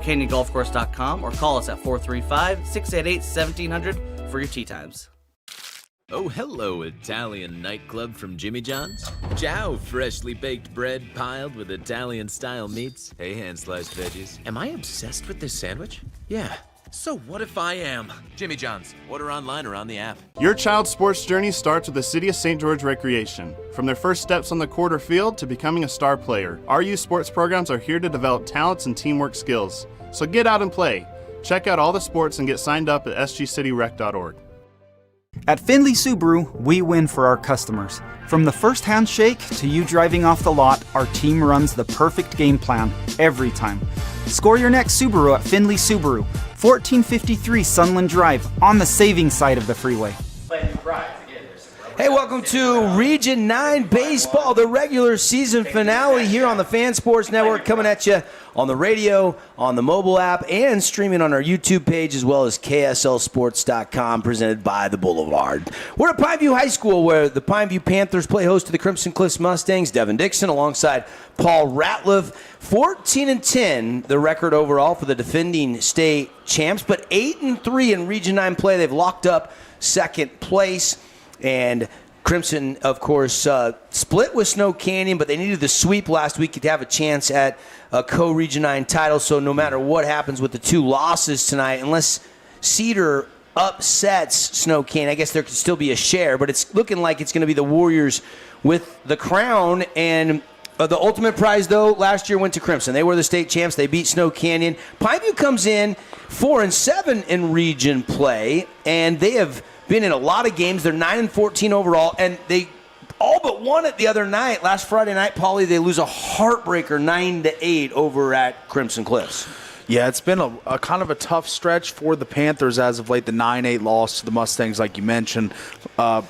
CanyonGolfCourse.com or call us at 435-688-1700 for your tee times. Oh, hello, Italian nightclub from Jimmy John's. Ciao, freshly baked bread piled with Italian-style meats. Hey, hand-sliced veggies. Am I obsessed with this sandwich? Yeah. So what if I am? Jimmy John's. Order online or on the app. Your child's sports journey starts with the City of St. George Recreation. From their first steps on the court or field to becoming a star player, our youth sports programs are here to develop talents and teamwork skills. So get out and play. Check out all the sports and get signed up at sgcityrec.org. At Findlay Subaru, we win for our customers. From the first handshake to you driving off the lot, our team runs the perfect game plan every time. Score your next Subaru at Findlay Subaru, 1453 Sunland Drive, on the saving side of the freeway. Hey, welcome to Region 9 Baseball, the regular season finale here on the Fan Sports Network, coming at you on the radio, on the mobile app, and streaming on our YouTube page, as well as KSLSports.com, presented by the Boulevard. We're at Pineview High School, where the Pineview Panthers play host to the Crimson Cliffs Mustangs. Devin Dixon alongside Paul Ratliff. 14-10, the record overall for the defending state champs, but 8-3 in Region 9 play. They've locked up second place. And Crimson, of course, split with Snow Canyon, but they needed the sweep last week to have a chance at a co-Region 9 title. So no matter what happens with the two losses tonight, unless Cedar upsets Snow Canyon, I guess there could still be a share. But it's looking like it's going to be the Warriors with the crown. And the ultimate prize, though, last year went to Crimson. They were the state champs. They beat Snow Canyon. Pineview comes in 4-7 in region play, and they have been in a lot of games. They're 9-14 overall, and they all but won it the other night. Last Friday night, Paulie, they lose a heartbreaker 9-8 over at Crimson Cliffs. Yeah, it's been a kind of a tough stretch for the Panthers as of late. The 9-8 loss to the Mustangs, like you mentioned.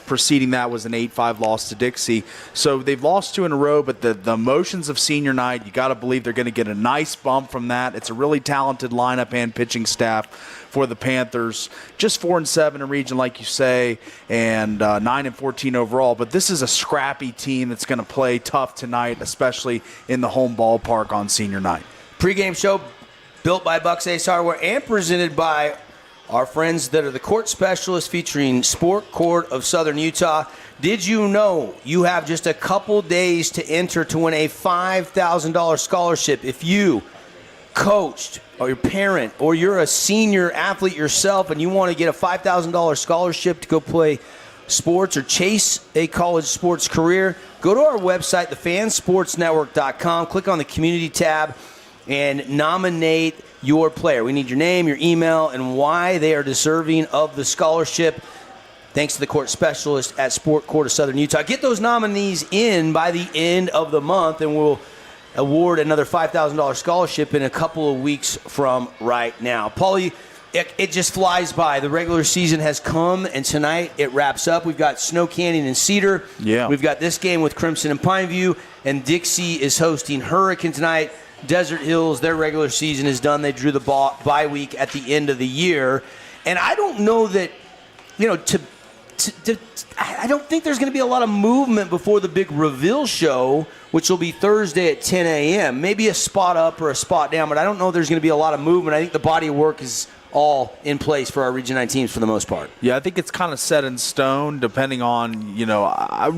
Preceding that was an 8-5 loss to Dixie. So they've lost two in a row, but the emotions of senior night, you got to believe they're going to get a nice bump from that. It's a really talented lineup and pitching staff for the Panthers. Just 4-7 in region, like you say, and 9-14 overall. But this is a scrappy team that's going to play tough tonight, especially in the home ballpark on senior night. Pre-game show built by Bucks Ace Hardware and presented by our friends that are the court specialists, featuring Sport Court of Southern Utah. Did you know you have just a couple days to enter to win a $5,000 scholarship if you coached, or your parent, or you're a senior athlete yourself and you want to get a $5,000 scholarship to go play sports or chase a college sports career? Go to our website, thefansportsnetwork.com, click on the community tab, and nominate your player. We need your name, your email, and why they are deserving of the scholarship. Thanks to the court specialist at Sport Court of Southern Utah. Get those nominees in by the end of the month, and we'll award another $5,000 scholarship in a couple of weeks from right now. Paulie, it just flies by. The regular season has come, and tonight it wraps up. We've got Snow Canyon and Cedar. Yeah. We've got this game with Crimson and Pineview, and Dixie is hosting Hurricane tonight. Desert Hills, their regular season is done. They drew the bye week at the end of the year. And I don't know that, I don't think there's going to be a lot of movement before the big reveal show, which will be Thursday at 10 a.m. Maybe a spot up or a spot down, but I don't know there's going to be a lot of movement. I think the body of work is all in place for our Region 9 teams for the most part. Yeah, I think it's kind of set in stone depending on,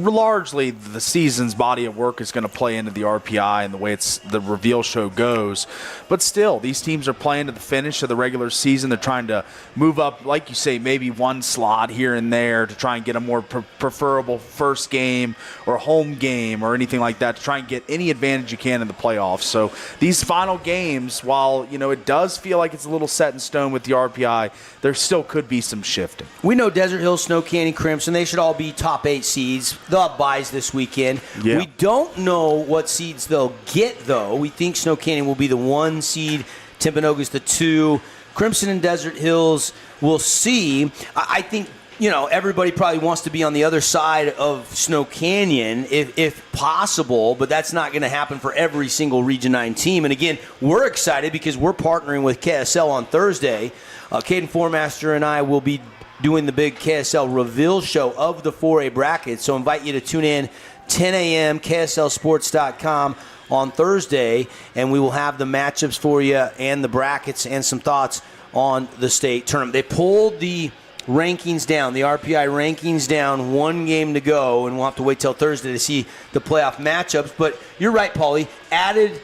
largely the season's body of work is going to play into the RPI and the way the reveal show goes. But still, these teams are playing to the finish of the regular season. They're trying to move up, like you say, maybe one slot here and there to try and get a more preferable first game or home game or anything like that to try and get any advantage you can in the playoffs. So these final games, while, it does feel like it's a little set in stone with the RPI, there still could be some shifting. We know Desert Hill, Snow Canyon, Crimson, they should all be top 8 seeds. They'll have buys this weekend. Yeah. We don't know what seeds they'll get, though. We think Snow Canyon will be the 1 seed, Timpanogos the 2. Crimson and Desert Hills, we'll see. I think, everybody probably wants to be on the other side of Snow Canyon if possible, but that's not going to happen for every single Region 9 team. And again, we're excited because we're partnering with KSL on Thursday. Caden Formaster and I will be doing the big KSL reveal show of the 4A bracket, so invite you to tune in 10 a.m. KSLSports.com on Thursday, and we will have the matchups for you and the brackets and some thoughts on the state tournament. They pulled the rankings down, the RPI rankings down, one game to go, and we'll have to wait till Thursday to see the playoff matchups. But you're right, Paulie, added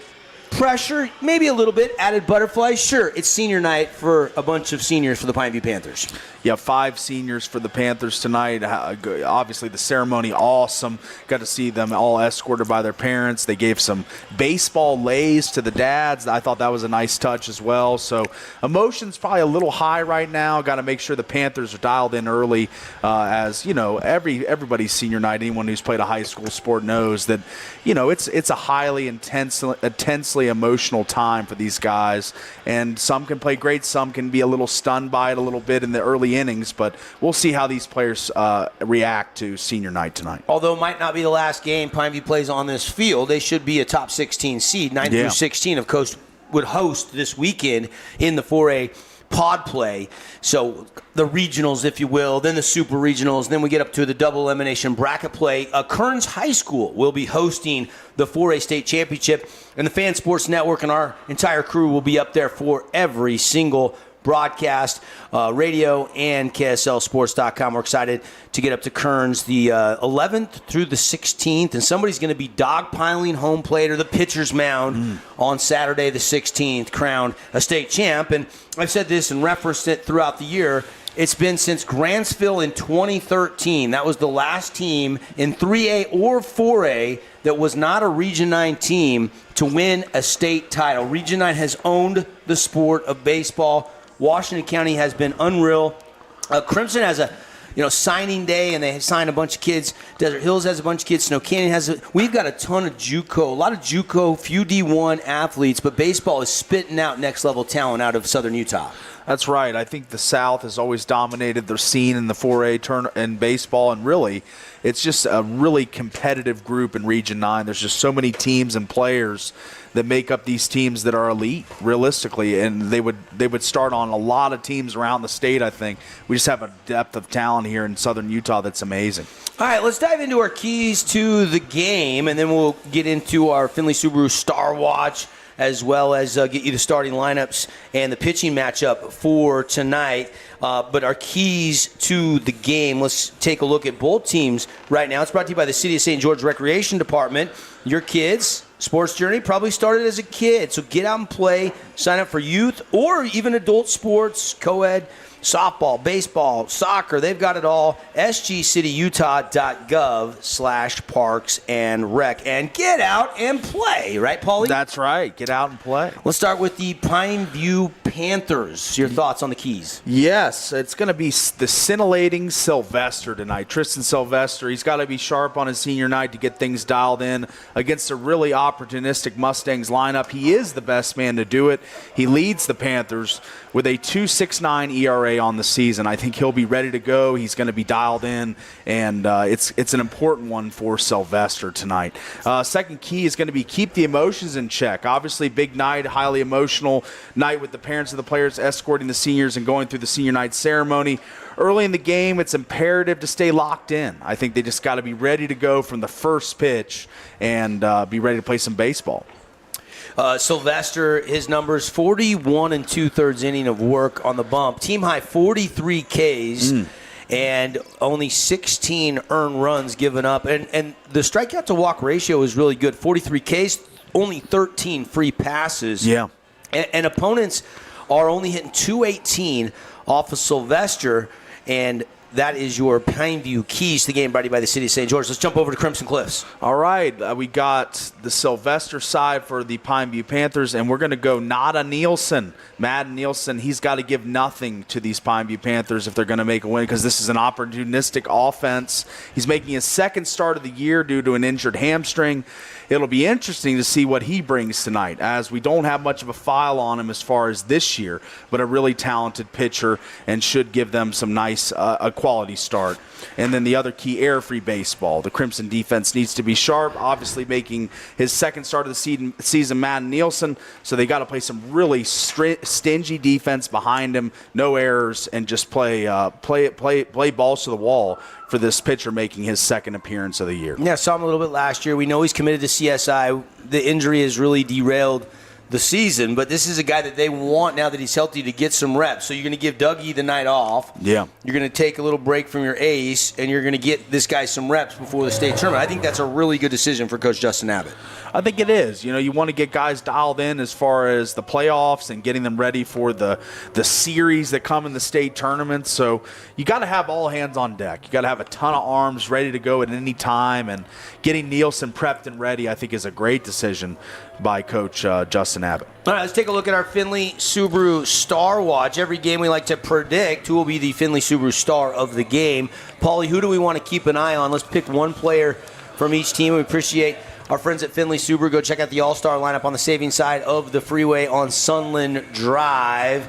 pressure, maybe a little bit, added butterflies. Sure, it's senior night for a bunch of seniors for the Pineview Panthers. Yeah, 5 seniors for the Panthers tonight. Obviously, the ceremony, awesome. Got to see them all escorted by their parents. They gave some baseball lays to the dads. I thought that was a nice touch as well. So emotions probably a little high right now. Got to make sure the Panthers are dialed in early. As you know, everybody's senior night. Anyone who's played a high school sport knows that it's a highly intensely emotional time for these guys. And some can play great. Some can be a little stunned by it a little bit in the early innings, but we'll see how these players react to senior night tonight. Although it might not be the last game Pineview plays on this field, they should be a top 16 seed. 9 through 16, of course, would host this weekend in the 4A pod play. So the regionals, if you will, then the super regionals, then we get up to the double elimination bracket play. Kearns High School will be hosting the 4A state championship, and the Fan Sports Network and our entire crew will be up there for every single broadcast, radio, and KSLSports.com. We're excited to get up to Kearns the 11th through the 16th, and somebody's going to be dogpiling home plate or the pitcher's mound on Saturday the 16th, crowned a state champ. And I've said this and referenced it throughout the year. It's been since Grantsville in 2013. That was the last team in 3A or 4A that was not a Region 9 team to win a state title. Region 9 has owned the sport of baseball. Washington County has been unreal. Crimson has a signing day, and they sign a bunch of kids. Desert Hills has a bunch of kids. Snow Canyon has we've got a ton of JUCO, a lot of JUCO, few D1 athletes, but baseball is spitting out next-level talent out of Southern Utah. That's right. I think the South has always dominated their scene in the 4A in baseball, and really, it's just a really competitive group in Region 9. There's just so many teams and players that make up these teams that are elite, realistically, and they would start on a lot of teams around the state, I think. We just have a depth of talent here in Southern Utah that's amazing. All right, let's dive into our keys to the game, and then we'll get into our Findlay Subaru Star Watch, as well as get you the starting lineups and the pitching matchup for tonight. But our keys to the game, let's take a look at both teams right now. It's brought to you by the City of St. George Recreation Department. Your kids' sports journey probably started as a kid, so get out and play. Sign up for youth or even adult sports, co-ed, softball, baseball, soccer, they've got it all. sgcityutah.gov/parks and rec. And get out and play, right, Paulie? That's right. Get out and play. Let's start with the Pineview Panthers. Your thoughts on the keys? Yes, it's going to be the scintillating Sylvester tonight. Tristan Sylvester, he's got to be sharp on his senior night to get things dialed in against a really opportunistic Mustangs lineup. He is the best man to do it. He leads the Panthers with a 2.69 ERA on the season. I think he'll be ready to go. He's going to be dialed in, and it's an important one for Sylvester tonight. Second key is going to be keep the emotions in check. Obviously, big night, highly emotional night with the parents of the players escorting the seniors and going through the senior night ceremony. Early in the game, it's imperative to stay locked in. I think they just got to be ready to go from the first pitch and be ready to play some baseball. Sylvester, his numbers, 41 2/3 inning of work on the bump. Team high 43 Ks and only 16 earned runs given up. And the strikeout to walk ratio is really good. 43 Ks, only 13 free passes. Yeah. And opponents are only hitting 218 off of Sylvester, and that is your Pineview keys to the game, brought to you by the City of St. George. Let's jump over to Crimson Cliffs. All right. We got the Sylvester side for the Pineview Panthers, and we're going to go Nada Nielsen. Madden Nielsen, he's got to give nothing to these Pineview Panthers if they're going to make a win, because this is an opportunistic offense. He's making his second start of the year due to an injured hamstring. It'll be interesting to see what he brings tonight, as we don't have much of a file on him as far as this year, but a really talented pitcher and should give them some nice, a quality start. And then the other key, air-free baseball. The Crimson defense needs to be sharp, obviously making his second start of the season Madden Nielsen, so they got to play some really stingy defense behind him, no errors, and just play balls to the wall for this pitcher making his second appearance of the year. Yeah, saw him a little bit last year. We know he's committed to CSI. The injury has really derailed the season, but this is a guy that they want now that he's healthy to get some reps. So you're going to give Dougie the night off. Yeah. You're going to take a little break from your ace, and you're going to get this guy some reps before the state tournament. I think that's a really good decision for Coach Justin Abbott. I think it is. You know, you want to get guys dialed in as far as the playoffs and getting them ready for the series that come in the state tournament. So you got to have all hands on deck. You got to have a ton of arms ready to go at any time, and getting Nielsen prepped and ready, I think, is a great decision by Coach Justin Abbott. All right, let's take a look at our Findlay Subaru Star Watch. Every game we like to predict who will be the Findlay Subaru star of the game. Paulie, who do we want to keep an eye on? Let's pick one player from each team. We appreciate our friends at Findlay Subaru. Go check out the all-star lineup on the saving side of the freeway on Sunland Drive.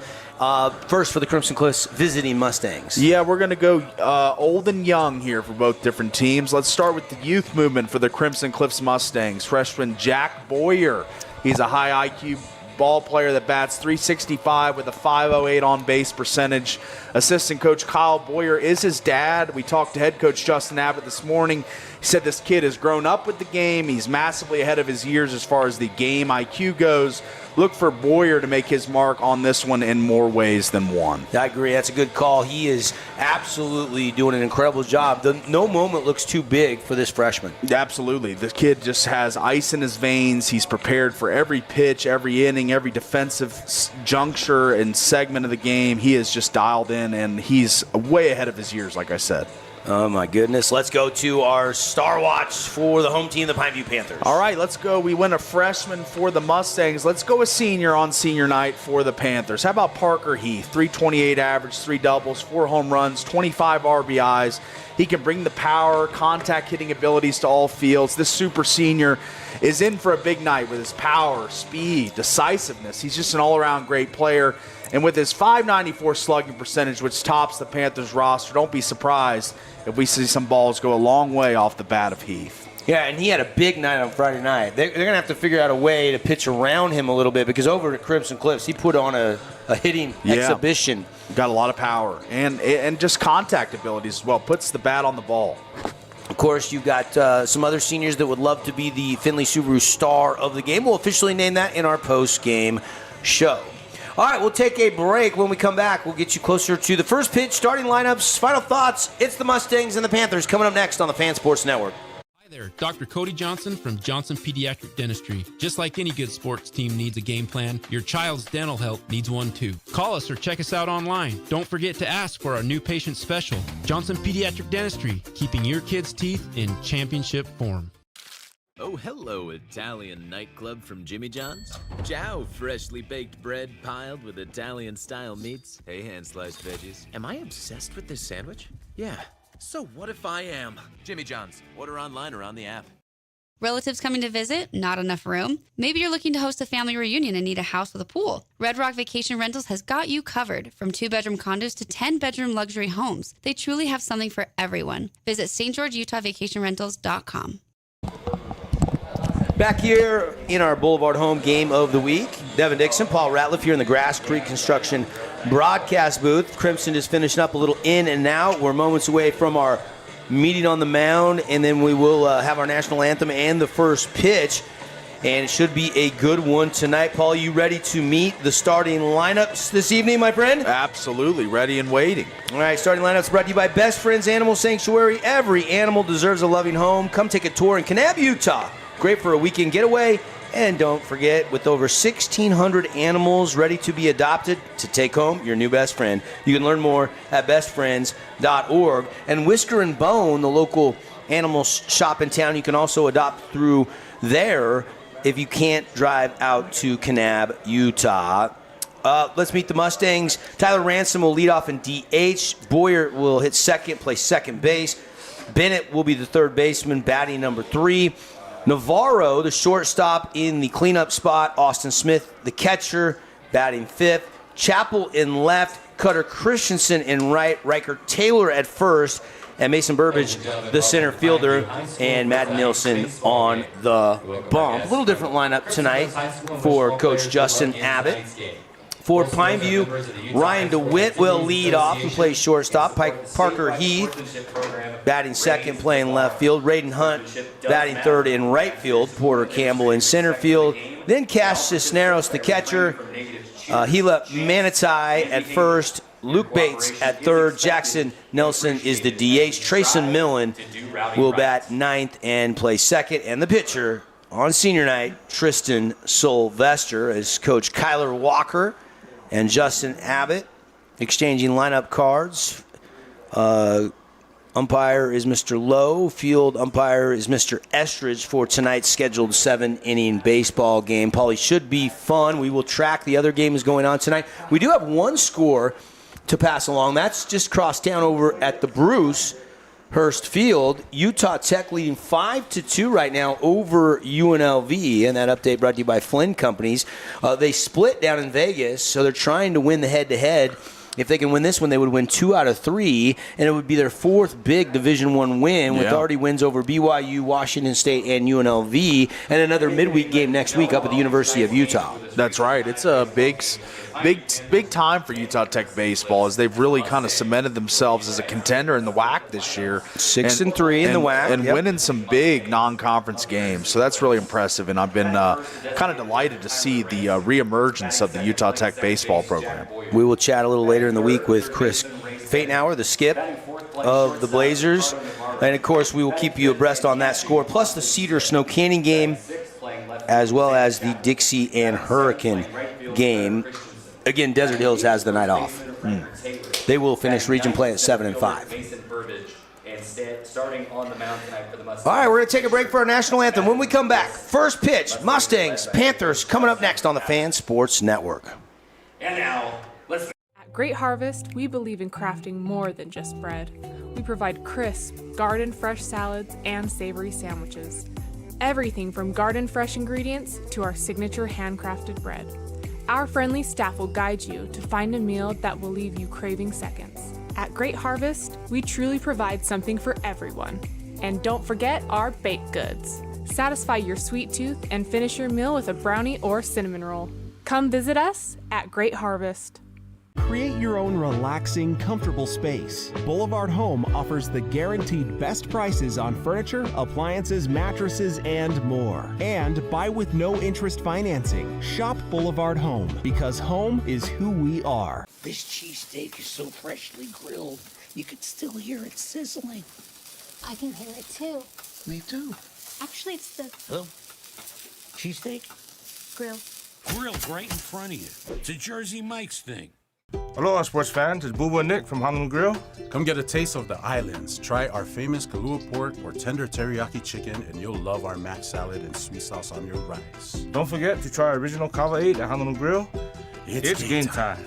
First for the Crimson Cliffs, visiting Mustangs. Yeah, we're going to go old and young here for both different teams. Let's start with the youth movement for the Crimson Cliffs Mustangs. Freshman Jack Boyer. He's a high IQ ball player that bats .365 with a .508 on-base percentage. Assistant coach Kyle Boyer is his dad. We talked to head coach Justin Abbott this morning. He said this kid has grown up with the game. He's massively ahead of his years as far as the game IQ goes. Look for Boyer to make his mark on this one in more ways than one. I agree. That's a good call. He is absolutely doing an incredible job. No moment looks too big for this freshman. Absolutely. The kid just has ice in his veins. He's prepared for every pitch, every inning, every defensive juncture and segment of the game. He is just dialed in, and he's way ahead of his years, like I said. Oh, my goodness. Let's go to our Star Watch for the home team, the Pineview Panthers. All right, let's go. We went a freshman for the Mustangs. Let's go a senior on senior night for the Panthers. How about Parker Heath? .328 average, 3 doubles, 4 home runs, 25 RBIs. He can bring the power, contact hitting abilities to all fields. This super senior is in for a big night with his power, speed, decisiveness. He's just an all-around great player. And with his .594 slugging percentage, which tops the Panthers roster, don't be surprised if we see some balls go a long way off the bat of Heath. Yeah, and he had a big night on Friday night. They're going to have to figure out a way to pitch around him a little bit, because over at Crimson Cliffs, he put on a hitting exhibition. Got a lot of power and just contact abilities as well. Puts the bat on the ball. Of course, you've got some other seniors that would love to be the Findlay Subaru star of the game. We'll officially name that in our post-game show. All right, we'll take a break. When we come back, we'll get you closer to the first pitch, starting lineups, final thoughts. It's the Mustangs and the Panthers coming up next on the Fan Sports Network. Hi there, Dr. Cody Johnson from Johnson Pediatric Dentistry. Just like any good sports team needs a game plan, your child's dental health needs one too. Call us or check us out online. Don't forget to ask for our new patient special. Johnson Pediatric Dentistry, keeping your kids' teeth in championship form. Oh, hello, Italian nightclub from Jimmy John's. Ciao, freshly baked bread piled with Italian-style meats. Hey, hand-sliced veggies. Am I obsessed with this sandwich? Yeah. So what if I am? Jimmy John's. Order online or on the app. Relatives coming to visit? Not enough room? Maybe you're looking to host a family reunion and need a house with a pool. Red Rock Vacation Rentals has got you covered. From 2-bedroom condos to 10-bedroom luxury homes, they truly have something for everyone. Visit stgeorgeutahvacationrentals.com. Back here in our Boulevard Home Game of the Week, Devin Dixon, Paul Ratliff here in the Grass Creek Construction broadcast booth. Crimson is finishing up a little in and out. We're moments away from our meeting on the mound, and then we will have our national anthem and the first pitch. And it should be a good one tonight. Paul, you ready to meet the starting lineups this evening, my friend? Absolutely, ready and waiting. All right, starting lineups brought to you by Best Friends Animal Sanctuary. Every animal deserves a loving home. Come take a tour in Kanab, Utah. Great for a weekend getaway. And don't forget, with over 1,600 animals ready to be adopted, to take home your new best friend. You can learn more at bestfriends.org. And Whisker and Bone, the local animal shop in town, you can also adopt through there if you can't drive out to Kanab, Utah. Let's meet the Mustangs. Tyler Ransom will lead off in DH. Boyer will hit second, play second base. Bennett will be the third baseman, batting number 3. Navarro, the shortstop, in the cleanup spot. Austin Smith, the catcher, batting 5th. Chappell in left, Cutter Christensen in right, Riker Taylor at first, and Mason Burbage, the center fielder, and Matt Nilsson on the bump. A little different lineup tonight for Coach Justin Abbott. For Pineview, Ryan DeWitt will lead off and play shortstop. Parker Heath batting second, playing left field. Raiden Hunt batting third in right field. Porter Campbell in center field. Then Cash Cisneros, the catcher. Gila Manitai at first. Luke Bates at third. Jackson Nelson is the DH. Trayson Millen will bat ninth and play second. And the pitcher on senior night, Tristan Sylvester, as Coach Kyler Walker and Justin Abbott exchanging lineup cards. Umpire is Mr. Lowe. Field umpire is Mr. Estridge for tonight's scheduled 7-inning baseball game. Paulie, should be fun. We will track the other games going on tonight. We do have one score to pass along. That's just crossed town over at the Bruce Hurst Field. Utah Tech leading 5-2 right now over UNLV, and that update brought to you by Flynn Companies. They split down in Vegas, so they're trying to win the head-to-head. If they can win this one, they would win 2 out of 3, and it would be their 4th big Division I win, with already wins over BYU, Washington State, and UNLV, and another midweek game next week up at the University of Utah. That's right. It's a big time for Utah Tech baseball, as they've really kind of cemented themselves as a contender in the WAC this year. 6-3 in the WAC. And winning some big non-conference games. So that's really impressive, and I've been kind of delighted to see the reemergence of the Utah Tech baseball program. We will chat a little later in the week with Chris Fatenauer, the skip of the Blazers. And, of course, we will keep you abreast on that score, plus the Cedar Snow Canyon game, as well as the Dixie and Hurricane game. Again, Desert Hills has the night off. They will finish region play at 7-5. All right, we're going to take a break for our national anthem. When we come back, first pitch, Mustangs, Panthers, coming up next on the Fan Sports Network. And now, let's... At Great Harvest, we believe in crafting more than just bread. We provide crisp, garden-fresh salads and savory sandwiches. Everything from garden-fresh ingredients to our signature handcrafted bread. Our friendly staff will guide you to find a meal that will leave you craving seconds. At Great Harvest, we truly provide something for everyone. And don't forget our baked goods. Satisfy your sweet tooth and finish your meal with a brownie or cinnamon roll. Come visit us at Great Harvest. Create your own relaxing, comfortable space. Boulevard Home offers the guaranteed best prices on furniture, appliances, mattresses, and more. And buy with no interest financing. Shop Boulevard Home, because home is who we are. This cheesesteak is so freshly grilled, you can still hear it sizzling. I can hear it too. Me too. Actually, it's the... Hello? Cheesesteak? grill. Grilled right in front of you. It's a Jersey Mike's thing. Aloha, sports fans. It's Boo Boo and Nick from Honolulu Grill. Come get a taste of the islands. Try our famous Kahlua pork or tender teriyaki chicken, and you'll love our mac salad and sweet sauce on your rice. Don't forget to try our original Kava 8 at Honolulu Grill. It's game time.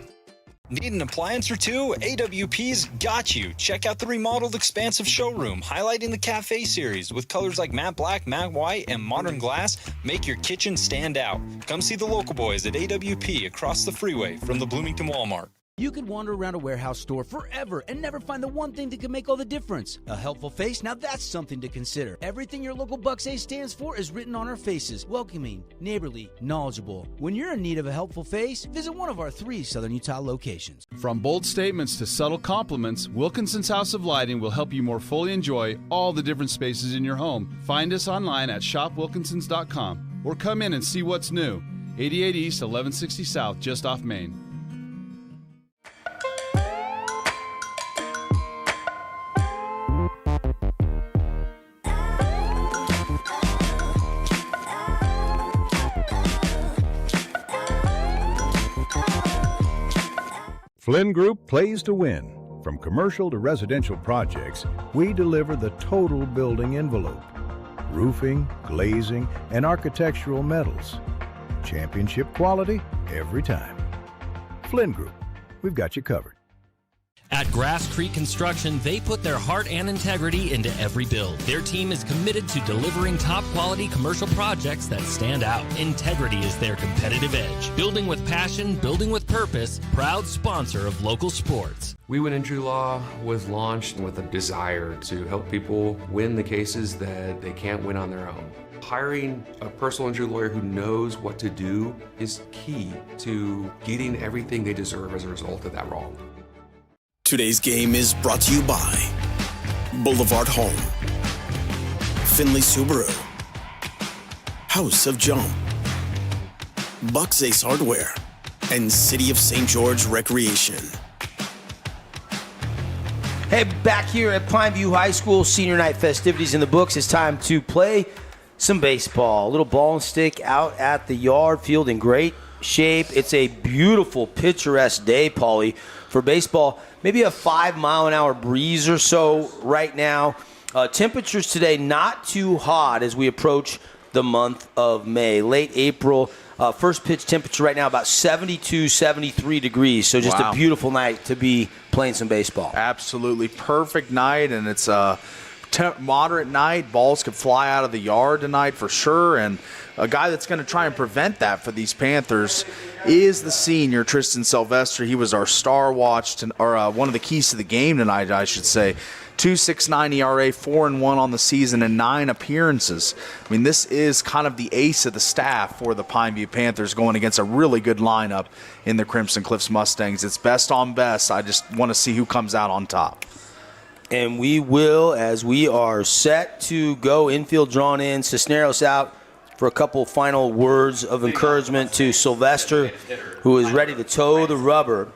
Need an appliance or two? AWP's got you. Check out the remodeled expansive showroom, highlighting the Cafe series with colors like matte black, matte white, and modern glass. Make your kitchen stand out. Come see the local boys at AWP across the freeway from the Bloomington Walmart. You could wander around a warehouse store forever and never find the one thing that could make all the difference. A helpful face? Now that's something to consider. Everything your local Bucks A stands for is written on our faces. Welcoming, neighborly, knowledgeable. When you're in need of a helpful face, visit one of our 3 Southern Utah locations. From bold statements to subtle compliments, Wilkinson's House of Lighting will help you more fully enjoy all the different spaces in your home. Find us online at shopwilkinsons.com or come in and see what's new. 88 East, 1160 South, just off Main. Flynn Group plays to win. From commercial to residential projects, we deliver the total building envelope. Roofing, glazing, and architectural metals. Championship quality every time. Flynn Group, we've got you covered. At Grass Creek Construction, they put their heart and integrity into every build. Their team is committed to delivering top-quality commercial projects that stand out. Integrity is their competitive edge. Building with passion, building with purpose, proud sponsor of local sports. We Win Injury Law was launched with a desire to help people win the cases that they can't win on their own. Hiring a personal injury lawyer who knows what to do is key to getting everything they deserve as a result of that wrong. Today's game is brought to you by Boulevard Home, Finley Subaru, House of Jump, Bucks Ace Hardware, and City of St. George Recreation. Hey, back here at Pineview High School, senior night festivities in the books. It's time to play some baseball. A little ball and stick out at the yard, field in great shape. It's a beautiful, picturesque day, Paulie, for baseball. Maybe a 5-mile-an-hour breeze or so right now. Temperatures today not too hot as we approach the month of May. Late April, first pitch temperature right now about 72, 73 degrees. So just a beautiful night to be playing some baseball. Absolutely perfect night, and it's a moderate night. Balls could fly out of the yard tonight for sure, and a guy that's going to try and prevent that for these Panthers is the senior Tristan Sylvester. He was our star watch, or one of the keys to the game tonight, I should say. 2.69 ERA, 4-1 on the season, and 9 appearances. I mean, this is kind of the ace of the staff for the Pineview Panthers going against a really good lineup in the Crimson Cliffs Mustangs. It's best on best. I just want to see who comes out on top. And we will, as we are set to go, infield drawn in, Cisneros out for a couple final words of encouragement to Sylvester, who is ready to toe the rubber.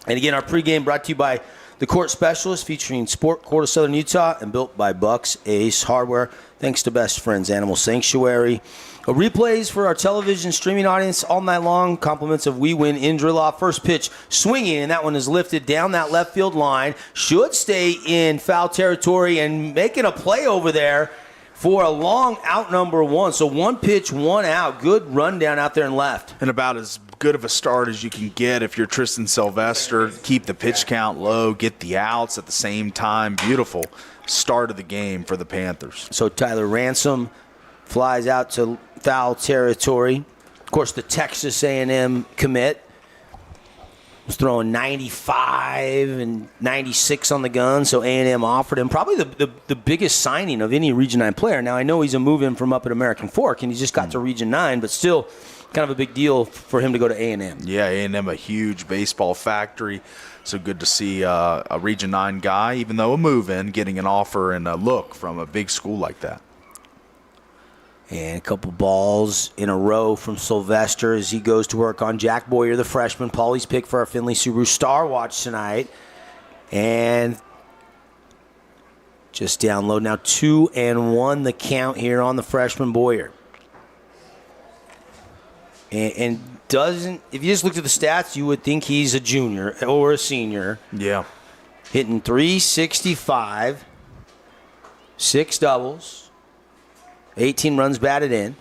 And again, our pregame brought to you by the Court Specialist, featuring Sport Court of Southern Utah and built by Bucks Ace Hardware. Thanks to Best Friends Animal Sanctuary. Replays for our television streaming audience all night long. Compliments of We Win Injury Law. First pitch swinging, and that one is lifted down that left field line. Should stay in foul territory and making a play over there for a long out number one. So one pitch, one out. Good rundown out there and left. And about as good of a start as you can get if you're Tristan Sylvester. Keep the pitch count low, get the outs at the same time. Beautiful start of the game for the Panthers. So Tyler Ransom flies out to foul territory. Of course, the Texas A&M commit was throwing 95 and 96 on the gun, so A&M offered him probably the biggest signing of any Region 9 player. Now, I know he's a move-in from up at American Fork, and he just got to Region 9, but still kind of a big deal for him to go to A&M. Yeah, A&M, a huge baseball factory. So good to see a Region 9 guy, even though a move-in, getting an offer and a look from a big school like that. And a couple balls in a row from Sylvester as he goes to work on Jack Boyer, the freshman. Paulie's pick for our Finley Subaru Star Watch tonight. And just down low now, 2-1 the count here on the freshman Boyer. And doesn't, if you just looked at the stats, you would think he's a junior or a senior. Yeah. Hitting .365, 6 doubles. 18 runs batted in.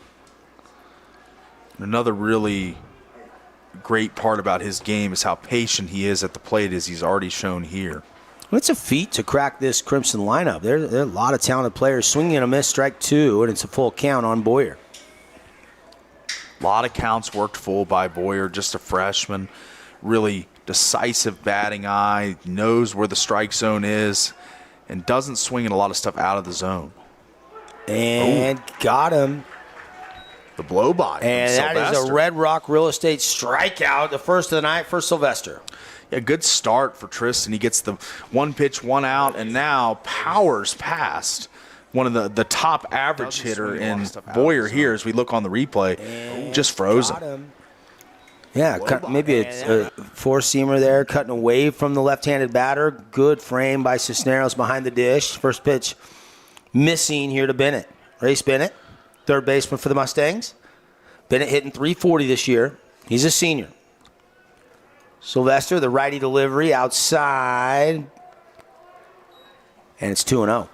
Another really great part about his game is how patient he is at the plate, as he's already shown here. Well, it's a feat to crack this Crimson lineup. There are a lot of talented players. Swinging and a miss, strike 2, and it's a full count on Boyer. A lot of counts worked full by Boyer, just a freshman. Really decisive batting eye, knows where the strike zone is, and doesn't swing a lot of stuff out of the zone. And got him. The blow by. And that is a Red Rock Real Estate strikeout, the first of the night for Sylvester. Yeah, good start for Tristan. He gets the one pitch, one out, and now powers past one of the top average hitter in Boyer here as we look on the replay. And just frozen. Yeah, maybe a four-seamer there, cutting away from the left-handed batter. Good frame by Cisneros behind the dish. First pitch missing here to Bennett. Race Bennett, third baseman for the Mustangs. Bennett hitting .340 this year. He's a senior. Sylvester, the righty delivery outside. And it's 2-0.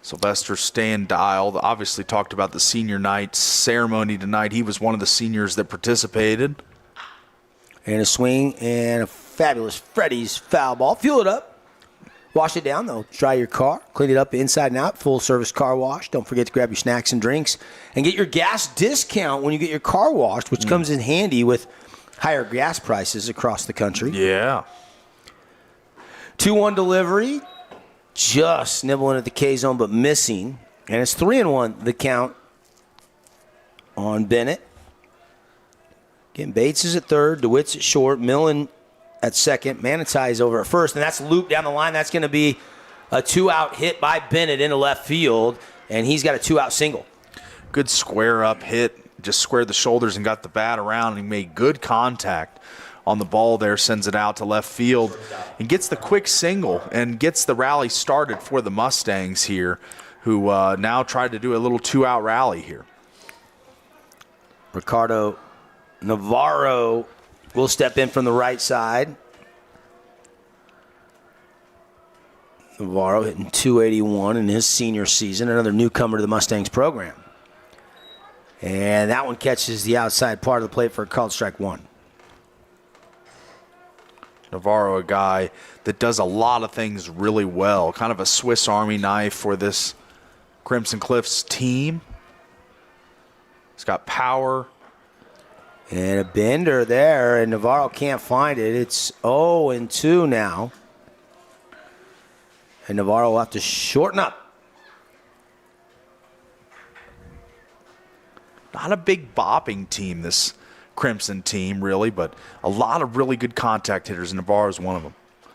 Sylvester staying dialed. Obviously talked about the senior night ceremony tonight. He was one of the seniors that participated. And a swing and a fabulous Freddie's foul ball. Fuel it up. Wash it down, though. Dry your car. Clean it up inside and out. Full-service car wash. Don't forget to grab your snacks and drinks. And get your gas discount when you get your car washed, which comes in handy with higher gas prices across the country. Yeah. 2-1 delivery. Just nibbling at the K-zone, but missing. And it's 3-1 the count on Bennett. Again, Bates is at third, DeWitt's at short, Millen at second, Manitai is over at first, and that's looped down the line. That's going to be a 2-out hit by Bennett into left field, and he's got a 2-out single. Good square-up hit, just squared the shoulders and got the bat around, and he made good contact on the ball there, sends it out to left field, and gets the quick single and gets the rally started for the Mustangs here, who now tried to do a little 2-out rally here. Ricardo Navarro will step in from the right side. Navarro hitting .281 in his senior season, another newcomer to the Mustangs program. And that one catches the outside part of the plate for a called strike one. Navarro, a guy that does a lot of things really well, kind of a Swiss Army knife for this Crimson Cliffs team. He's got power. And a bender there, and Navarro can't find it. It's 0-2 now. And Navarro will have to shorten up. Not a big bopping team, this Crimson team, really, but a lot of really good contact hitters, and Navarro's one of them.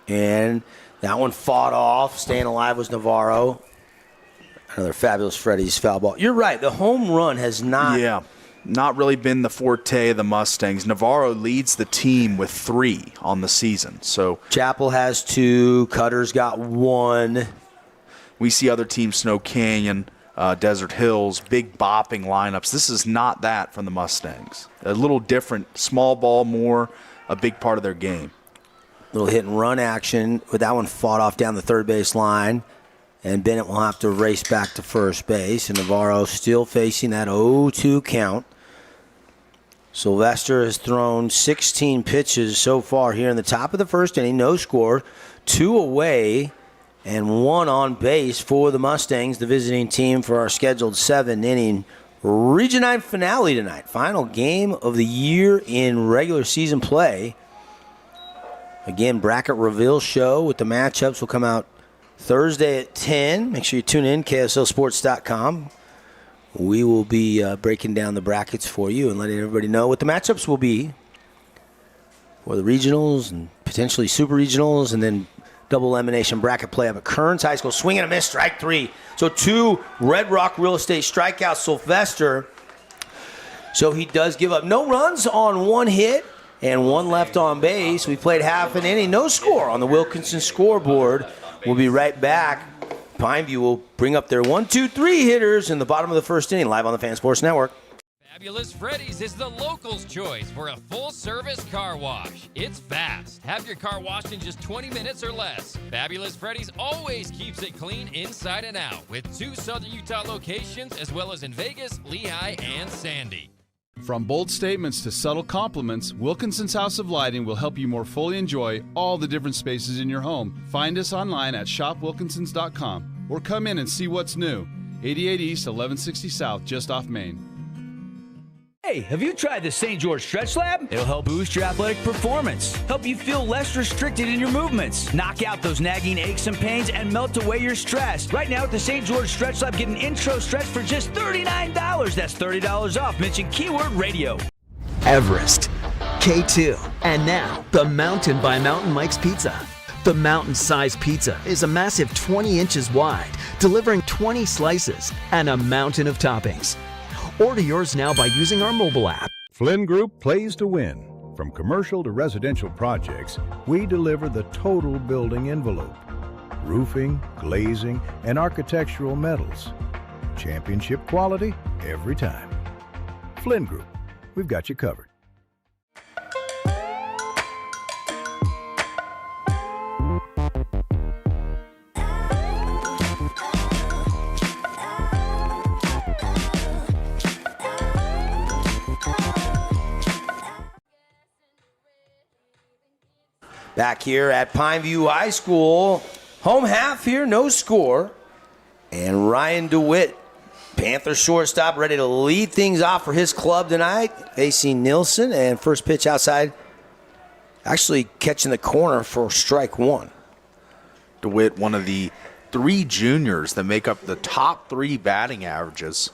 And that one fought off. Staying alive was Navarro. Another fabulous Freddie's foul ball. You're right. The home run has not really been the forte of the Mustangs. Navarro leads the team with 3 on the season. So Chapel has 2. Cutter's got 1. We see other teams, Snow Canyon, Desert Hills, big bopping lineups. This is not that from the Mustangs. A little different, small ball more, a big part of their game. Little hit and run action, but that one fought off down the third base line. And Bennett will have to race back to first base. And Navarro still facing that 0-2 count. Sylvester has thrown 16 pitches so far here in the top of the first inning. No score, 2 away, and 1 on base for the Mustangs, the visiting team for our scheduled 7-inning Region 9 finale tonight. Final game of the year in regular season play. Again, bracket reveal show with the matchups will come out Thursday at 10. Make sure you tune in, KSLSports.com. We will be breaking down the brackets for you and letting everybody know what the matchups will be for the regionals and potentially super regionals, and then double elimination bracket play up at Kearns High School. Swing and a miss, strike 3. So 2 Red Rock Real Estate strikeouts. Sylvester. So he does give up no runs on 1 hit and 1 left on base. We played half an inning, no score on the Wilkinson scoreboard. We'll be right back. Pineview will bring up their 1, 2, 3 hitters in the bottom of the first inning, live on the Fan Sports Network. Fabulous Freddy's is the locals' choice for a full-service car wash. It's fast. Have your car washed in just 20 minutes or less. Fabulous Freddy's always keeps it clean inside and out, with 2 Southern Utah locations as well as in Vegas, Lehigh, and Sandy. From bold statements to subtle compliments, Wilkinson's House of Lighting will help you more fully enjoy all the different spaces in your home. Find us online at shopwilkinsons.com or come in and see what's new. 88 East, 1160 South, just off Main. Hey, have you tried the St. George Stretch Lab? It'll help boost your athletic performance, help you feel less restricted in your movements, knock out those nagging aches and pains, and melt away your stress. Right now at the St. George Stretch Lab, get an intro stretch for just $39. That's $30 off. Mention keyword radio. Everest, K2, and now the Mountain by Mountain Mike's Pizza. The mountain-sized pizza is a massive 20 inches wide, delivering 20 slices and a mountain of toppings. Order yours now by using our mobile app. Flynn Group plays to win. From commercial to residential projects, we deliver the total building envelope. Roofing, glazing, and architectural metals. Championship quality every time. Flynn Group, we've got you covered. Back here at Pineview High School, home half here, no score. And Ryan DeWitt, Panther shortstop, ready to lead things off for his club tonight, facing Nielsen. And first pitch outside, actually catching the corner for strike one. DeWitt, one of the 3 juniors that make up the top 3 batting averages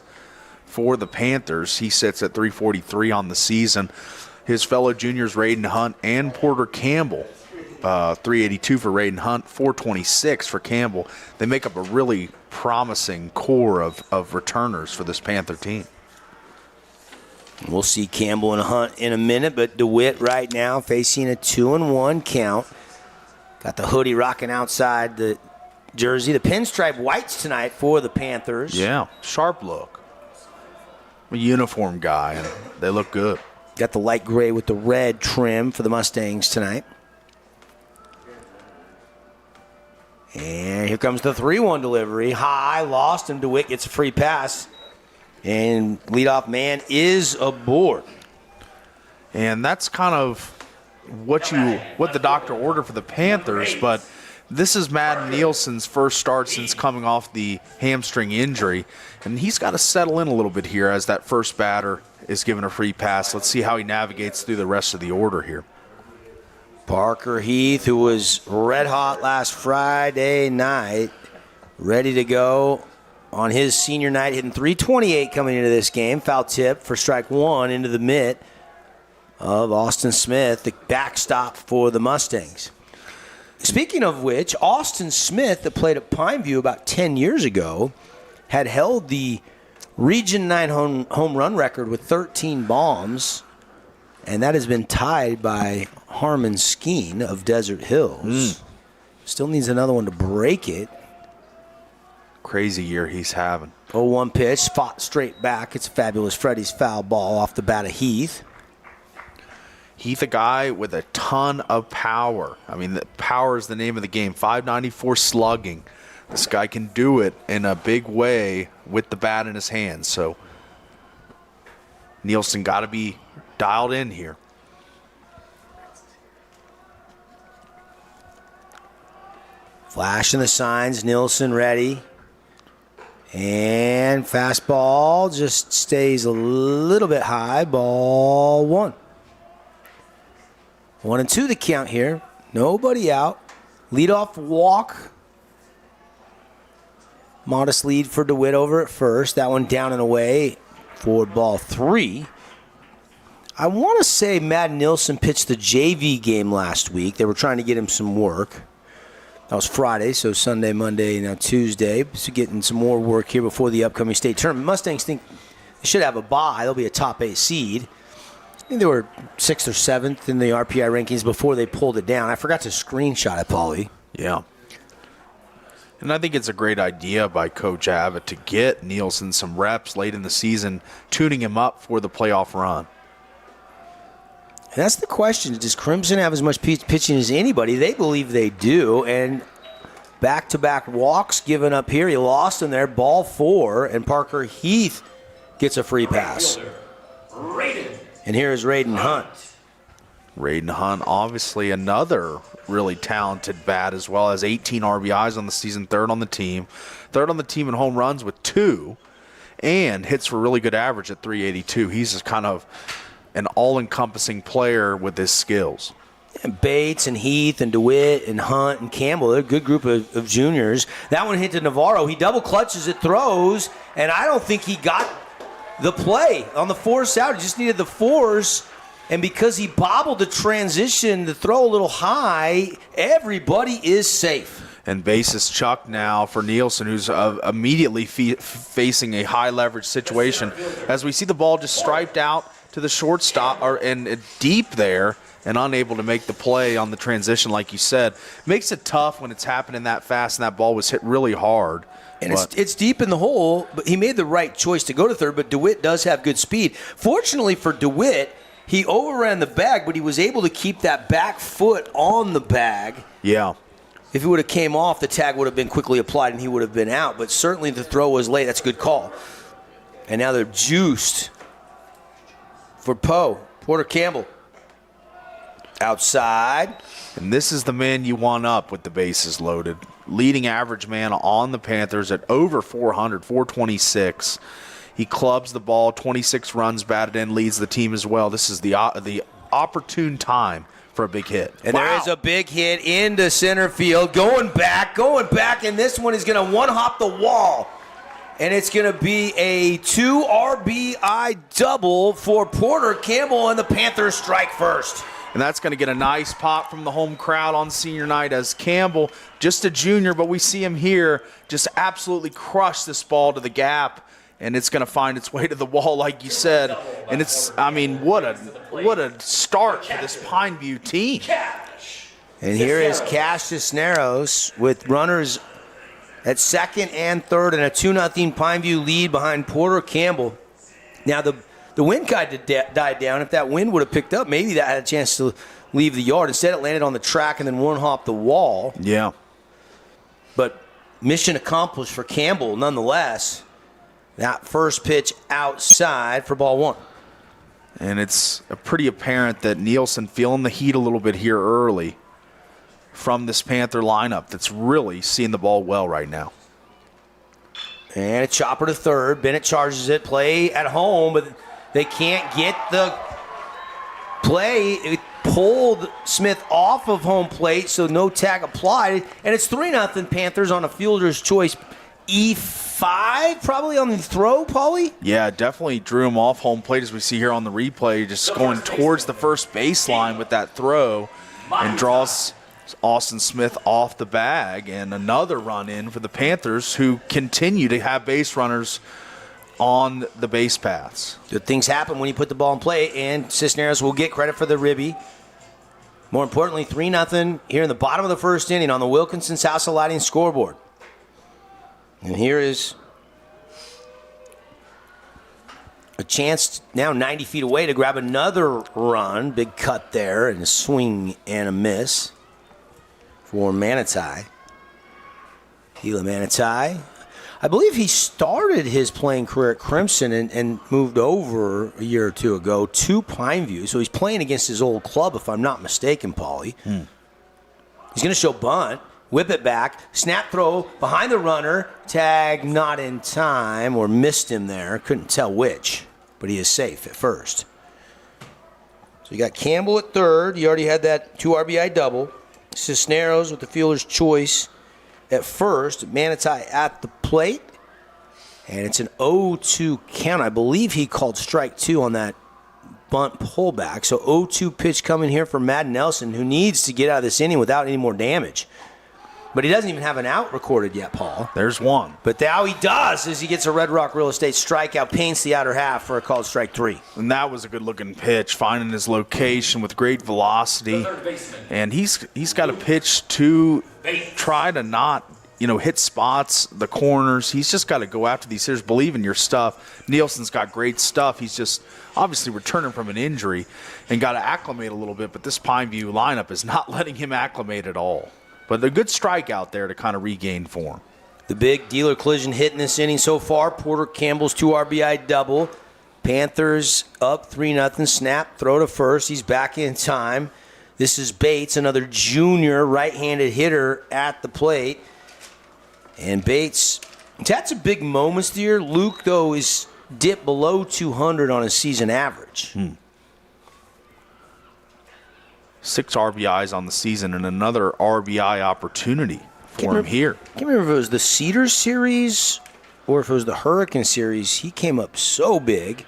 for the Panthers. He sits at 343 on the season. His fellow juniors, Raiden Hunt and Porter Campbell, 382 for Raiden Hunt, 426 for Campbell. They make up a really promising core of returners for this Panther team. We'll see Campbell and Hunt in a minute, but DeWitt right now facing a 2-1 count. Got the hoodie rocking outside the jersey. The pinstripe whites tonight for the Panthers. Yeah, sharp look. A uniform guy, and they look good. Got the light gray with the red trim for the Mustangs tonight. And here comes the 3-1 delivery. High, lost him. DeWitt gets a free pass. And leadoff man is aboard. And that's kind of what the doctor ordered for the Panthers, but this is Madden Nielsen's first start since coming off the hamstring injury, and he's got to settle in a little bit here as that first batter is given a free pass. Let's see how he navigates through the rest of the order here. Parker Heath, who was red hot last Friday night, ready to go on his senior night, hitting .328 coming into this game. Foul tip for strike one into the mitt of Austin Smith, the backstop for the Mustangs. Speaking of which, Austin Smith, that played at Pineview about 10 years ago, had held the Region 9 home run record with 13 bombs, and that has been tied by Harmon Skeen of Desert Hills. Still needs another one to break it. Crazy year he's having. 0-1 pitch, fought straight back. It's Fabulous Freddy's foul ball off the bat of Heath. Heath, a guy with a ton of power. I mean, power is the name of the game. 594 slugging. This guy can do it in a big way with the bat in his hands. So Nielsen got to be dialed in here. Flashing the signs. Nielsen ready. And fastball just stays a little bit high. Ball one. 1-2 the count here. Nobody out. Leadoff walk. Modest lead for DeWitt over at first. That one down and away for ball 3. I want to say Matt Nielsen pitched the JV game last week. They were trying to get him some work. That was Friday, so Sunday, Monday, now Tuesday. So getting some more work here before the upcoming state tournament. Mustangs think they should have a bye. They'll be a top 8 seed. I think they were 6th or 7th in the RPI rankings before they pulled it down. I forgot to screenshot it, Paulie. Yeah. And I think it's a great idea by Coach Abbott to get Nielsen some reps late in the season, tuning him up for the playoff run. And that's the question. Does Crimson have as much pitching as anybody? They believe they do. And back-to-back walks given up here. He lost in there. Ball 4. And Parker Heath gets a free pass. And here is Raiden Hunt. Raiden Hunt, obviously another really talented bat, as well as 18 RBIs on the season, third on the team in home runs with 2, and hits for really good average at 382. He's just kind of an all-encompassing player with his skills. And Bates and Heath and DeWitt and Hunt and Campbell, they're a good group of juniors. That one hit to Navarro. He double clutches it, throws, and I don't think he got the play on the force out. He just needed the force. And because he bobbled the transition, the throw a little high, everybody is safe. And bases chucked now for Nielsen, who's immediately facing a high leverage situation. As we see the ball just striped out to the shortstop and deep there, and unable to make the play on the transition, like you said. Makes it tough when it's happening that fast and that ball was hit really hard. And it's deep in the hole, but he made the right choice to go to third, but DeWitt does have good speed. Fortunately for DeWitt, he overran the bag, but he was able to keep that back foot on the bag. Yeah. If he would have came off, the tag would have been quickly applied and he would have been out. But certainly the throw was late. That's a good call. And now they're juiced for Porter Campbell. Outside. And this is the man you want up with the bases loaded. Leading average man on the Panthers at over 400, 426. He clubs the ball, 26 runs batted in, leads the team as well. This is the opportune time for a big hit. And there is a big hit into center field. Going back, and this one is going to one-hop the wall. And it's going to be a 2 RBI double for Porter Campbell, and the Panthers strike first. And that's going to get a nice pop from the home crowd on senior night as Campbell, just a junior, but we see him here just absolutely crush this ball to the gap. And it's going to find its way to the wall, like you said. And it's, I mean, what a start for this Pineview team. And here is Cash Cisneros with runners at second and third and a 2-0 Pineview lead behind Porter Campbell. Now, the wind kind of died down. If that wind would have picked up, maybe that had a chance to leave the yard. Instead, it landed on the track and then one-hopped the wall. Yeah. But mission accomplished for Campbell nonetheless. That first pitch outside for ball one. And it's pretty apparent that Nielsen feeling the heat a little bit here early from this Panther lineup that's really seeing the ball well right now. And a chopper to third. Bennett charges it. Play at home, but they can't get the play. It pulled Smith off of home plate, so no tag applied. And it's 3-0 Panthers on a fielder's choice. E5 probably on the throw, Paulie? Yeah, definitely drew him off home plate as we see here on the replay, just going towards the first baseline with that throw and draws Austin Smith off the bag. And another run in for the Panthers, who continue to have base runners on the base paths. Good things happen when you put the ball in play, and Cisneros will get credit for the ribby. More importantly, 3-0 here in the bottom of the first inning on the Wilkinson's House of Lighting scoreboard. And here is a chance now 90 feet away to grab another run. Big cut there and a swing and a miss for Manitai. Hila Manitai. I believe he started his playing career at Crimson and moved over a year or two ago to Pineview. So he's playing against his old club, if I'm not mistaken, Paulie. He's going to show bunt. Whip it back, snap throw behind the runner, tag not in time, or missed him there. Couldn't tell which, but he is safe at first. So you got Campbell at third. You already had that 2 RBI double. Cisneros with the fielder's choice at first. Manitai at the plate. And it's an 0-2 count. I believe he called strike two on that bunt pullback. So 0-2 pitch coming here for Matt Nelson, who needs to get out of this inning without any more damage. But he doesn't even have an out recorded yet, Paul. There's one. But now he does as he gets a Red Rock Real Estate strikeout, paints the outer half for a called strike three. And that was a good-looking pitch, finding his location with great velocity. And he's got a pitch to try to not, hit spots, the corners. He's just got to go after these hitters, believe in your stuff. Nielsen's got great stuff. He's just obviously returning from an injury and got to acclimate a little bit. But this Pineview lineup is not letting him acclimate at all. But a good strike out there to kind of regain form. The big dealer collision hit in this inning so far. Porter Campbell's 2 RBI double. Panthers up 3-0. Snap, throw to first. He's back in time. This is Bates, another junior right-handed hitter at the plate. And Bates, he's had some big moments this year. Luke, though, is dipped below 200 on his season average. 6 RBIs on the season and another RBI opportunity for him here. I can't remember if it was the Cedars series or if it was the Hurricane series. He came up so big.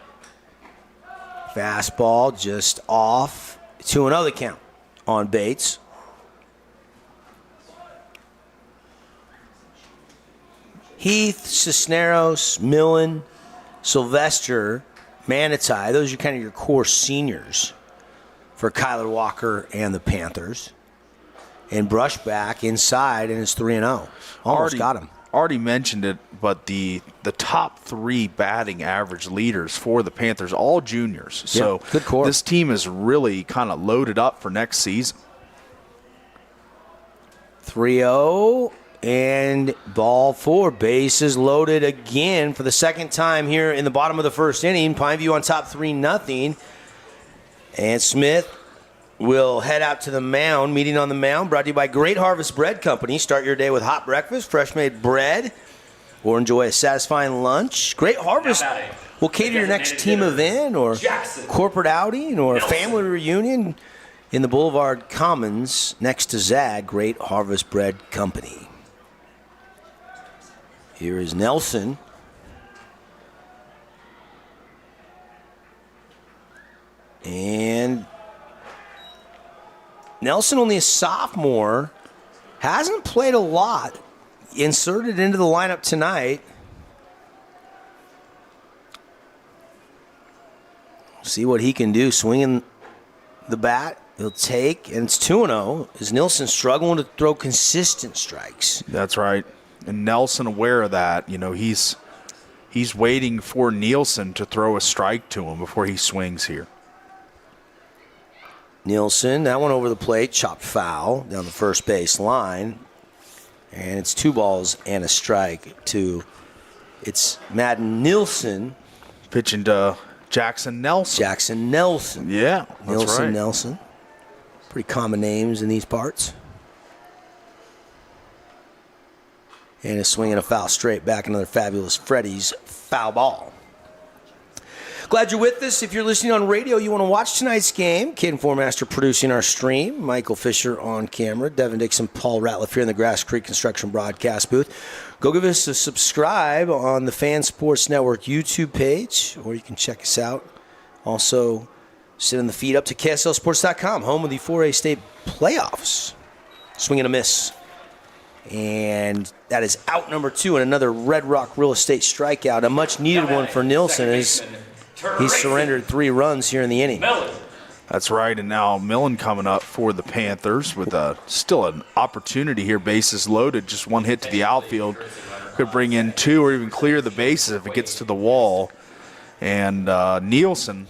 Fastball just off to another count on Bates. Heath, Cisneros, Millen, Sylvester, Manitai, those are kind of your core seniors for Kyler Walker and the Panthers. And Brushback inside, and it's 3-0. Almost got him. Already mentioned it, but the top 3 batting average leaders for the Panthers, all juniors. So good core. This team is really kind of loaded up for next season. 3-0, and ball 4. Bases loaded again for the second time here in the bottom of the first inning. Pineview on top 3-0. And Smith We'll head out to the mound. Meeting on the mound brought to you by Great Harvest Bread Company. Start your day with hot breakfast, fresh-made bread, or enjoy a satisfying lunch. Great Harvest will cater your next team event or corporate outing or family reunion in the Boulevard Commons next to Zag. Great Harvest Bread Company. Here is Nelson. And Nelson, only a sophomore, hasn't played a lot. Inserted into the lineup tonight. See what he can do. Swinging the bat, he'll take, and it's 2-0. Is Nelson struggling to throw consistent strikes? That's right. And Nelson, aware of that, he's waiting for Nielsen to throw a strike to him before he swings here. Nielsen, that one over the plate, chopped foul down the first base line. And it's 2 balls and a strike to, it's Madden Nielsen. Pitching to Jackson Nelson. Jackson Nelson. Yeah, that's Nielsen, right. Nelson. Pretty common names in these parts. And a swing and a foul straight back. Another fabulous Freddy's foul ball. Glad you're with us. If you're listening on radio, you want to watch tonight's game. Caden Formaster producing our stream. Michael Fisher on camera. Devin Dixon, Paul Ratliff here in the Grass Creek Construction broadcast booth. Go give us a subscribe on the Fan Sports Network YouTube page, or you can check us out. Also, send the feed up to KSLSports.com, home of the 4A state playoffs. Swing and a miss. And that is out number 2, and another Red Rock Real Estate strikeout. A much-needed one for Nielsen as he surrendered 3 runs here in the inning. That's right, and now Millen coming up for the Panthers with still an opportunity here. Bases loaded, just 1 hit to the outfield. Could bring in 2 or even clear the bases if it gets to the wall. And Nielsen,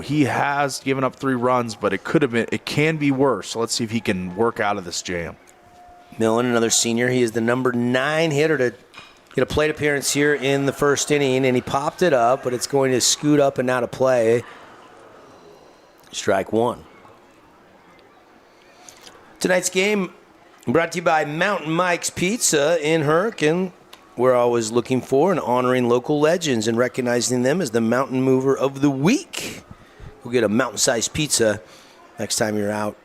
he has given up 3 runs, but it can be worse. So let's see if he can work out of this jam. Millen, another senior. He is the number 9 hitter to get a plate appearance here in the first inning, and he popped it up, but it's going to scoot up and out of play. Strike 1. Tonight's game brought to you by Mountain Mike's Pizza in Hurricane. We're always looking for and honoring local legends and recognizing them as the Mountain Mover of the Week. We'll get a mountain-sized pizza next time you're out,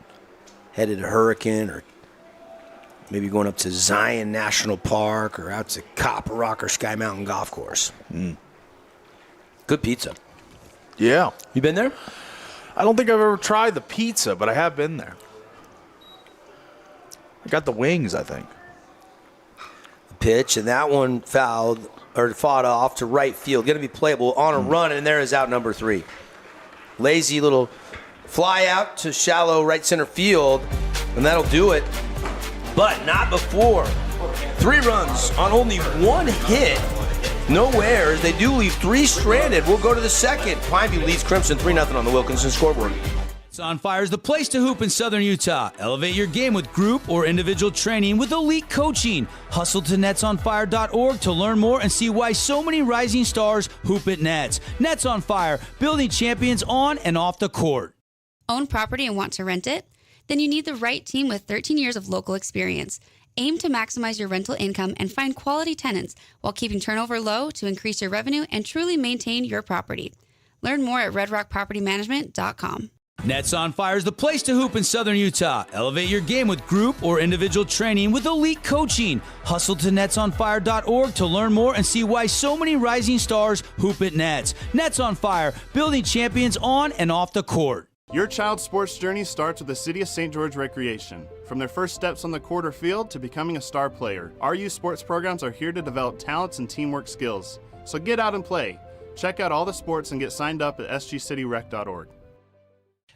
headed to Hurricane, or maybe going up to Zion National Park or out to Copper Rock or Sky Mountain Golf Course. Good pizza. Yeah. You been there? I don't think I've ever tried the pizza, but I have been there. I got the wings, I think. The pitch, and that one fought off to right field. Going to be playable on a run, and there is out number 3. Lazy little fly out to shallow right center field, and that'll do it. But not before. 3 runs on only 1 hit. No errors. They do leave 3 stranded. We'll go to the second. Pineview leads Crimson 3-0 on the Wilkinson scoreboard. Nets on Fire is the place to hoop in Southern Utah. Elevate your game with group or individual training with elite coaching. Hustle to netsonfire.org to learn more and see why so many rising stars hoop at Nets. Nets on Fire, building champions on and off the court. Own property and want to rent it? Then you need the right team with 13 years of local experience. Aim to maximize your rental income and find quality tenants while keeping turnover low to increase your revenue and truly maintain your property. Learn more at redrockpropertymanagement.com. Nets on Fire is the place to hoop in Southern Utah. Elevate your game with group or individual training with elite coaching. Hustle to netsonfire.org to learn more and see why so many rising stars hoop at Nets. Nets on Fire, building champions on and off the court. Your child's sports journey starts with the City of St. George Recreation. From their first steps on the court or field to becoming a star player, our youth sports programs are here to develop talents and teamwork skills. So get out and play. Check out all the sports and get signed up at sgcityrec.org.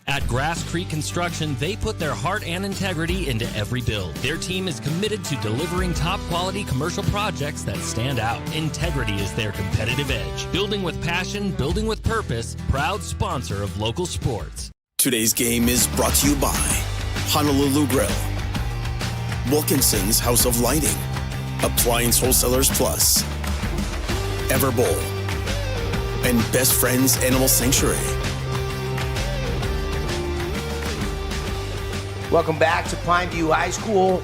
At Grass Creek Construction, they put their heart and integrity into every build. Their team is committed to delivering top-quality commercial projects that stand out. Integrity is their competitive edge. Building with passion, building with purpose, proud sponsor of local sports. Today's game is brought to you by Honolulu Grill, Wilkinson's House of Lighting, Appliance Wholesalers Plus, Everbowl, and Best Friends Animal Sanctuary. Welcome back to Pineview High School.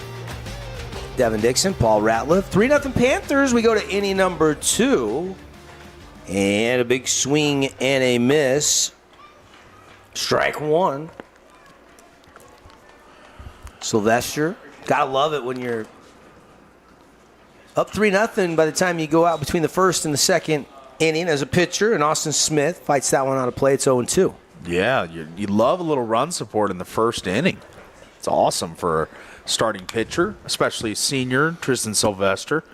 Devin Dixon, Paul Ratliff. 3-0 Panthers. We go to inning number 2. And a big swing and a miss. Strike 1. Sylvester. Gotta love it when you're up 3-0 by the time you go out between the first and the second inning as a pitcher. And Austin Smith fights that one out of play. It's 0-2. Yeah, you love a little run support in the first inning. It's awesome for a starting pitcher, especially senior Tristan Sylvester.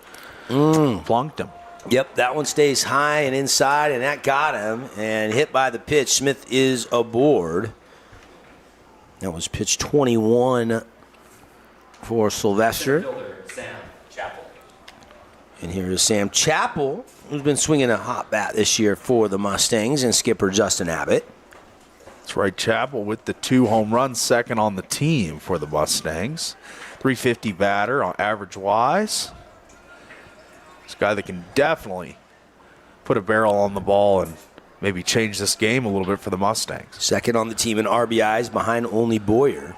Plunked him. Yep, that one stays high and inside, and that got him. And hit by the pitch, Smith is aboard. That was pitch 21 for Sylvester. And here is Sam Chappell, who's been swinging a hot bat this year for the Mustangs, and skipper Justin Abbott. That's right, Chappell with the 2 home runs, second on the team for the Mustangs. 350 batter on average-wise. This guy that can definitely put a barrel on the ball and maybe change this game a little bit for the Mustangs. Second on the team in RBIs behind only Boyer.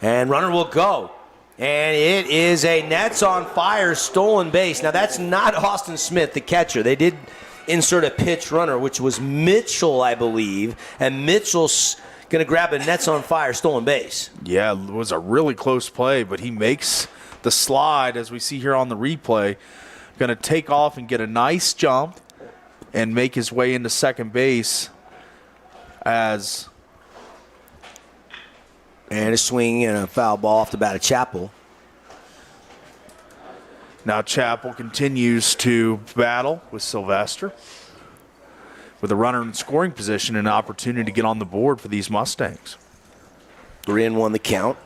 And runner will go. And it is a Nets on fire stolen base. Now, that's not Austin Smith, the catcher. They did insert a pitch runner, which was Mitchell, I believe. And Mitchell's going to grab a Nets on fire stolen base. Yeah, it was a really close play, but he makes the slide, as we see here on the replay. Going to take off and get a nice jump and make his way into second base as... And a swing and a foul ball off the bat of Chappell. Now Chappell continues to battle with Sylvester with a runner in scoring position and an opportunity to get on the board for these Mustangs. 3-1 the count.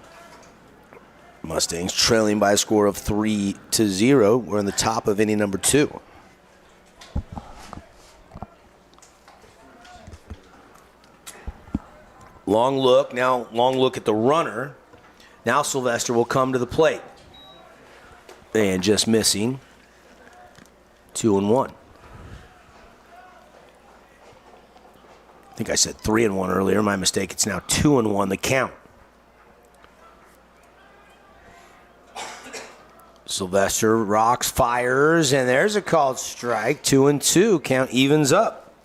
Mustangs trailing by a score of 3-0. We're in the top of inning number 2. Long look, now long look at the runner. Now Sylvester will come to the plate. And just missing. 2-1. I think I said 3-1 earlier. My mistake. It's now 2-1 the count. Sylvester rocks, fires, and there's a called strike. 2-2. Count evens up.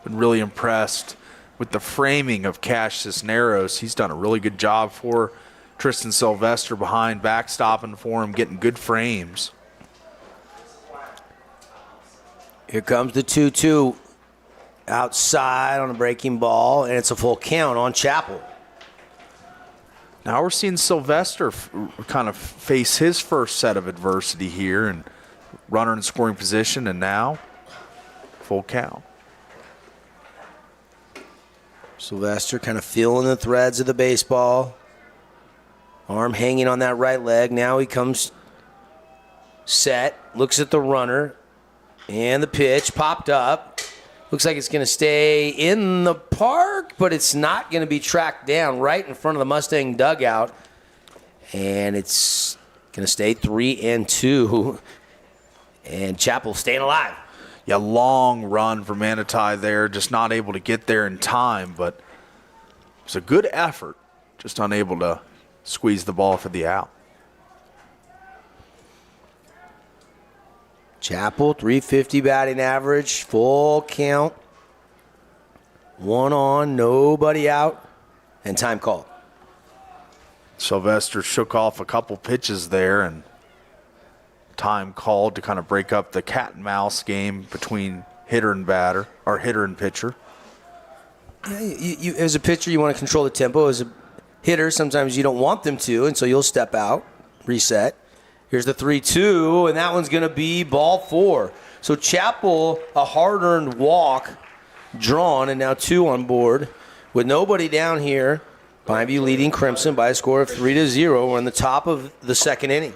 Been really impressed with the framing of Cash Cisneros. He's done a really good job for Tristan Sylvester behind, backstopping for him, getting good frames. Here comes the 2-2 outside on a breaking ball, and it's a full count on Chappell. Now we're seeing Sylvester kind of face his first set of adversity here, and runner in scoring position, and now full count. Sylvester kind of feeling the threads of the baseball. Arm hanging on that right leg. Now he comes set, looks at the runner, and the pitch popped up. Looks like it's going to stay in the park, but it's not going to be tracked down right in front of the Mustang dugout. And it's going to stay 3-2. And Chappell staying alive. Yeah, long run for Manitai there, just not able to get there in time, but it was a good effort, just unable to squeeze the ball for the out. Chappell, 350 batting average, full count. 1 on, nobody out, and time called. Sylvester shook off a couple pitches there, and time called to kind of break up the cat and mouse game between hitter and batter, or hitter and pitcher. Yeah, you as a pitcher, you want to control the tempo. As a hitter, sometimes you don't want them to, and so you'll step out, reset. Here's the 3-2, and that one's going to be ball 4. So Chappell, a hard-earned walk drawn, and now 2 on board. With nobody down here, Pineview leading Crimson by a score of 3-0. We're in the top of the second inning.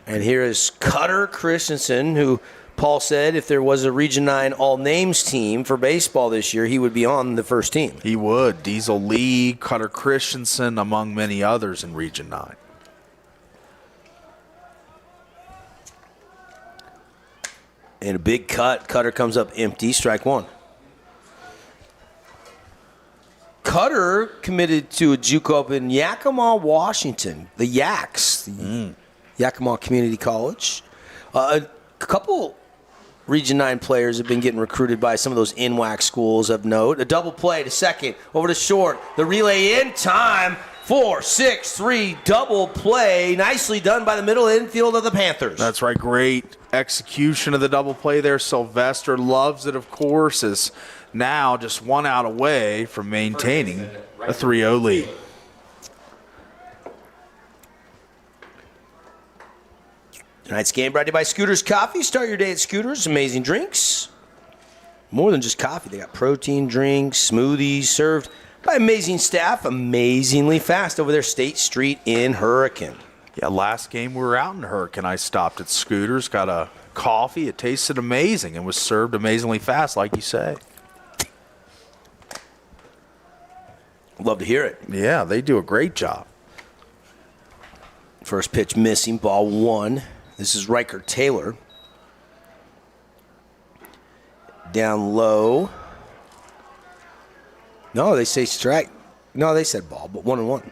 And here is Cutter Christensen, who Paul said if there was a Region 9 all-names team for baseball this year, he would be on the first team. He would. Diesel Lee, Cutter Christensen, among many others in Region 9. And a big cut. Cutter comes up empty. Strike 1. Cutter committed to a JUCO up in Yakima, Washington. The Yaks, the Yakima Community College. A couple Region 9 players have been getting recruited by some of those NWAC schools of note. A double play to second, over to short. The relay in time. 4-6-3 double play. Nicely done by the middle infield of the Panthers. That's right. Great execution of the double play there. Sylvester loves it, of course, is now just 1 out away from maintaining a 3-0 lead. Tonight's game brought to you by Scooters Coffee. Start your day at Scooters. Amazing drinks. More than just coffee. They got protein drinks, smoothies served by amazing staff, amazingly fast over there, State Street in Hurricane. Yeah, last game we were out in Hurricane, I stopped at Scooters, got a coffee. It tasted amazing and was served amazingly fast, like you say. Love to hear it. Yeah, they do a great job. First pitch missing, ball 1. This is Riker Taylor. Down low. No, they say strike. No, they said ball, but 1-1.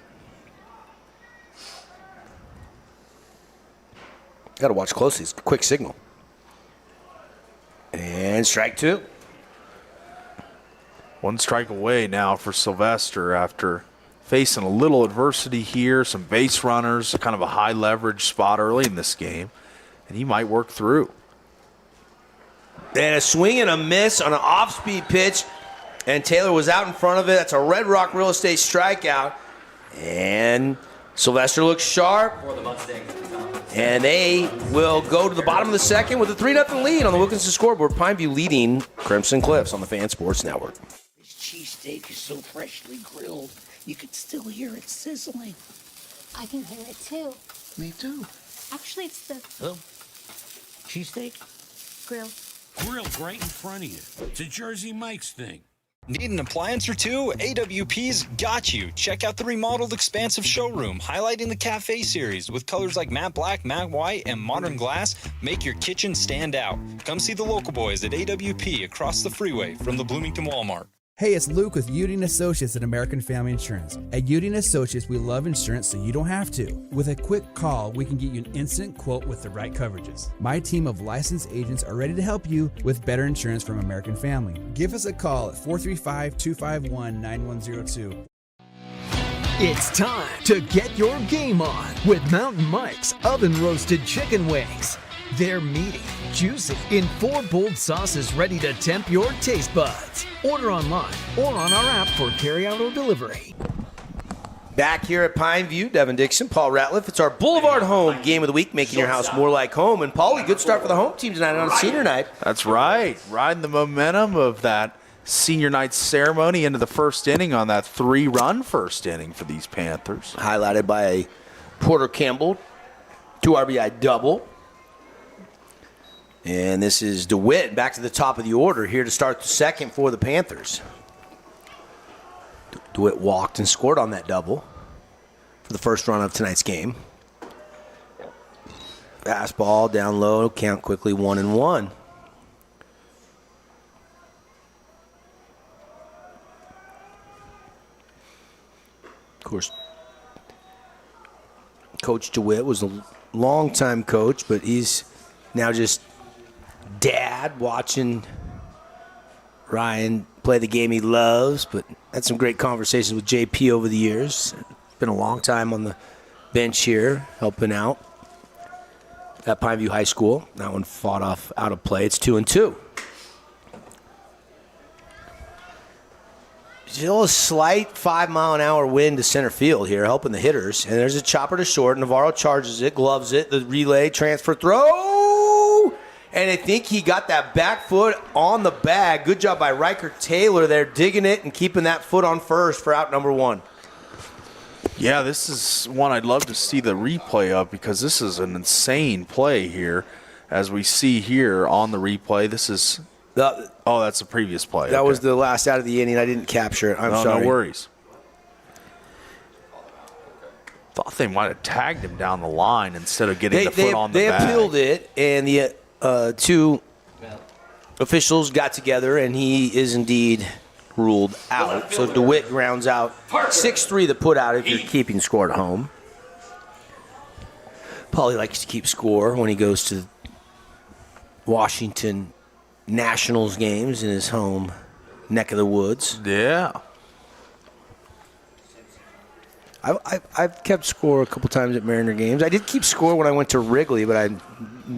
Got to watch closely. It's a quick signal. And strike 2. 1 strike away now for Sylvester after facing a little adversity here, some base runners, kind of a high leverage spot early in this game, and he might work through. And a swing and a miss on an off-speed pitch, and Taylor was out in front of it. That's a Red Rock Real Estate strikeout, and Sylvester looks sharp. For the Mustangs. And they will go to the bottom of the second with a 3-0 lead on the Wilkinson scoreboard. Pineview leading Crimson Cliffs on the Fan Sports Network. This cheesesteak is so freshly grilled, you could still hear it sizzling. I can hear it too. Me too. Actually, it's the Oh, cheesesteak? grill. Grilled right in front of you. It's a Jersey Mike's thing. Need an appliance or two? AWP's got you. Check out the remodeled expansive showroom, highlighting the cafe series with colors like matte black, matte white, and modern glass. Make your kitchen stand out. Come see the local boys at AWP across the freeway from the Bloomington Walmart. Hey, it's Luke with Udine Associates at American Family Insurance. At Udine Associates, we love insurance so you don't have to. With a quick call, we can get you an instant quote with the right coverages. My team of licensed agents are ready to help you with better insurance from American Family. Give us a call at 435-251-9102. It's time to get your game on with Mountain Mike's Oven Roasted Chicken Wings. They're meaty, juicy, in 4 bold sauces ready to tempt your taste buds. Order online or on our app for carryout or delivery. Back here at Pineview, Devin Dixon, Paul Ratliff. It's our Boulevard Home game of the week, making your house more like home. And Paulie, good start for the home team tonight on senior night. That's right. Riding the momentum of that senior night ceremony into the first inning on that 3-run first inning for these Panthers. Highlighted by a Porter Campbell 2 RBI double. And this is DeWitt back to the top of the order here to start the second for the Panthers. DeWitt walked and scored on that double for the first run of tonight's game. Fastball down low, count quickly 1-1. Of course, Coach DeWitt was a longtime coach, but he's now just dad watching Ryan play the game he loves, but had some great conversations with JP over the years. Been a long time on the bench here, helping out at Pineview High School. That one fought off out of play. It's 2-2. Still a slight 5-mile-an-hour wind to center field here, helping the hitters. And there's a chopper to short. Navarro charges it, gloves it. The relay, transfer throw. And I think he got that back foot on the bag. Good job by Riker Taylor there, digging it and keeping that foot on first for out number 1. Yeah, this is one I'd love to see the replay of because this is an insane play here. As we see here on the replay, this is... that's the previous play. That was the last out of the inning. I didn't capture it. I'm sorry. No worries. Thought they might have tagged him down the line instead of getting the foot on the bag. They appealed it, and the 2 officials got together, and he is indeed ruled out. So DeWitt grounds out 6-3 the put out if you're keeping score at home. Paulie likes to keep score when he goes to Washington Nationals games in his home neck of the woods. Yeah. I've kept score a couple times at Mariner games. I did keep score when I went to Wrigley, but I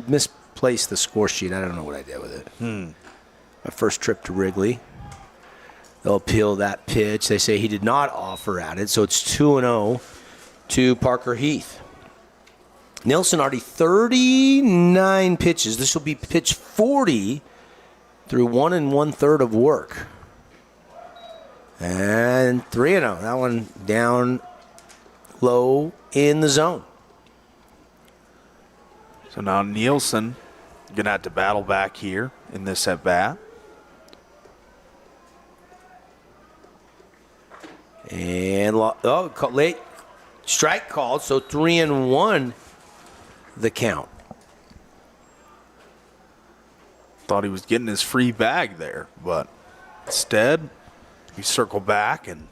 misplaced the score sheet. I don't know what I did with it. My first trip to Wrigley. They'll appeal that pitch. They say he did not offer at it, so it's 2-0 to Parker Heath. Nilsson already 39 pitches. This will be pitch 40 through 1 1/3 of work. And 3-0. That one down low in the zone. So now Nielsen going to have to battle back here in this at-bat. And late strike called, so 3-1 the count. Thought he was getting his free bag there, but instead we circle back and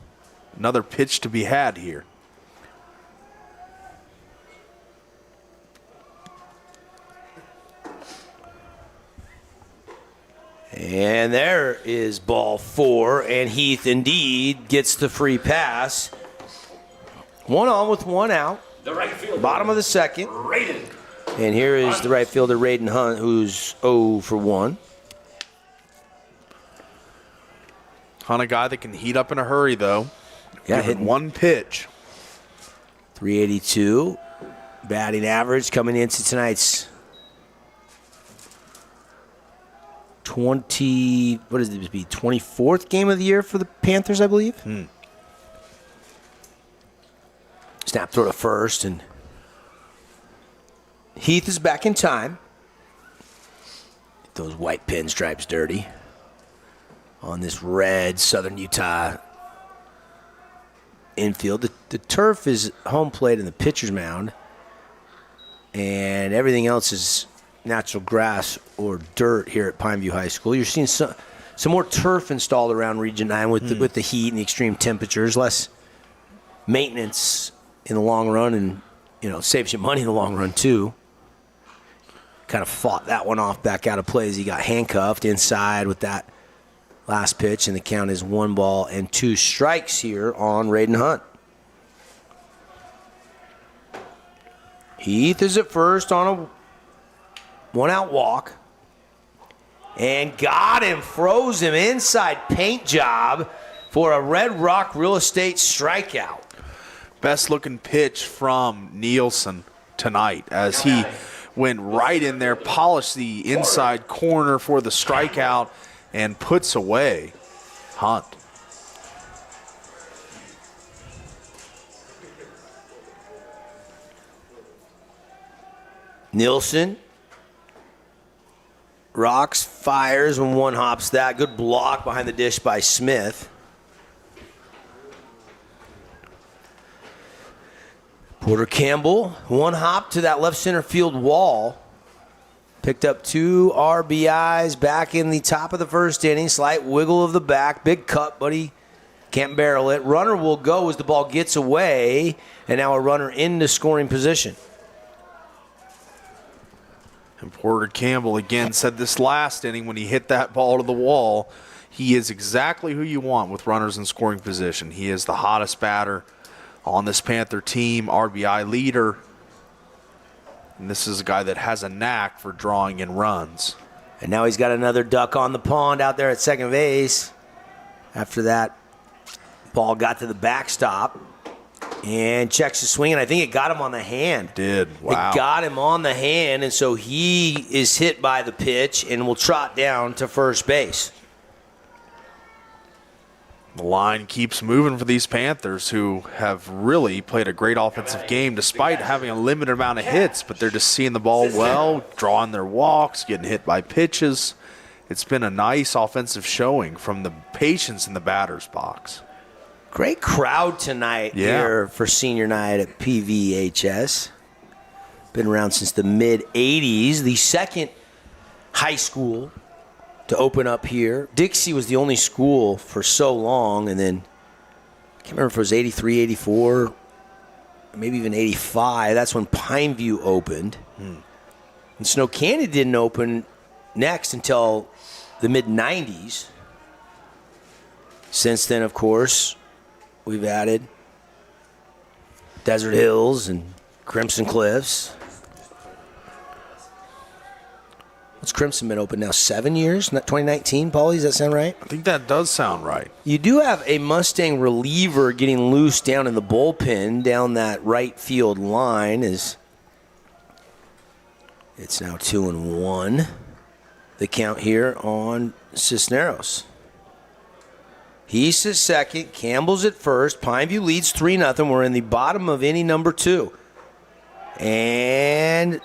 another pitch to be had here. And there is ball 4, and Heath indeed gets the free pass. 1 on with 1 out. The right fielder, bottom of the second. Raiden. And here is the right fielder, Raiden Hunt, who's 0 for 1. Hunt, a guy that can heat up in a hurry, though. Yeah, hitting one pitch. 382 batting average coming into tonight's 24th game of the year for the Panthers, I believe. Snap throw to first, and Heath is back in time. Get those white pinstripes dirty on this red Southern Utah infield. The turf is home plate and the pitcher's mound, and everything else is natural grass or dirt here at Pineview High School. You're seeing some more turf installed around Region 9 with the heat and the extreme temperatures, less maintenance in the long run, and saves you money in the long run too. Kind of fought that one off back out of play as he got handcuffed inside with that last pitch, and the count is 1-2 strikes here on Raiden Hunt. Heath is at first on a 1-out walk. And got him, froze him, inside paint job for a Red Rock Real Estate strikeout. Best looking pitch from Nielsen tonight as he went right in there, polished the inside corner for the strikeout, and puts away Hunt. Nielsen rocks, fires when one hops that. Good block behind the dish by Smith. Porter Campbell, one hop to that left center field wall. Picked up 2 RBIs back in the top of the first inning. Slight wiggle of the back. Big cut, but he can't barrel it. Runner will go as the ball gets away. And now a runner into scoring position. And Porter Campbell again said this last inning when he hit that ball to the wall, he is exactly who you want with runners in scoring position. He is the hottest batter on this Panther team, RBI leader. And this is a guy that has a knack for drawing in runs. And now he's got another duck on the pond out there at second base. After that ball got to the backstop. And checks the swing, and I think it got him on the hand. Did. Wow. It got him on the hand, and so he is hit by the pitch and will trot down to first base. The line keeps moving for these Panthers, who have really played a great offensive game despite having a limited amount of hits, but they're just seeing the ball well, drawing their walks, getting hit by pitches. It's been a nice offensive showing from the patience in the batter's box. Great crowd tonight here for senior night at PVHS. Been around since the mid-'80s. The second high school to open up here. Dixie was the only school for so long, and then I can't remember if it was 83, 84, maybe even 85. That's when Pineview opened. And Snow Canyon didn't open next until the mid-90s. Since then, of course, we've added Desert Hills and Crimson Cliffs. What's Crimson been open now? 7 years? Not 2019, Paulie? Does that sound right? I think that does sound right. You do have a Mustang reliever getting loose down in the bullpen down that right field line. It's now 2-1. The count here on Cisneros. He's at second. Campbell's at first. Pineview leads 3-0. We're in the bottom of inning number 2. And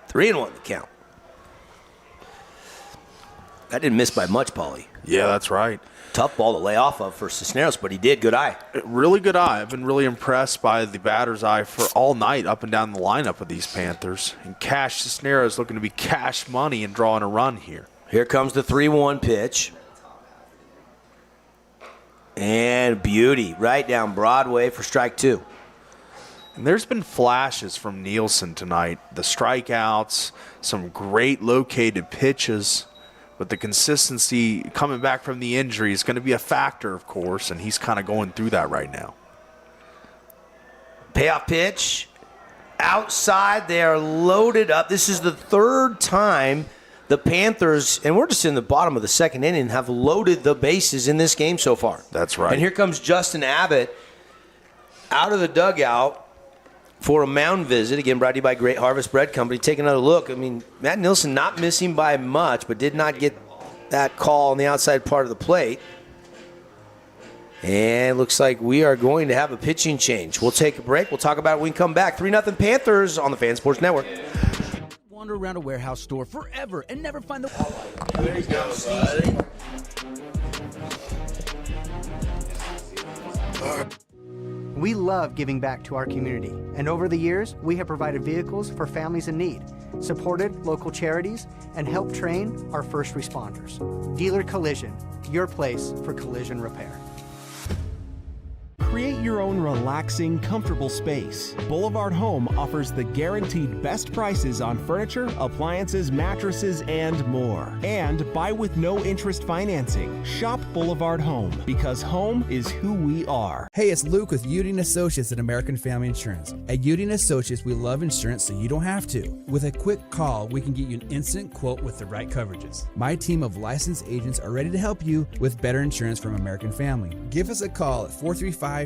3-1 the count. That didn't miss by much, Paulie. Yeah, that's right. Tough ball to lay off of for Cisneros, but he did. Good eye. Really good eye. I've been really impressed by the batter's eye for all night up and down the lineup of these Panthers. And Cash Cisneros looking to be cash money and drawing a run here. Here comes the 3-1 pitch. And beauty right down Broadway for strike 2. And there's been flashes from Nielsen tonight. The strikeouts, some great located pitches. But the consistency coming back from the injury is going to be a factor, of course, and he's kind of going through that right now. Payoff pitch. Outside, they are loaded up. This is the third time the Panthers, and we're just in the bottom of the second inning, have loaded the bases in this game so far. That's right. And here comes Justin Abbott out of the dugout for a mound visit. Again, brought to you by Great Harvest Bread Company. Take another look. I mean, Matt Nielsen not missing by much, but did not get that call on the outside part of the plate. And looks like we are going to have a pitching change. We'll take a break. We'll talk about it when we come back. 3-0 Panthers on the Fan Sports Network. Wander around a warehouse store forever and never find the... There you go, buddy. We love giving back to our community, and over the years, we have provided vehicles for families in need, supported local charities, and helped train our first responders. Dealer Collision, your place for collision repair. Create your own relaxing, comfortable space. Boulevard Home offers the guaranteed best prices on furniture, appliances, mattresses, and more. And buy with no interest financing. Shop Boulevard Home, because home is who we are. Hey, it's Luke with Udine Associates at American Family Insurance. At Udine Associates, we love insurance so you don't have to. With a quick call, we can get you an instant quote with the right coverages. My team of licensed agents are ready to help you with better insurance from American Family. Give us a call at 435-251-9102.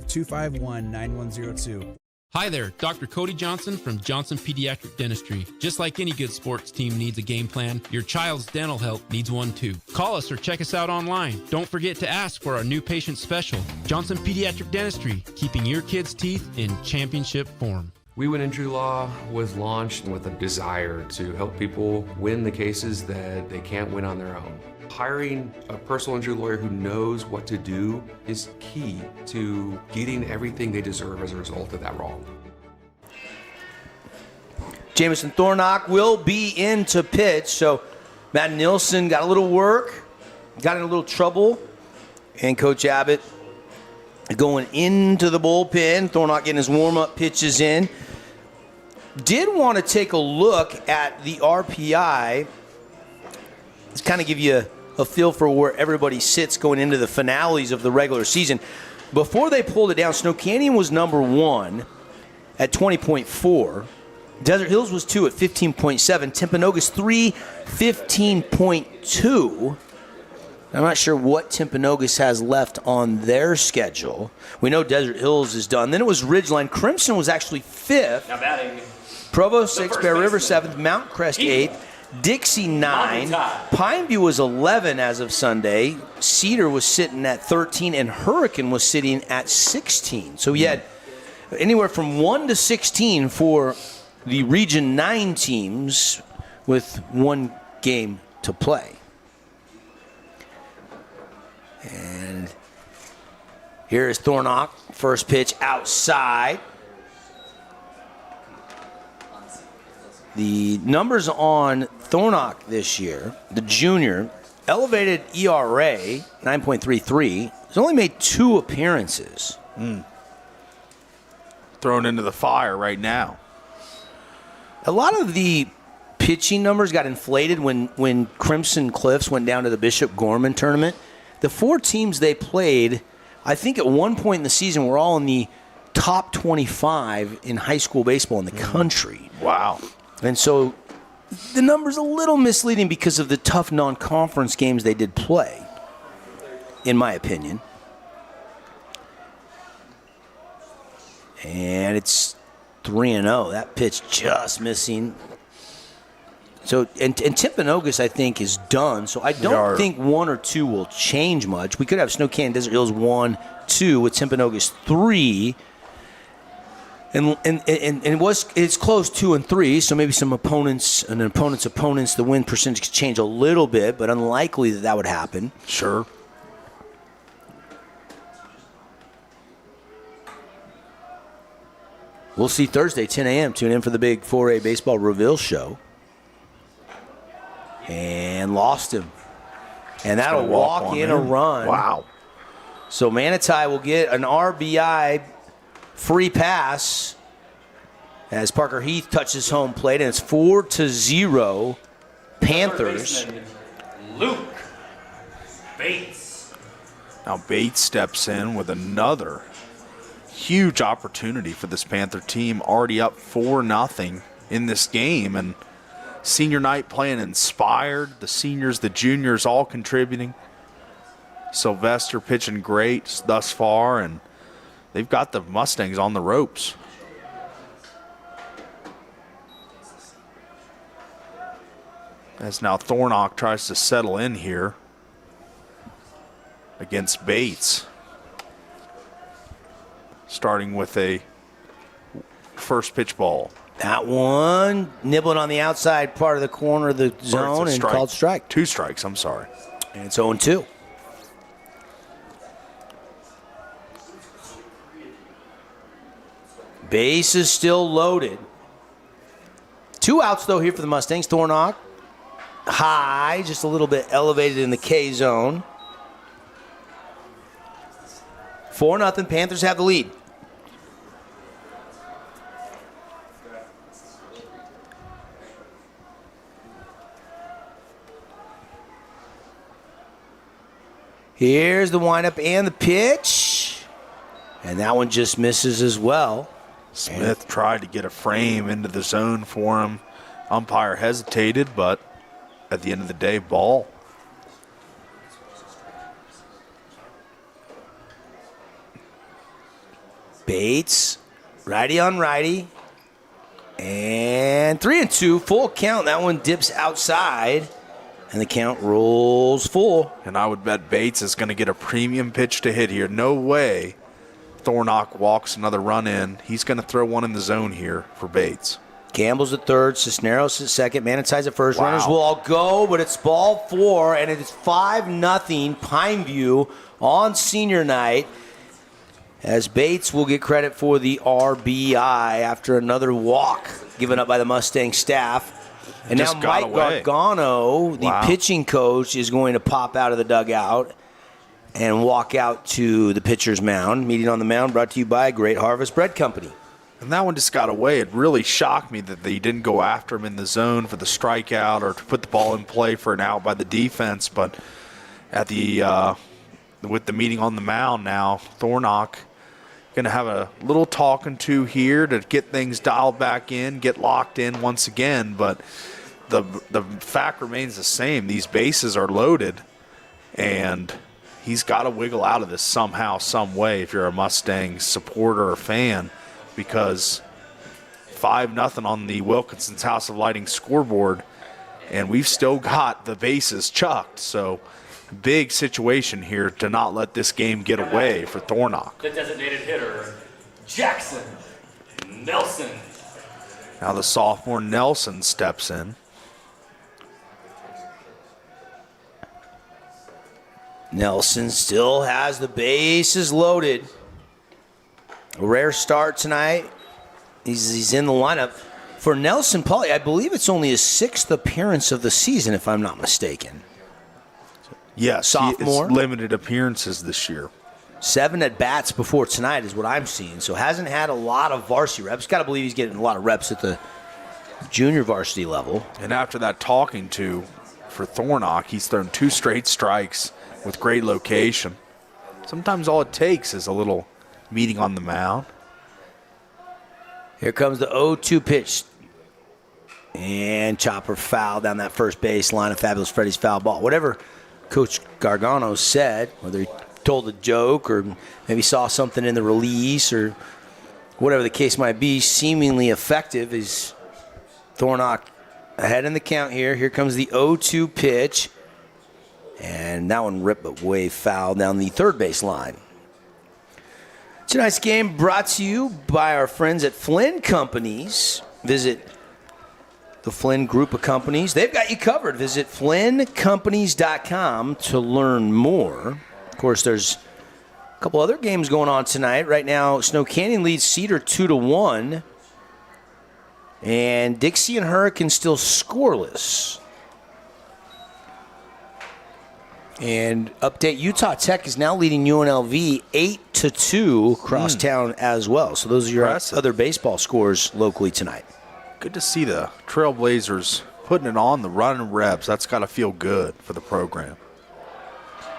Hi there, Dr. Cody Johnson from Johnson Pediatric Dentistry. Just like any good sports team needs a game plan, your child's dental health needs one too. Call us or check us out online. Don't forget to ask for our new patient special. Johnson Pediatric Dentistry, keeping your kids' teeth in championship form. We Win Injury Law was launched with a desire to help people win the cases that they can't win on their own. Hiring a personal injury lawyer who knows what to do is key to getting everything they deserve as a result of that wrong. Jamison Thornock will be in to pitch, so Matt Nielsen got a little work, got in a little trouble, and Coach Abbott going into the bullpen. Thornock getting his warm-up pitches in. Did want to take a look at the RPI to kind of give you a feel for where everybody sits going into the finales of the regular season. Before they pulled it down, Snow Canyon was number 1 at 20.4. Desert Hills was 2 at 15.7. Timpanogos 3, 15.2. I'm not sure what Timpanogos has left on their schedule. We know Desert Hills is done. Then it was Ridgeline. Crimson was actually 5th. Provo 6th, Bear River 7th, Mount Crest 8th. Dixie 9, Pineview was 11 as of Sunday, Cedar was sitting at 13, and Hurricane was sitting at 16. So we had anywhere from 1 to 16 for the Region 9 teams with 1 game to play. And here is Thornock, first pitch outside. The numbers on Thornock this year, the junior, elevated ERA, 9.33. He's only made 2 appearances. Thrown into the fire right now. A lot of the pitching numbers got inflated when Crimson Cliffs went down to the Bishop Gorman tournament. The 4 teams they played, I think at one point in the season, were all in the top 25 in high school baseball in the country. Wow. And so the number's a little misleading because of the tough non-conference games they did play, in my opinion. And it's 3-0. That pitch just missing. So, and Timpanogos, I think, is done. So I don't think 1 or 2 will change much. We could have Snow Canyon Desert Hills 1, 2 with Timpanogos 3. And it's close 2 and 3. So maybe some opponents, the win percentage could change a little bit, but unlikely that would happen. Sure. We'll see Thursday, 10 a.m. Tune in for the big 4A baseball reveal show. And lost him. And that'll walk in a run. Wow. So Manatee will get an RBI free pass as Parker Heath touches home plate, and it's 4-0 Panthers. Luke Bates. Now Bates steps in with another huge opportunity for this Panther team, already up 4-0 in this game, and senior night playing inspired. The seniors, the juniors, all contributing. Sylvester pitching great thus far, and they've got the Mustangs on the ropes. As now Thornock tries to settle in here against Bates. Starting with a first pitch ball. That one nibbling on the outside part of the corner of the zone and called strike. 2 strikes, I'm sorry. And it's 0-2. Base is still loaded. 2 outs, though, here for the Mustangs. Thornock high, just a little bit elevated in the K zone. 4-0. Panthers have the lead. Here's the windup and the pitch. And that one just misses as well. Smith tried to get a frame into the zone for him. Umpire hesitated, but at the end of the day, ball. Bates, righty on righty. And 3-2, full count. That one dips outside. And the count rolls full. And I would bet Bates is going to get a premium pitch to hit here. No way Thornock walks another run in. He's going to throw one in the zone here for Bates. Campbell's at third, Cisneros at second, Manatee at first. Wow. Runners will all go, but it's ball 4, and it is 5-0 Pineview on senior night. As Bates will get credit for the RBI after another walk given up by the Mustang staff. And now Mike Gargano, the pitching coach, is going to pop out of the dugout and walk out to the pitcher's mound. Meeting on the mound brought to you by Great Harvest Bread Company. And that one just got away. It really shocked me that they didn't go after him in the zone for the strikeout or to put the ball in play for an out by the defense. But at the with the meeting on the mound now, Thornock going to have a little talking to here to get things dialed back in, get locked in once again. But the fact remains the same. These bases are loaded, and he's got to wiggle out of this somehow, some way if you're a Mustang supporter or fan, because 5-0 on the Wilkinson's House of Lighting scoreboard, and we've still got the bases chucked. So big situation here to not let this game get away for Thornock. The designated hitter, Jackson Nelson. Now the sophomore Nelson steps in. Nelson still has the bases loaded. A rare start tonight. He's in the lineup. For Nelson Pauly, I believe it's only his 6th appearance of the season, if I'm not mistaken. Yes, sophomore. Limited appearances this year. 7 at-bats before tonight is what I'm seeing. So hasn't had a lot of varsity reps. Got to believe he's getting a lot of reps at the junior varsity level. And after that talking to for Thornock, he's thrown 2 straight strikes with great location. Sometimes all it takes is a little meeting on the mound. Here comes the 0-2 pitch. And chopper foul down that first base line of Fabulous Freddy's foul ball. Whatever Coach Gargano said, whether he told a joke or maybe saw something in the release or whatever the case might be, seemingly effective is Thornock ahead in the count here. Here comes the 0-2 pitch. And that one ripped but way foul down the third base line. Tonight's game brought to you by our friends at Flynn Companies. Visit the Flynn Group of Companies. They've got you covered. Visit flynncompanies.com to learn more. Of course, there's a couple other games going on tonight. Right now, Snow Canyon leads Cedar 2-1. And Dixie and Hurricane still scoreless. And update, Utah Tech is now leading UNLV 8-2 across town as well. So those are your other baseball scores locally tonight. Good to see the Trailblazers putting it on the running reps. That's got to feel good for the program.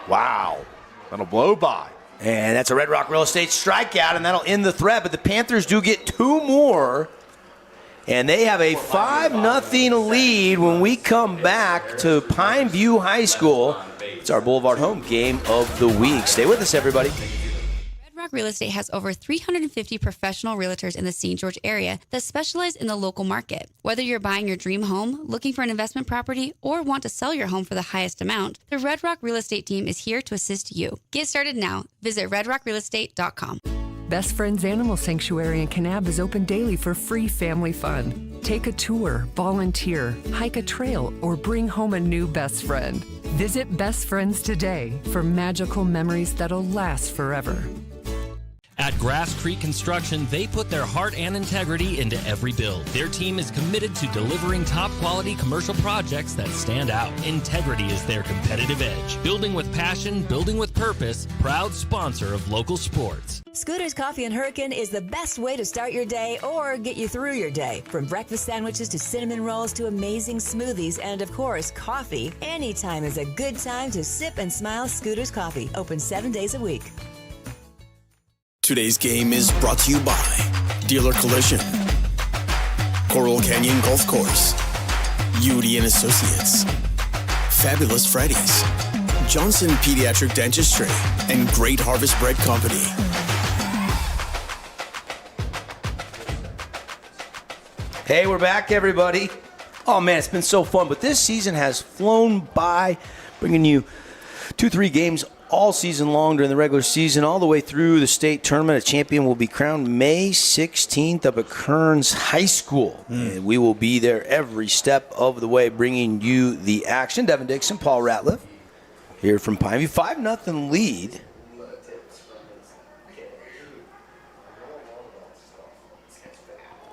Wow. That'll blow by. And that's a Red Rock Real Estate strikeout, and that'll end the threat. But the Panthers do get 2 more, and they have a 5-0 lead when we come back to Pine View High School. It's our Boulevard Home game of the week. Stay with us, everybody. Red Rock Real Estate has over 350 professional realtors in the St. George area that specialize in the local market. Whether you're buying your dream home, looking for an investment property, or want to sell your home for the highest amount, the Red Rock Real Estate team is here to assist you. Get started now. Visit redrockrealestate.com. Best Friends Animal Sanctuary in Kanab is open daily for free family fun. Take a tour, volunteer, hike a trail, or bring home a new best friend. Visit Best Friends today for magical memories that'll last forever. At Grass Creek Construction, they put their heart and integrity into every build. Their team is committed to delivering top-quality commercial projects that stand out. Integrity is their competitive edge. Building with passion, building with purpose, proud sponsor of local sports. Scooter's Coffee and Hurricane is the best way to start your day or get you through your day. From breakfast sandwiches to cinnamon rolls to amazing smoothies and, of course, coffee, anytime is a good time to sip and smile. Scooter's Coffee, open 7 days a week. Today's game is brought to you by Dealer Collision, Coral Canyon Golf Course, Udy and Associates, Fabulous Freddy's, Johnson Pediatric Dentistry, and Great Harvest Bread Company. Hey, we're back, everybody. Oh, man, it's been so fun. But this season has flown by, bringing you 2-3 games all season long during the regular season, all the way through the state tournament. A champion will be crowned May 16th up at Kearns High School. And we will be there every step of the way, bringing you the action. Devin Dixon, Paul Ratliff, here from Pineview. 5-0 lead.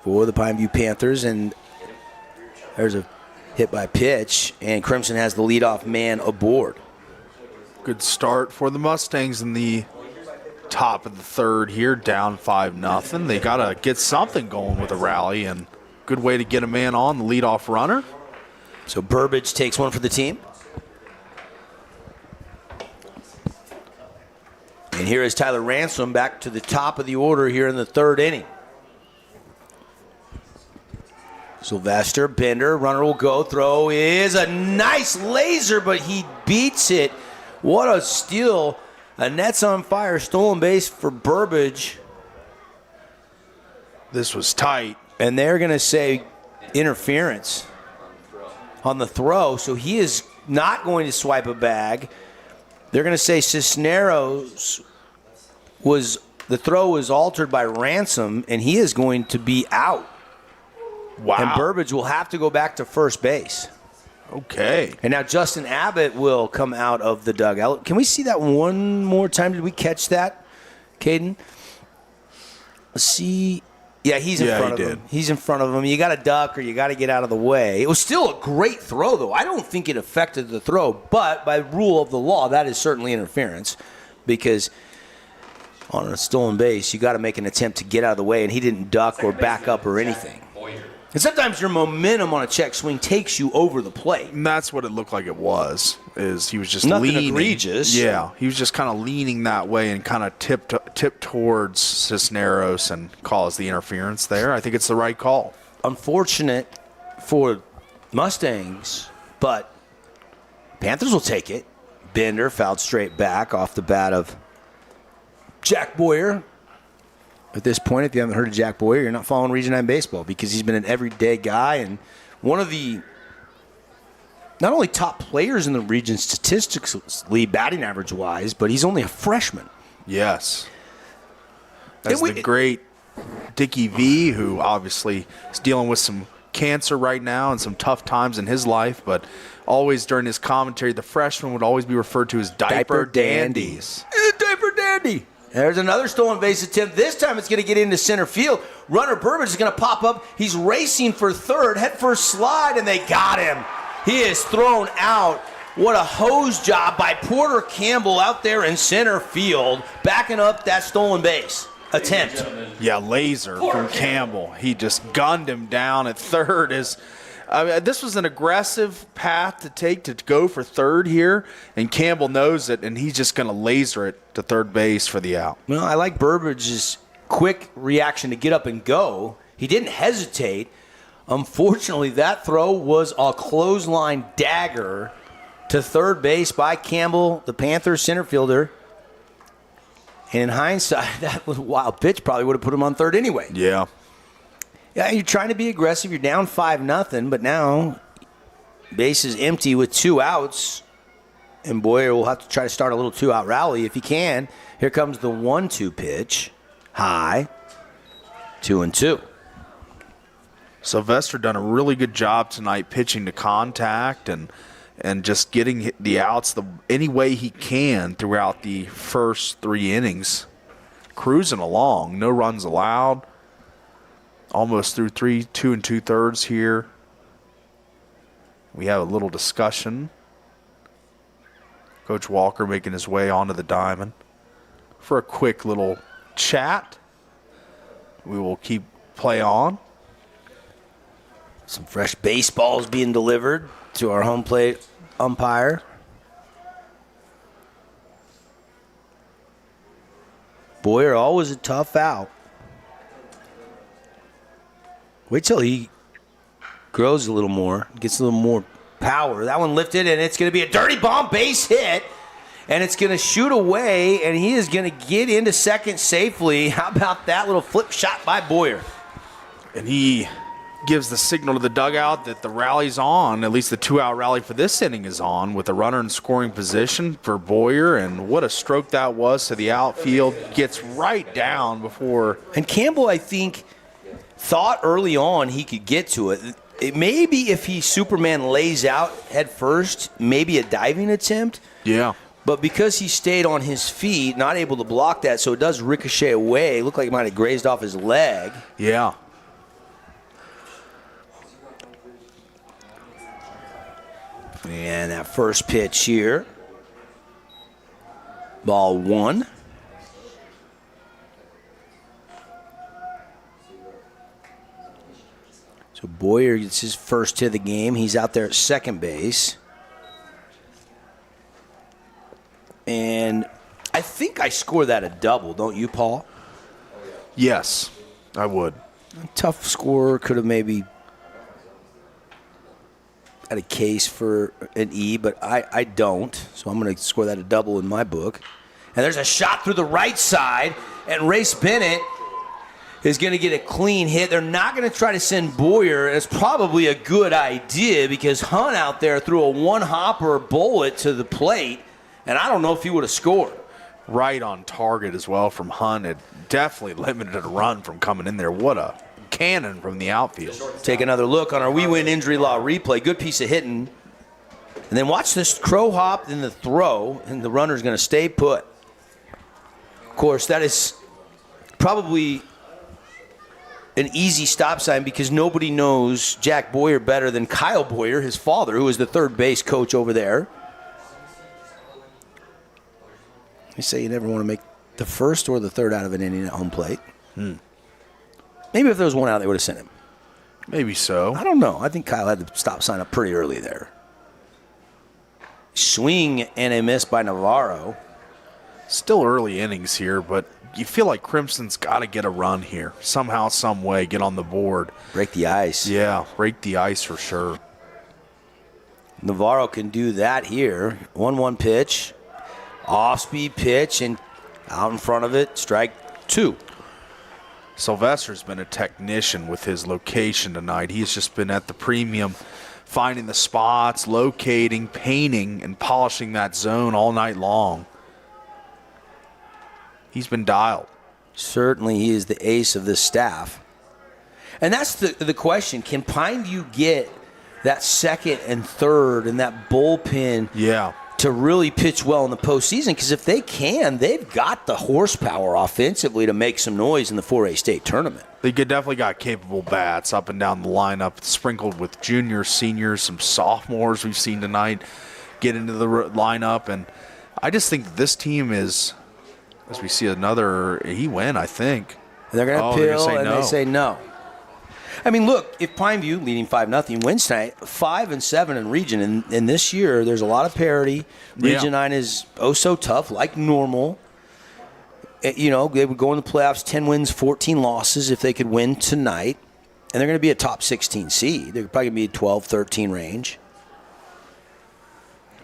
For the Pineview Panthers, and there's a hit by pitch, and Crimson has the leadoff man aboard. Good start for the Mustangs in the top of the third here, down 5-0. They got to get something going with a rally, and good way to get a man on, the leadoff runner. So Burbage takes one for the team. And here is Tyler Ransom back to the top of the order here in the third inning. Sylvester, Bender, runner will go. Throw is a nice laser, but he beats it. What a steal. A net's on fire. Stolen base for Burbage. This was tight. And they're going to say interference on the throw. So he is not going to swipe a bag. They're going to say Cisneros the throw was altered by Ransom, and he is going to be out. Wow. And Burbage will have to go back to first base. Okay. And now Justin Abbott will come out of the dugout. Can we see that one more time? Did we catch that, Caden? Let's see. Yeah, he's in front of him. He's in front of him. You got to duck or you got to get out of the way. It was still a great throw, though. I don't think it affected the throw, but by rule of the law, that is certainly interference because on a stolen base, you got to make an attempt to get out of the way, and he didn't duck or back up or anything. And sometimes your momentum on a check swing takes you over the plate. And that's what it looked like it was, is he was just Nothing leaning. egregious. Yeah, he was just kind of leaning that way and kind of tipped towards Cisneros and caused the interference there. I think it's the right call. Unfortunate for Mustangs, but Panthers will take it. Bender fouled straight back off the bat of Jack Boyer. At this point, if you haven't heard of Jack Boyer, you're not following Region 9 baseball because he's been an everyday guy and one of the not only top players in the region statistically, batting average-wise, but he's only a freshman. Yes. That's the great Dickie V, who obviously is dealing with some cancer right now and some tough times in his life, but always during his commentary, the freshman would always be referred to as Diaper Dandies. Diaper Dandy. There's another stolen base attempt. This time it's going to get into center field. Runner Burbage is going to pop up. He's racing for third. Head first slide, and they got him. He is thrown out. What a hose job by Porter Campbell out there in center field, backing up that stolen base attempt. Yeah, laser from Campbell. He just gunned him down at third. This was an aggressive path to take to go for third here, and Campbell knows it, and he's just going to laser it to third base for the out. Well, I like Burbage's quick reaction to get up and go. He didn't hesitate. Unfortunately, that throw was a clothesline dagger to third base by Campbell, the Panthers center fielder. And in hindsight, that was a wild pitch. Probably would have put him on third anyway. Yeah. Yeah, you're trying to be aggressive. You're down 5-0, but now base is empty with 2 outs. And Boyer will have to try to start a little 2-out rally if he can. Here comes the 1-2 pitch. High. 2-2. Sylvester done a really good job tonight pitching to contact and just getting the outs any way he can throughout the first 3 innings. Cruising along. No runs allowed. Almost through 2 2/3 here. We have a little discussion. Coach Walker making his way onto the diamond for a quick little chat. We will keep play on. Some fresh baseballs being delivered to our home plate umpire. Boyer always a tough out. Wait till he grows a little more, gets a little more power. That one lifted, and it's going to be a dirty bomb base hit, and it's going to shoot away, and he is going to get into second safely. How about that little flip shot by Boyer? And he gives the signal to the dugout that the rally's on, at least the 2-out rally for this inning is on, with a runner in scoring position for Boyer, and what a stroke that was to the outfield. Gets right down before. And Campbell, I think, thought early on he could get to it. Maybe if he Superman lays out head first, maybe a diving attempt. Yeah. But because he stayed on his feet, not able to block that, so it does ricochet away. It looked like it might have grazed off his leg. Yeah. And that first pitch here. Ball 1. So Boyer gets his first hit of the game. He's out there at second base. And I think I score that a double, don't you, Paul? Yes, I would. A tough scorer could have maybe had a case for an E, but I don't. So I'm going to score that a double in my book. And there's a shot through the right side, and Race Bennett is going to get a clean hit. They're not going to try to send Boyer. It's probably a good idea because Hunt out there threw a one-hopper bullet to the plate, and I don't know if he would have scored. Right on target as well from Hunt. It definitely limited a run from coming in there. What a cannon from the outfield. Take another look on our We Win Injury Law replay. Good piece of hitting. And then watch this crow hop in the throw, and the runner's going to stay put. Of course, that is probably an easy stop sign because nobody knows Jack Boyer better than Kyle Boyer, his father, who is the third base coach over there. They say you never want to make the first or the third out of an inning at home plate. Maybe if there was one out, they would have sent him. Maybe so. I don't know. I think Kyle had the stop sign up pretty early there. Swing and a miss by Navarro. Still early innings here, but you feel like Crimson's got to get a run here. Somehow, some way, get on the board. Break the ice. Yeah, break the ice for sure. Navarro can do that here. 1-1 pitch. Off-speed pitch, and out in front of it, strike 2. Sylvester's been a technician with his location tonight. He's just been at the premium, finding the spots, locating, painting, and polishing that zone all night long. He's been dialed. Certainly he is the ace of this staff. And that's the question. Can Pineview get that second and third and that bullpen to really pitch well in the postseason? Because if they can, they've got the horsepower offensively to make some noise in the 4A state tournament. They definitely got capable bats up and down the lineup, sprinkled with juniors, seniors, some sophomores we've seen tonight get into the lineup. And I just think this team is, as we see another, he win, I think. They're going to appeal, and no. they say no. I mean, look, if Pineview, leading 5-0, wins tonight, 5-7 in region, and this year there's a lot of parity. Region 9 is so tough, like normal. You know, they would go in the playoffs 10 wins, 14 losses if they could win tonight. And they're going to be a top 16 seed. They're probably going to be 12-13 range.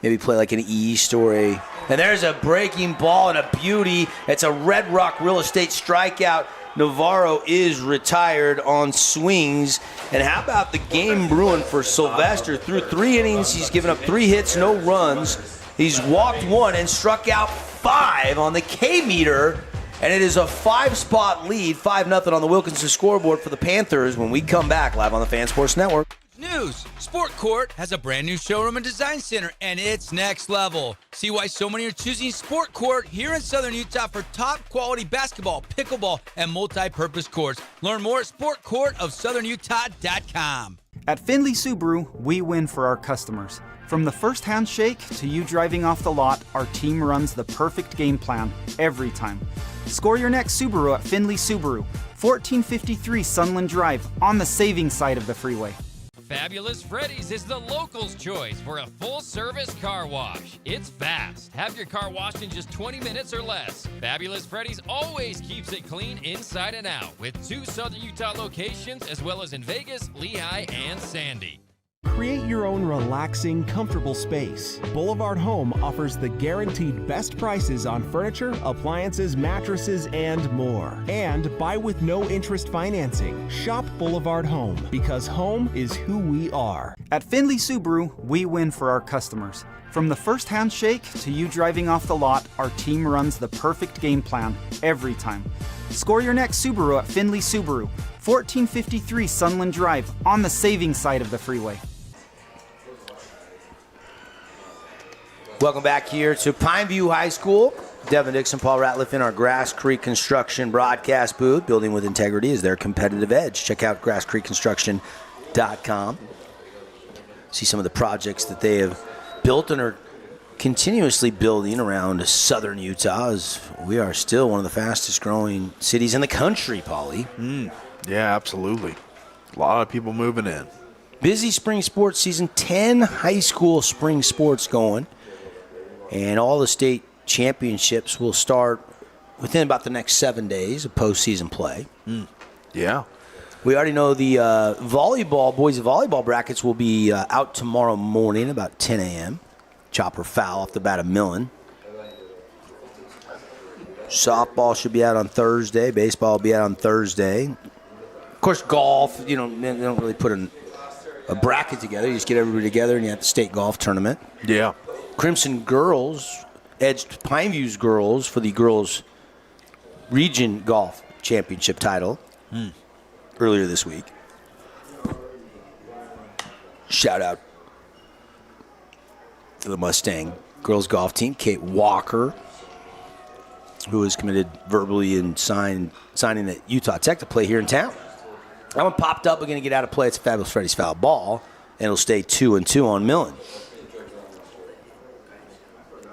Maybe play like an East or a... And there's a breaking ball and a beauty. It's a Red Rock Real Estate strikeout. Navarro is retired on swings. And how about the game brewing for Sylvester? Through 3 innings, he's given up 3 hits, no runs. He's walked 1 and struck out 5 on the K-meter. And it is a 5-spot lead, 5-0 on the Wilkinson scoreboard for the Panthers when we come back live on the Fan Sports Network. News! Sport Court has a brand new showroom and design center, and it's next level. See why so many are choosing Sport Court here in Southern Utah for top quality basketball, pickleball, and multi-purpose courts. Learn more at sportcourtofsouthernutah.com. At Findlay Subaru, we win for our customers. From the first handshake to you driving off the lot, our team runs the perfect game plan every time. Score your next Subaru at Findlay Subaru, 1453 Sunland Drive, on the saving side of the freeway. Fabulous Freddy's is the locals' choice for a full-service car wash. It's fast. Have your car washed in just 20 minutes or less. Fabulous Freddy's always keeps it clean inside and out, with 2 Southern Utah locations as well as in Vegas, Lehigh, and Sandy. Create your own relaxing, comfortable space. Boulevard Home offers the guaranteed best prices on furniture, appliances, mattresses, and more. And buy with no interest financing. Shop Boulevard Home, because home is who we are. At Findlay Subaru, we win for our customers. From the first handshake to you driving off the lot, our team runs the perfect game plan every time. Score your next Subaru at Findlay Subaru, 1453 Sunland Drive, on the saving side of the freeway. Welcome back here to Pineview High School. Devin Dixon, Paul Ratliff in our Grass Creek Construction broadcast booth. Building with integrity is their competitive edge. Check out grasscreekconstruction.com. See some of the projects that they have built and are continuously building around southern Utah, as we are still one of the fastest growing cities in the country, Paulie. Yeah, absolutely. A lot of people moving in. Busy spring sports season, 10 high school spring sports going. And all the state championships will start within about the next 7 days of postseason play. Yeah. We already know the boys volleyball brackets will be out tomorrow morning about 10 a.m. Chopper foul off the bat of Millen. Softball should be out on Thursday. Baseball will be out on Thursday. Of course, golf, they don't really put a bracket together. You just get everybody together and you have the state golf tournament. Yeah. Crimson girls edged Pineview's girls for the girls' region golf championship title earlier this week. Shout out to the Mustang girls golf team. Kate Walker, who is committed verbally and signing at Utah Tech to play here in town. That one popped up. We're going to get out of play. It's a Fabulous Freddy's foul ball, and it'll stay 2-2 on Millen.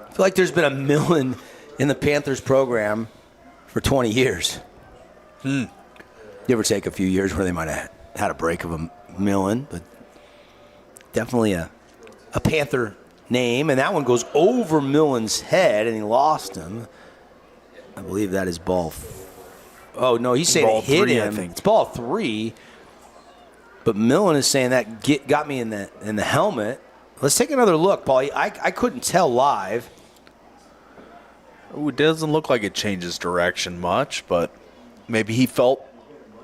I feel like there's been a Millen in the Panthers program for 20 years. Give or take a few years where they might have had a break of a Millen, but definitely a Panther name. And that one goes over Millen's head, and he lost him. I believe that is ball. Oh, no, he's saying it hit him. I think. It's ball 3. But Millen is saying that got me in the helmet. Let's take another look, Paul. I couldn't tell live. Ooh, it doesn't look like it changes direction much, but maybe he felt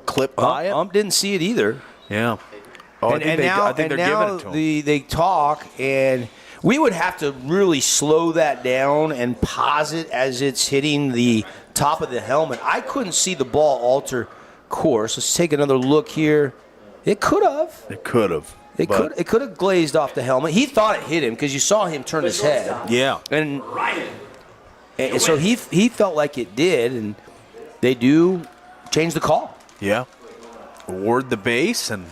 clipped by it. Didn't see it either. Yeah. I think they're giving it to him. They talk, and we would have to really slow that down and pause it as it's hitting the top of the helmet. I couldn't see the ball alter course. Let's take another look here. It could have. It could have. It could have glazed off the helmet. He thought it hit him because you saw him turn his head. Yeah. And so he felt like it did, and they do change the call. Yeah. Award the base and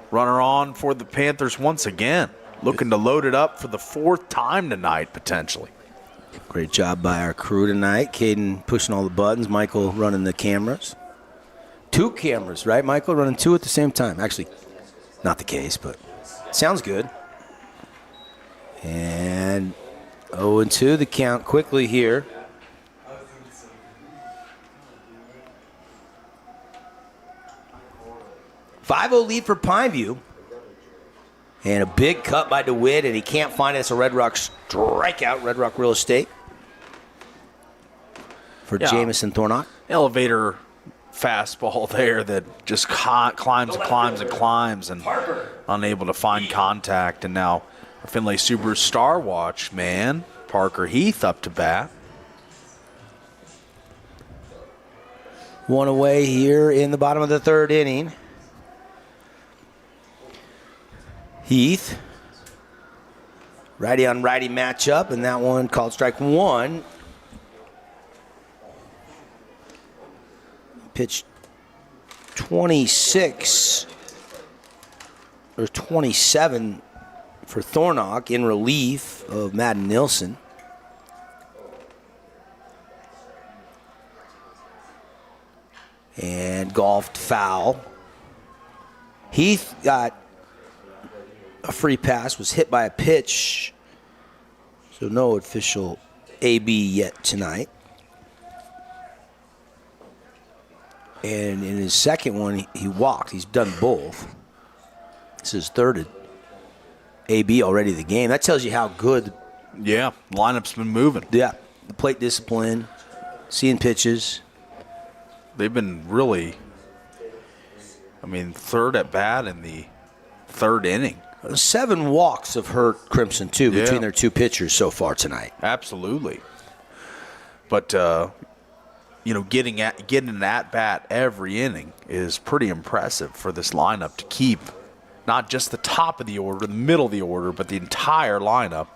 runner on for the Panthers once again. Looking to load it up for the 4th time tonight, potentially. Great job by our crew tonight. Caden pushing all the buttons. Michael running the cameras. 2 cameras, right, Michael? Running 2 at the same time. Actually, not the case, but sounds good. And 0-2, the count quickly here. .5-0 lead for Pineview. And a big cut by DeWitt, and he can't find it. It's a Red Rock strikeout, Red Rock Real Estate for Jamison Thornock. Elevator fastball there that just climbs and climbs and climbs and unable to find contact. And now Findlay Subaru Star Watch man, Parker Heath up to bat. One away here in the bottom of the 3rd inning. Heath, righty on righty matchup, and that one called strike 1. Pitch 26 or 27 for Thornock in relief of Madden Nilsson. And golfed foul. Heath got a free pass, was hit by a pitch, so no official AB yet tonight. And in his second one, he walked. He's done both. This is 3rd AB already the game. That tells you how good. Yeah, lineup's been moving. Yeah, the plate discipline, seeing pitches. They've been really, 3rd at bat in the 3rd inning. 7 walks have hurt Crimson, too, between their 2 pitchers so far tonight. Absolutely. But, getting an at-bat every inning is pretty impressive for this lineup to keep not just the top of the order, the middle of the order, but the entire lineup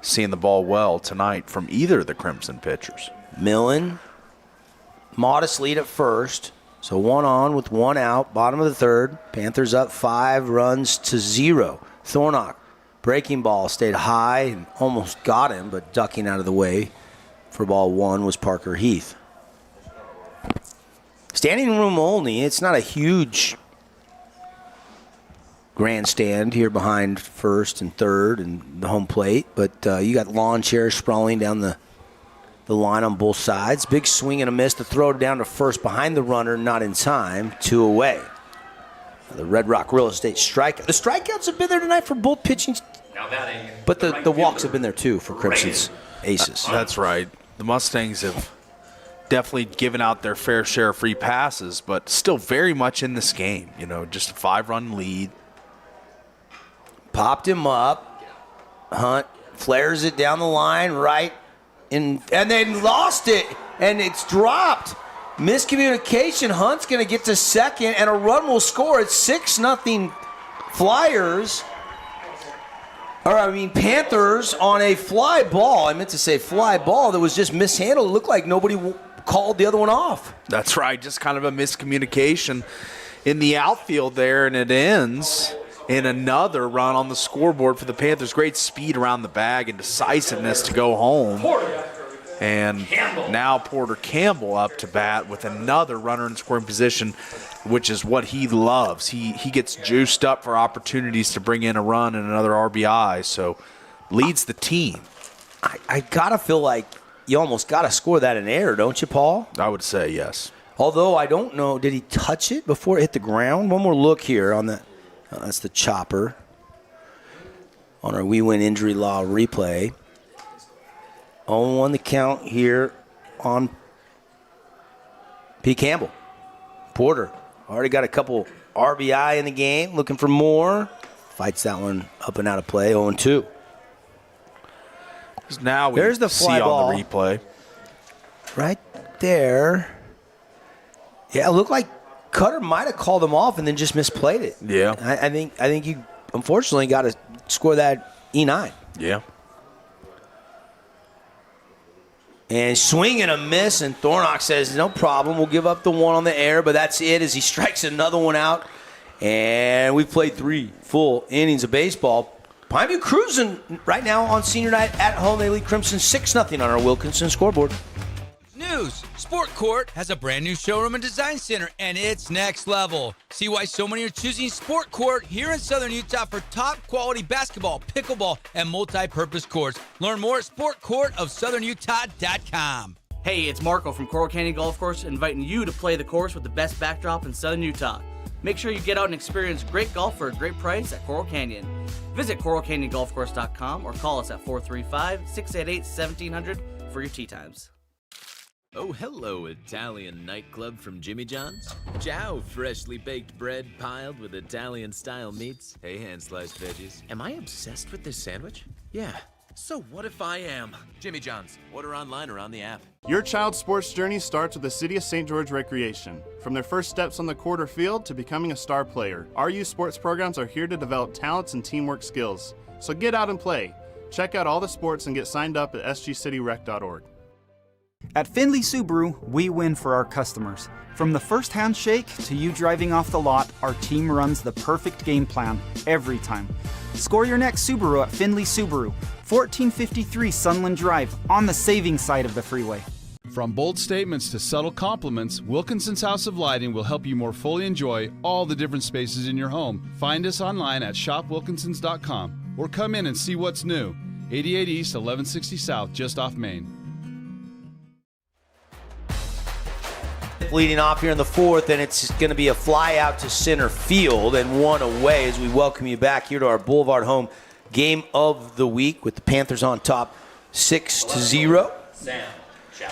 seeing the ball well tonight from either of the Crimson pitchers. Millen, modest lead at first. So 1 on with 1 out, bottom of the 3rd. Panthers up 5-0. Thornock, breaking ball, stayed high and almost got him, but ducking out of the way for ball 1 was Parker Heath. Standing room only. It's not a huge grandstand here behind 1st and 3rd and the home plate, but you got lawn chairs sprawling down the line on both sides. Big swing and a miss to throw down to 1st behind the runner, not in time. 2 away. The Red Rock Real Estate strikeout. The strikeouts have been there tonight for both pitching, but the walks have been there too for Crimson's aces. That's right. The Mustangs have definitely given out their fair share of free passes, but still very much in this game. Just a 5-run lead. Popped him up. Hunt flares it down the line right, and then lost it, and it's dropped. Miscommunication. Hunt's going to get to 2nd, and a run will score. It's 6-0 Flyers. Panthers on a fly ball. I meant to say fly ball that was just mishandled. It looked like nobody called the other one off. That's right. Just kind of a miscommunication. in the outfield there, and it ends in another run on the scoreboard for the Panthers. Great speed around the bag and decisiveness to go home. And now Porter Campbell up to bat with another runner in scoring position, which is what he loves. He gets juiced up for opportunities to bring in a run and another RBI, so leads the team. I got to feel like you almost got to score that in air, don't you, Paul? I would say yes. Although I don't know, did he touch it before it hit the ground? One more look here on the that's the chopper on our We Win Injury Law replay. 0-1 the count here on P. Campbell. Porter already got a couple RBI in the game, looking for more. Fights that one up and out of play, 0-2. Now we There's the fly see ball on the replay. right there. Yeah, it looked like Cutter might have called him off and then just misplayed it. Yeah. I think you unfortunately got to score that E9. Yeah. And swing and a miss, and Thornock says, no problem, we'll give up the one on the air, but that's it as he strikes another one out. And we've played 3 full innings of baseball. Pineview cruising right now on senior night at home. They lead Crimson 6-0 on our Wilkinson scoreboard. News! Sport Court has a brand new showroom and design center, and it's next level. See why so many are choosing Sport Court here in Southern Utah for top quality basketball, pickleball, and multi-purpose courts. Learn more at sportcourtofsouthernutah.com. Hey, it's Marco from Coral Canyon Golf Course inviting you to play the course with the best backdrop in Southern Utah. Make sure you get out and experience great golf for a great price at Coral Canyon. Visit coralcanyongolfcourse.com or call us at 435-688-1700 for your tee times. Oh, hello, Italian nightclub from Jimmy John's. Ciao, freshly baked bread piled with Italian-style meats. Hey, hand-sliced veggies. Am I obsessed with this sandwich? Yeah. So what if I am? Jimmy John's. Order online or on the app. Your child's sports journey starts with the City of St. George Recreation. From their first steps on the court or field to becoming a star player, our youth sports programs are here to develop talents and teamwork skills. So get out and play. Check out all the sports and get signed up at sgcityrec.org. At Findlay Subaru, we win for our customers. From the first handshake to you driving off the lot, our team runs the perfect game plan every time. Score your next Subaru at Findlay Subaru, 1453 Sunland Drive, on the saving side of the freeway. From bold statements to subtle compliments, Wilkinson's House of Lighting will help you more fully enjoy all the different spaces in your home. Find us online at shopwilkinsons.com or come in and see what's new. 88 East, 1160 South, just off Main. Leading off here in the 4th, and it's going to be a fly out to center field and one away as we welcome you back here to our Boulevard home game of the week with the Panthers on top 6-0.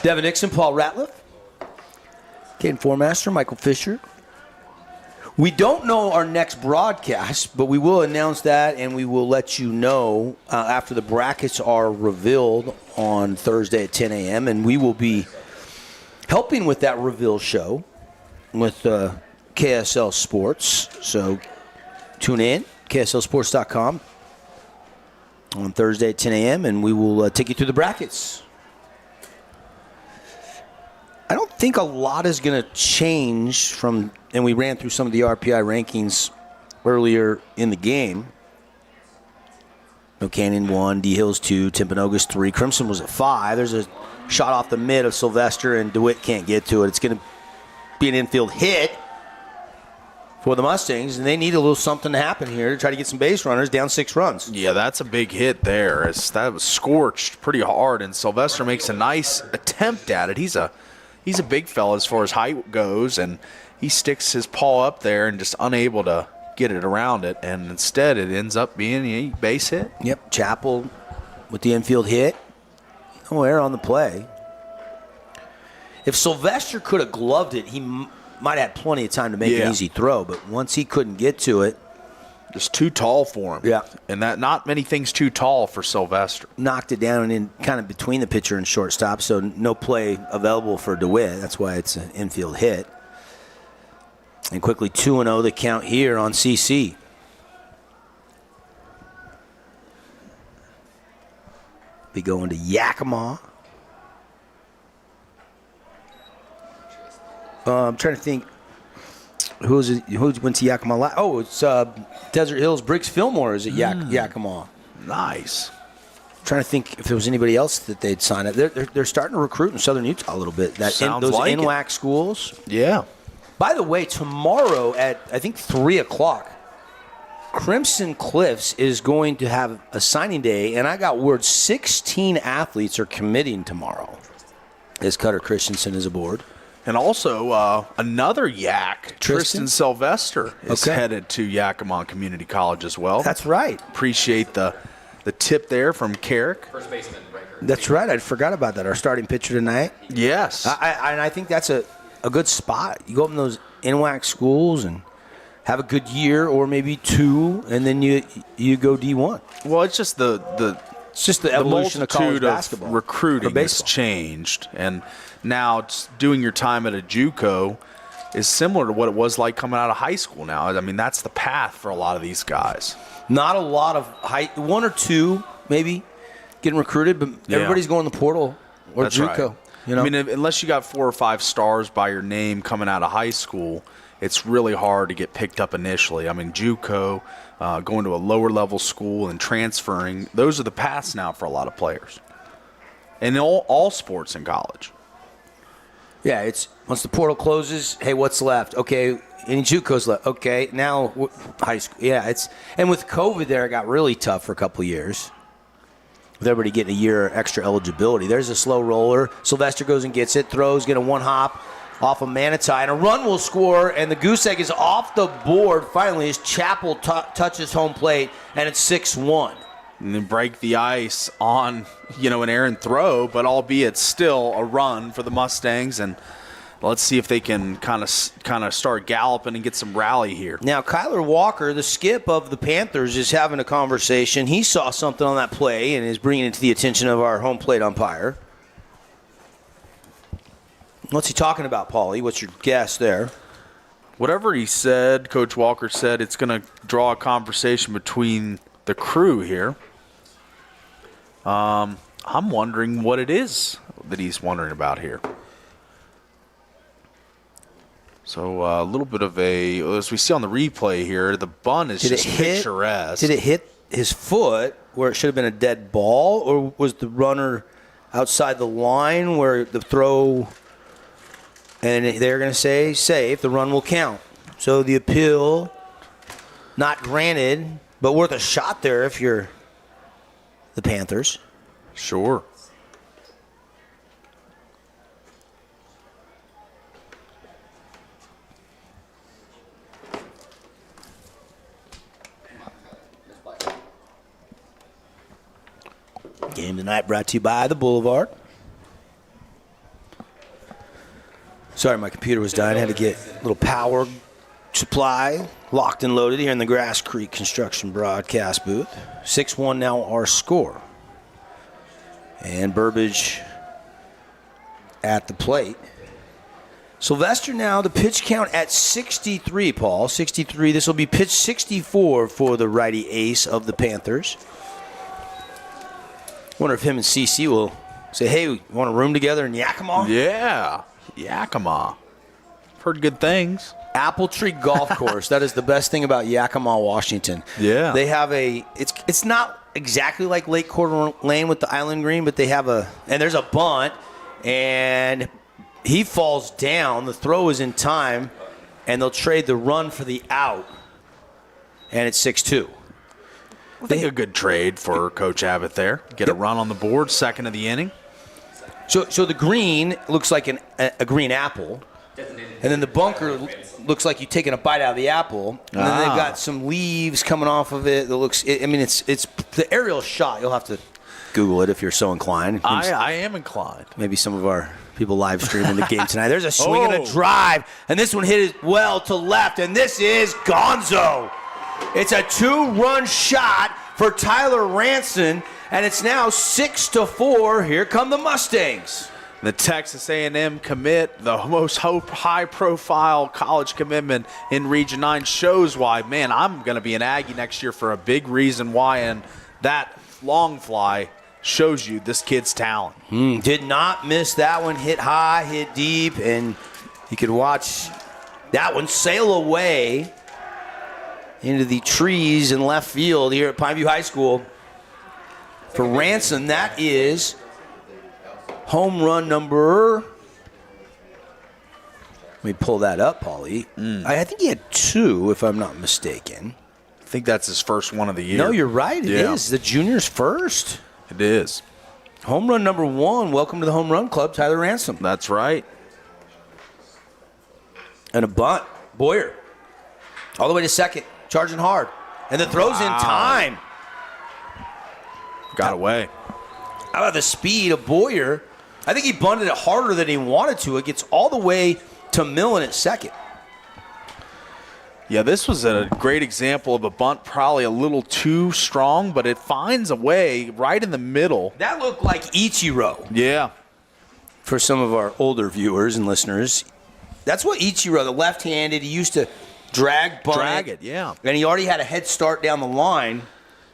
Devin Nixon, Paul Ratliff, Caden Formaster, Michael Fisher. We don't know our next broadcast, but we will announce that and we will let you know after the brackets are revealed on Thursday at 10 a.m. and we will be helping with that reveal show with KSL Sports. So tune in, KSLSports.com on Thursday at 10 a.m. and we will take you through the brackets. I don't think a lot is going to change from, and we ran through some of the RPI rankings earlier in the game. Canyon 1, D Hills 2, Timpanogos 3, Crimson was at 5. There's a shot off the mid of Sylvester, and DeWitt can't get to it. It's going to be an infield hit for the Mustangs, and they need a little something to happen here to try to get some base runners, down 6 runs. Yeah, that's a big hit there. That was scorched pretty hard, and Sylvester makes a nice attempt at it. He's a big fella as far as height goes, and he sticks his paw up there and just unable to get it around it, and instead it ends up being a base hit. Yep, Chappell with the infield hit. No error on the play. If Sylvester could have gloved it, he might have had plenty of time to make an easy throw, but once he couldn't get to it. Just too tall for him. Yeah. And that not many things too tall for Sylvester. Knocked it down and in kind of between the pitcher and shortstop, so no play available for DeWitt. That's why it's an infield hit. And quickly 2-0 the count here on CC. Be going to Yakima. I'm trying to think. Who went to Yakima last? Oh, it's Desert Hills. Briggs Fillmore is at Yakima. Nice. Trying to think if there was anybody else that they'd sign up. They're starting to recruit in Southern Utah a little bit. Those like NWAC schools. Yeah. By the way, tomorrow at I think 3:00, Crimson Cliffs is going to have a signing day, and I got word 16 athletes are committing tomorrow. As Cutter Christensen is aboard. And also another Yak, Tristan Sylvester, is headed to Yakima Community College as well. That's right. Appreciate the tip there from Carrick. First baseman, right? That's right. I forgot about that. Our starting pitcher tonight. Yes. I think that's a good spot. You go up in those NWAC schools and have a good year or maybe two, and then you go D1. Well, it's just the evolution of college multitude basketball. of recruiting has changed, and now doing your time at a JUCO is similar to what it was like coming out of high school. Now, I mean, that's the path for a lot of these guys. Not a lot of one or two maybe getting recruited, but everybody's going to the portal or That's JUCO. right. You know? I mean, unless you got 4 or 5 stars by your name coming out of high school, it's really hard to get picked up initially. I mean, JUCO, going to a lower level school and transferring, those are the paths now for a lot of players. And in all sports in college. Yeah, it's once the portal closes, hey, what's left? Okay, any JUCO's left. Okay, now high school. Yeah, and with COVID there, it got really tough for a couple of years. With everybody getting a year extra eligibility. There's a slow roller. Sylvester goes and gets it, throws, get a one hop off of Manitou, and a run will score, and the goose egg is off the board finally as Chappell touches home plate, and it's 6-1. And then break the ice on, an errant throw, but albeit still a run for the Mustangs, and let's see if they can kind of start galloping and get some rally here. Now, Kyler Walker, the skip of the Panthers, is having a conversation. He saw something on that play and is bringing it to the attention of our home plate umpire. What's he talking about, Paulie? What's your guess there? Whatever he said, Coach Walker said it's going to draw a conversation between the crew here. I'm wondering what it is that he's wondering about here. So a little bit of as we see on the replay here, the bun is just picturesque. Did it hit his foot where it should have been a dead ball, or was the runner outside the line where the throw, and they're going to say safe, the run will count. So the appeal, not granted, but worth a shot there if you're the Panthers. Sure. Game tonight brought to you by the Boulevard. Sorry, my computer was dying. I had to get a little power supply locked and loaded here in the Grass Creek Construction broadcast booth. 6-1 now our score. And Burbage at the plate. Sylvester now the pitch count at 63, Paul. 63. This will be pitch 64 for the righty ace of the Panthers. Wonder if him and CC will say, hey, we want a room together in Yakima? Yeah, Yakima. Heard good things. Apple Tree Golf Course. That is the best thing about Yakima, Washington. Yeah. They have it's not exactly like Lake Coeur Lane with the island green, but they have and there's a bunt, and he falls down. The throw is in time, and they'll trade the run for the out, and it's 6-2. I think a good trade for Coach Abbott there. Get a run on the board, second of the inning. So the green looks like a green apple, and then the bunker looks like you're taking a bite out of the apple, and then they've got some leaves coming off of it that looks. It's the aerial shot. You'll have to Google it if you're so inclined. I am inclined. Maybe some of our people live streaming the game tonight. There's a swing and a drive, and this one hit it well to left, and this is Gonzo. It's a 2-run shot for Tyler Ranson, and it's now 6-4. Here come the Mustangs. The Texas A&M commit, the most high-profile college commitment in Region 9, shows why, man, I'm going to be an Aggie next year for a big reason why, and that long fly shows you this kid's talent. Did not miss that one. Hit high, hit deep, and you could watch That one sail away into the trees in left field here at Pineview High School. For Ransom, that is home run number... Let me pull that up, Paulie. I think he had 2, if I'm not mistaken. I think that's his first one of the year. No, you're right. It is. The junior's first. It is. Home run number 1. Welcome to the Home Run Club, Tyler Ransom. That's right. And a bunt. Boyer. All the way to second. Charging hard. And the throw's in time. Got away. How about the speed of Boyer? I think he bunted it harder than he wanted to. It gets all the way to Millen at second. Yeah, this was a great example of a bunt, probably a little too strong, but it finds a way right in the middle. That looked like Ichiro. Yeah. For some of our older viewers and listeners, that's what Ichiro, the left-handed, he used to drag it, yeah. And he already had a head start down the line.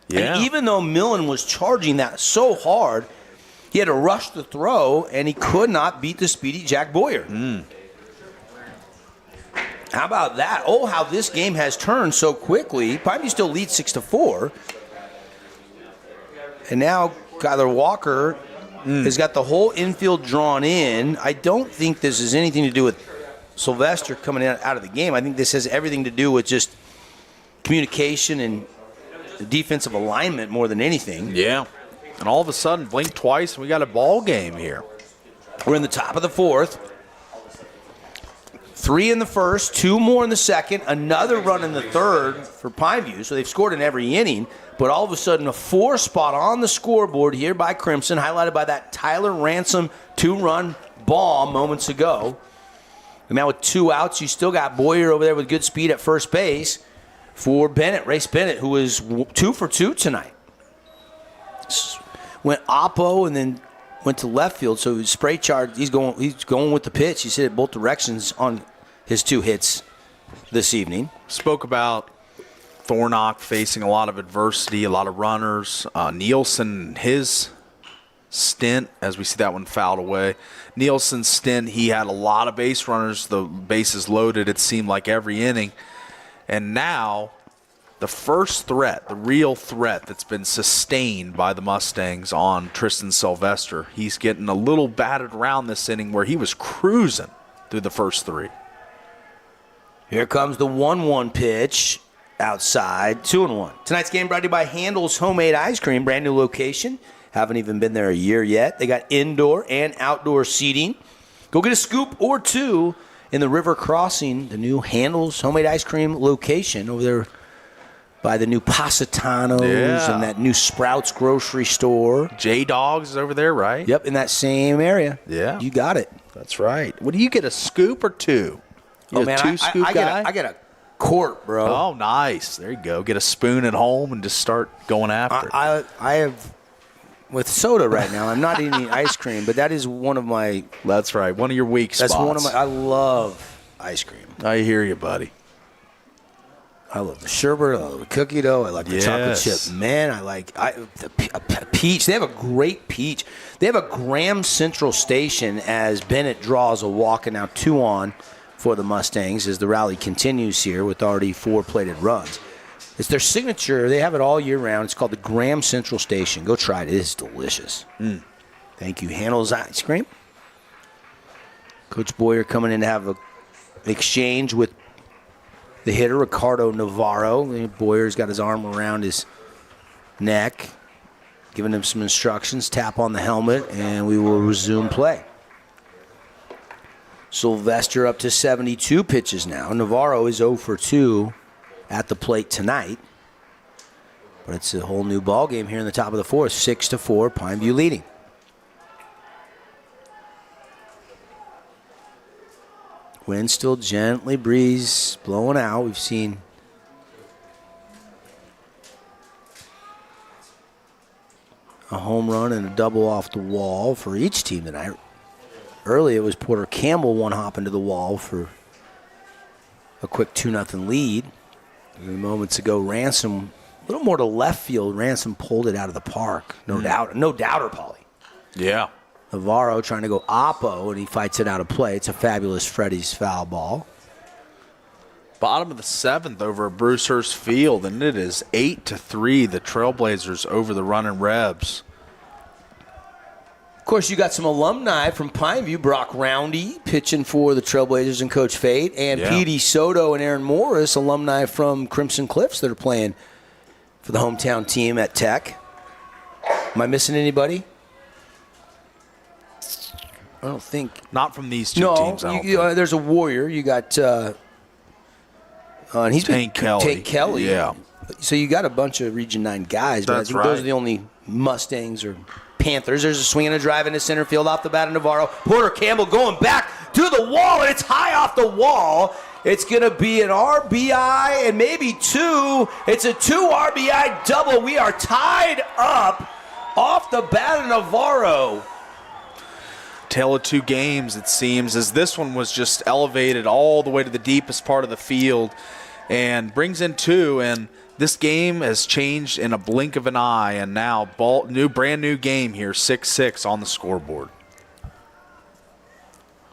Yeah. And even though Millen was charging that so hard, he had to rush the throw, and he could not beat the speedy Jack Boyer. How about that? Oh, how this game has turned so quickly. Pineview still leads 6-4. And now Kyler Walker has got the whole infield drawn in. I don't think this has anything to do with Sylvester coming out of the game. I think this has everything to do with just communication and defensive alignment more than anything. Yeah. And all of a sudden, blink twice, and we got a ball game here. We're in the top of the 4th. 3 in the first, 2 more in the second, another run in the third for Pineview. So they've scored in every inning, but all of a sudden a 4 spot on the scoreboard here by Crimson, highlighted by that Tyler Ransom 2-run bomb moments ago. And now with 2 outs, you still got Boyer over there with good speed at first base for Bennett, Race Bennett, who is 2 for 2 tonight. Went oppo and then went to left field, so spray charge. He's going with the pitch. He's hit it both directions on his 2 hits this evening. Spoke about Thornock facing a lot of adversity, a lot of runners. Nielsen, his stint, as we see that one fouled away. Nielsen's stint, he had a lot of base runners, the bases loaded, it seemed like every inning. And now the first threat, the real threat that's been sustained by the Mustangs on Tristan Sylvester, he's getting a little batted around this inning where he was cruising through the first 3. Here comes the 1-1 pitch outside, 2-1. Tonight's game brought to you by Handel's Homemade Ice Cream, brand new location. Haven't even been there a year yet. They got indoor and outdoor seating. Go get a scoop or 2 in the River Crossing, the new Handel's Homemade Ice Cream location over there by the new Positanos and that new Sprouts grocery store. J-Dogs is over there, right? Yep, in that same area. Yeah. You got it. That's right. What do you get, a scoop or 2? Oh, man, I get a quart, bro. Oh, nice. There you go. Get a spoon at home and just start going after it. I have, with soda right now, I'm not eating ice cream, but that is one of my... That's right. One of your weak spots. That's one of my... I love ice cream. I hear you, buddy. I love the sherbet. I love the cookie dough. I like the chocolate chip. Man, I like the peach. They have a great peach. They have a Graham Central Station as Bennett draws a walk, and now 2 on for the Mustangs as the rally continues here with already 4 plated runs. It's their signature. They have it all year round. It's called the Graham Central Station. Go try it. It is delicious. Thank you. Handel's Ice Cream. Coach Boyer coming in to have an exchange with the hitter, Ricardo Navarro. Boyer's got his arm around his neck, giving him some instructions. Tap on the helmet, and we will resume play. Sylvester up to 72 pitches now. Navarro is 0 for 2 at the plate tonight. But it's a whole new ball game here in the top of the 4th. 6-4, Pineview leading. Wind still gently breeze blowing out. We've seen a home run and a double off the wall for each team tonight. Early, it was Porter Campbell one hop into the wall for a quick 2-0 lead. Moments ago, Ransom, a little more to left field. Ransom pulled it out of the park. No doubter, Paulie. Yeah. Navarro trying to go oppo, and he fights it out of play. It's a fabulous Freddie's foul ball. Bottom of the 7th over at Brewster's Field, and it is 8-3, the Trailblazers over the Running Rebs. Of course, you got some alumni from Pineview, Brock Roundy pitching for the Trailblazers and Coach Fate, and Petey Soto and Aaron Morris, alumni from Crimson Cliffs that are playing for the hometown team at Tech. Am I missing anybody? I don't think. Not from these two teams, I don't think. There's a Warrior. You got and he's Tank Kelly. Tank Kelly. Yeah. So you got a bunch of Region 9 guys, but I think those are the only Mustangs or Panthers. There's a swing and a drive into center field off the bat of Navarro. Porter Campbell going back to the wall, and it's high off the wall. It's going to be an RBI and maybe 2. It's a 2 RBI double. We are tied up off the bat of Navarro. Tale of 2 games, it seems, as this one was just elevated all the way to the deepest part of the field and brings in 2. And this game has changed in a blink of an eye, and now brand new game here, 6-6 on the scoreboard.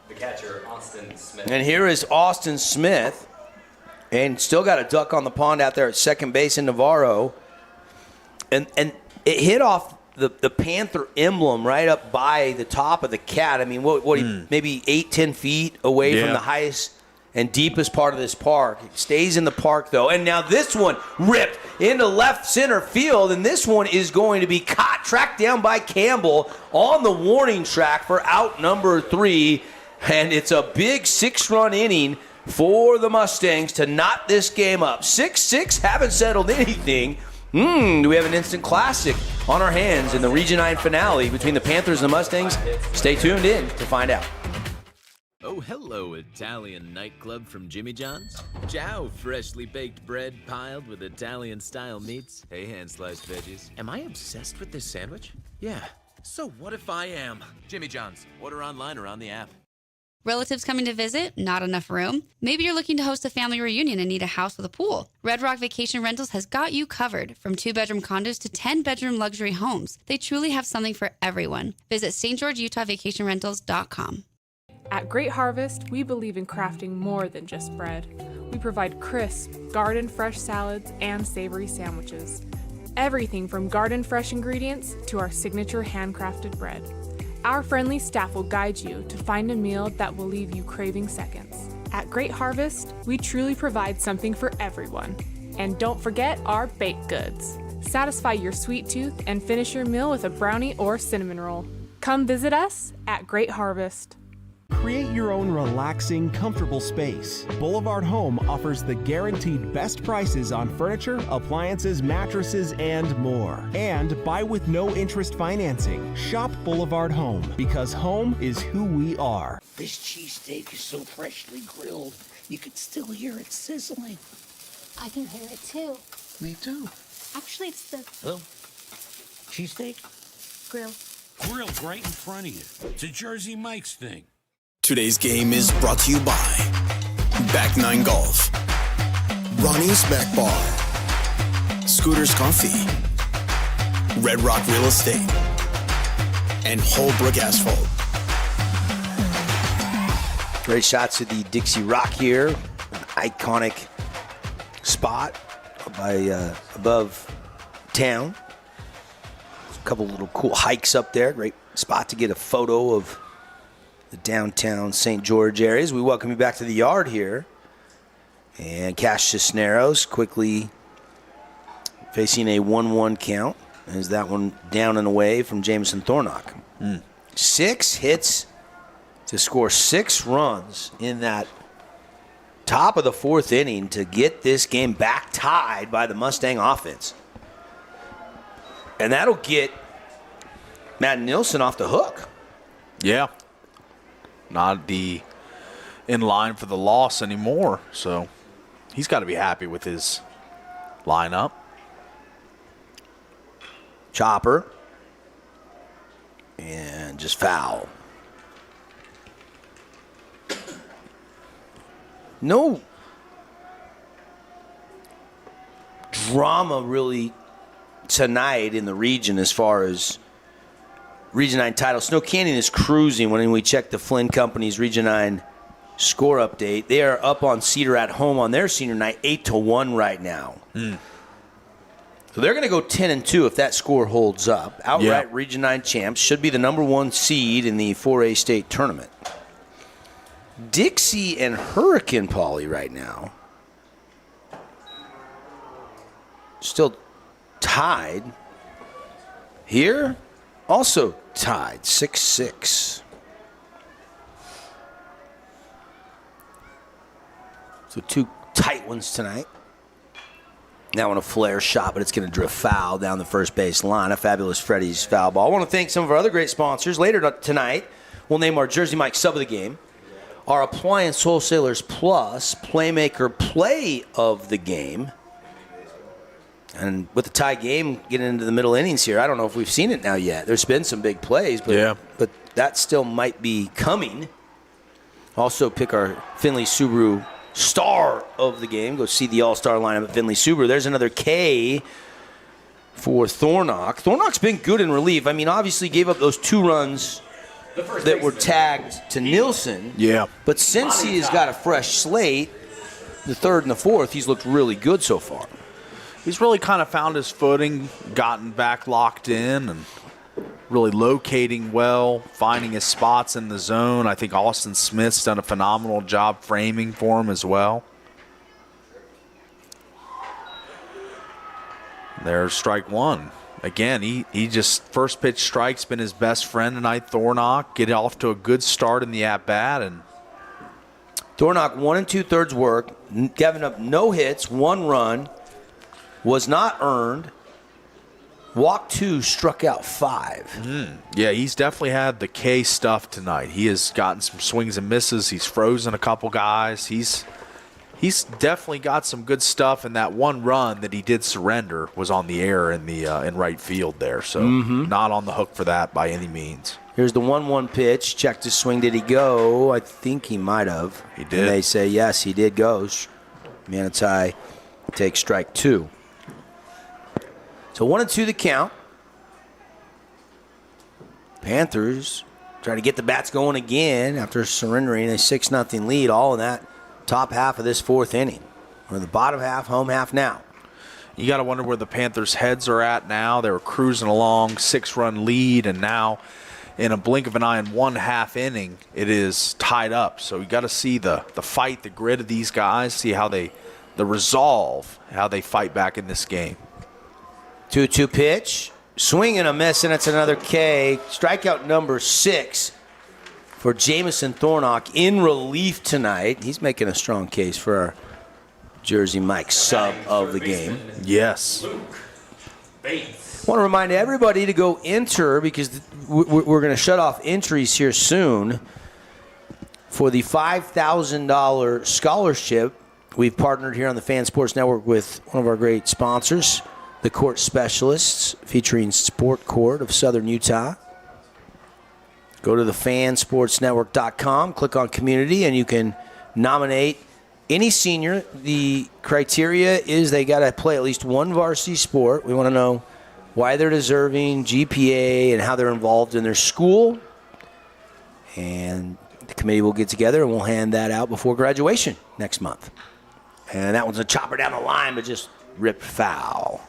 The catcher, Austin Smith. And here is Austin Smith, and still got a duck on the pond out there at second base in Navarro. And it hit off the Panther emblem right up by the top of the cat. I mean, maybe 8-10 feet away from the highest and deepest part of this park. It stays in the park, though. And now this one ripped into left center field, and this one is going to be tracked down by Campbell on the warning track for out number 3. And it's a big 6-run inning for the Mustangs to knot this game up. 6-6, haven't settled anything. Do we have an instant classic on our hands in the Region 9 finale between the Panthers and the Mustangs? Stay tuned in to find out. Oh, hello, Italian nightclub from Jimmy John's. Ciao, freshly baked bread piled with Italian-style meats. Hey, hand-sliced veggies. Am I obsessed with this sandwich? Yeah. So what if I am? Jimmy John's. Order online or on the app. Relatives coming to visit? Not enough room? Maybe you're looking to host a family reunion and need a house with a pool. Red Rock Vacation Rentals has got you covered. From 2-bedroom condos to 10-bedroom luxury homes, they truly have something for everyone. Visit stgeorgeutahvacationrentals.com. At Great Harvest, we believe in crafting more than just bread. We provide crisp, garden-fresh salads and savory sandwiches. Everything from garden-fresh ingredients to our signature handcrafted bread. Our friendly staff will guide you to find a meal that will leave you craving seconds. At Great Harvest, we truly provide something for everyone. And don't forget our baked goods. Satisfy your sweet tooth and finish your meal with a brownie or cinnamon roll. Come visit us at Great Harvest. Create your own relaxing, comfortable space. Boulevard Home offers the guaranteed best prices on furniture, appliances, mattresses, and more. And buy with no interest financing. Shop Boulevard Home, because home is who we are. This cheesesteak is so freshly grilled, you can still hear it sizzling. I can hear it too. Me too. Actually, it's the Cheesesteak? grill. Grilled right in front of you. It's a Jersey Mike's thing. Today's game is brought to you by Back 9 Golf, Ronnie's Back Bar, Scooters Coffee, Red Rock Real Estate, and Holbrook Asphalt. Great shots of the Dixie Rock here. An iconic spot above town. There's a couple little cool hikes up there. Great spot to get a photo of the downtown St. George areas. We welcome you back to the yard here. And Cash Cisneros quickly facing a 1-1 count. As that one down and away from Jameson Thornock. 6 hits to score 6 runs in that top of the 4th inning to get this game back tied by the Mustang offense. And that'll get Matt Nilsson off the hook. Yeah. Not in line for the loss anymore, so he's got to be happy with his lineup. Chopper. And just foul. No drama really tonight in the region as far as Region 9 title. Snow Canyon is cruising when we check the Flynn Company's Region 9 score update. They are up on Cedar at home on their senior night, 8-1 right now. So they're going to go 10-2 if that score holds up. Outright Region 9 champs, should be the number 1 seed in the 4A state tournament. Dixie and Hurricane Poly right now. Still tied. Here, also tied, 6-6. So 2 tight ones tonight. Now on a flare shot, but it's going to drift foul down the first base line. A fabulous Freddie's foul ball. I want to thank some of our other great sponsors. Later tonight, we'll name our Jersey Mike sub of the game, our Appliance Wholesalers Plus Playmaker Play of the game. And with the tie game getting into the middle innings here, I don't know if we've seen it now yet. There's been some big plays, but that still might be coming. Also pick our Finley Subaru Star of the game. Go see the all-star lineup at Finley Subaru. There's another K for Thornock. Thornock's been good in relief. I mean, obviously gave up those 2 runs that were tagged to Nielsen. Yeah. But since he has got a fresh slate, the 3rd and the 4th, he's looked really good so far. He's really kind of found his footing, gotten back locked in, and really locating well, finding his spots in the zone. I think Austin Smith's done a phenomenal job framing for him as well. There's strike 1. Again, he just, first pitch strike's been his best friend tonight, Thornock. Get off to a good start in the at-bat. And Thornock 1 2/3 work, giving up no hits, 1 run, was not earned. Walked 2, struck out 5. Yeah, he's definitely had the K stuff tonight. He has gotten some swings and misses. He's frozen a couple guys. He's definitely got some good stuff. And that 1 run that he did surrender was on the air in the in right field there. So not on the hook for that by any means. Here's the 1-1 pitch. Checked his swing. Did he go? I think he might have. He did. And they say yes, he did go. Manitai takes strike 2. So 1-2 the count. Panthers try to get the bats going again after surrendering a 6-0 lead, all in that top half of this 4th inning. Or the bottom half, home half now. You got to wonder where the Panthers' heads are at now. They were cruising along, 6-run lead, and now in a blink of an eye in 1/2 inning, it is tied up. So you got to see the fight, the grit of these guys, see how the resolve, how they fight back in this game. 2-2 pitch. Swing and a miss, and it's another K. Strikeout number 6 for Jamison Thornock in relief tonight. He's making a strong case for our Jersey Mike sub of the game. Yes. I want to remind everybody to go enter, because we're going to shut off entries here soon for the $5,000 scholarship. We've partnered here on the Fan Sports Network with one of our great sponsors, the Court Specialists, featuring Sport Court of Southern Utah. Go to thefansportsnetwork.com, click on Community, and you can nominate any senior. The criteria is they got to play at least 1 varsity sport. We want to know why they're deserving, GPA, and how they're involved in their school. And the committee will get together, and we'll hand that out before graduation next month. And that one's a chopper down the line, but just ripped foul.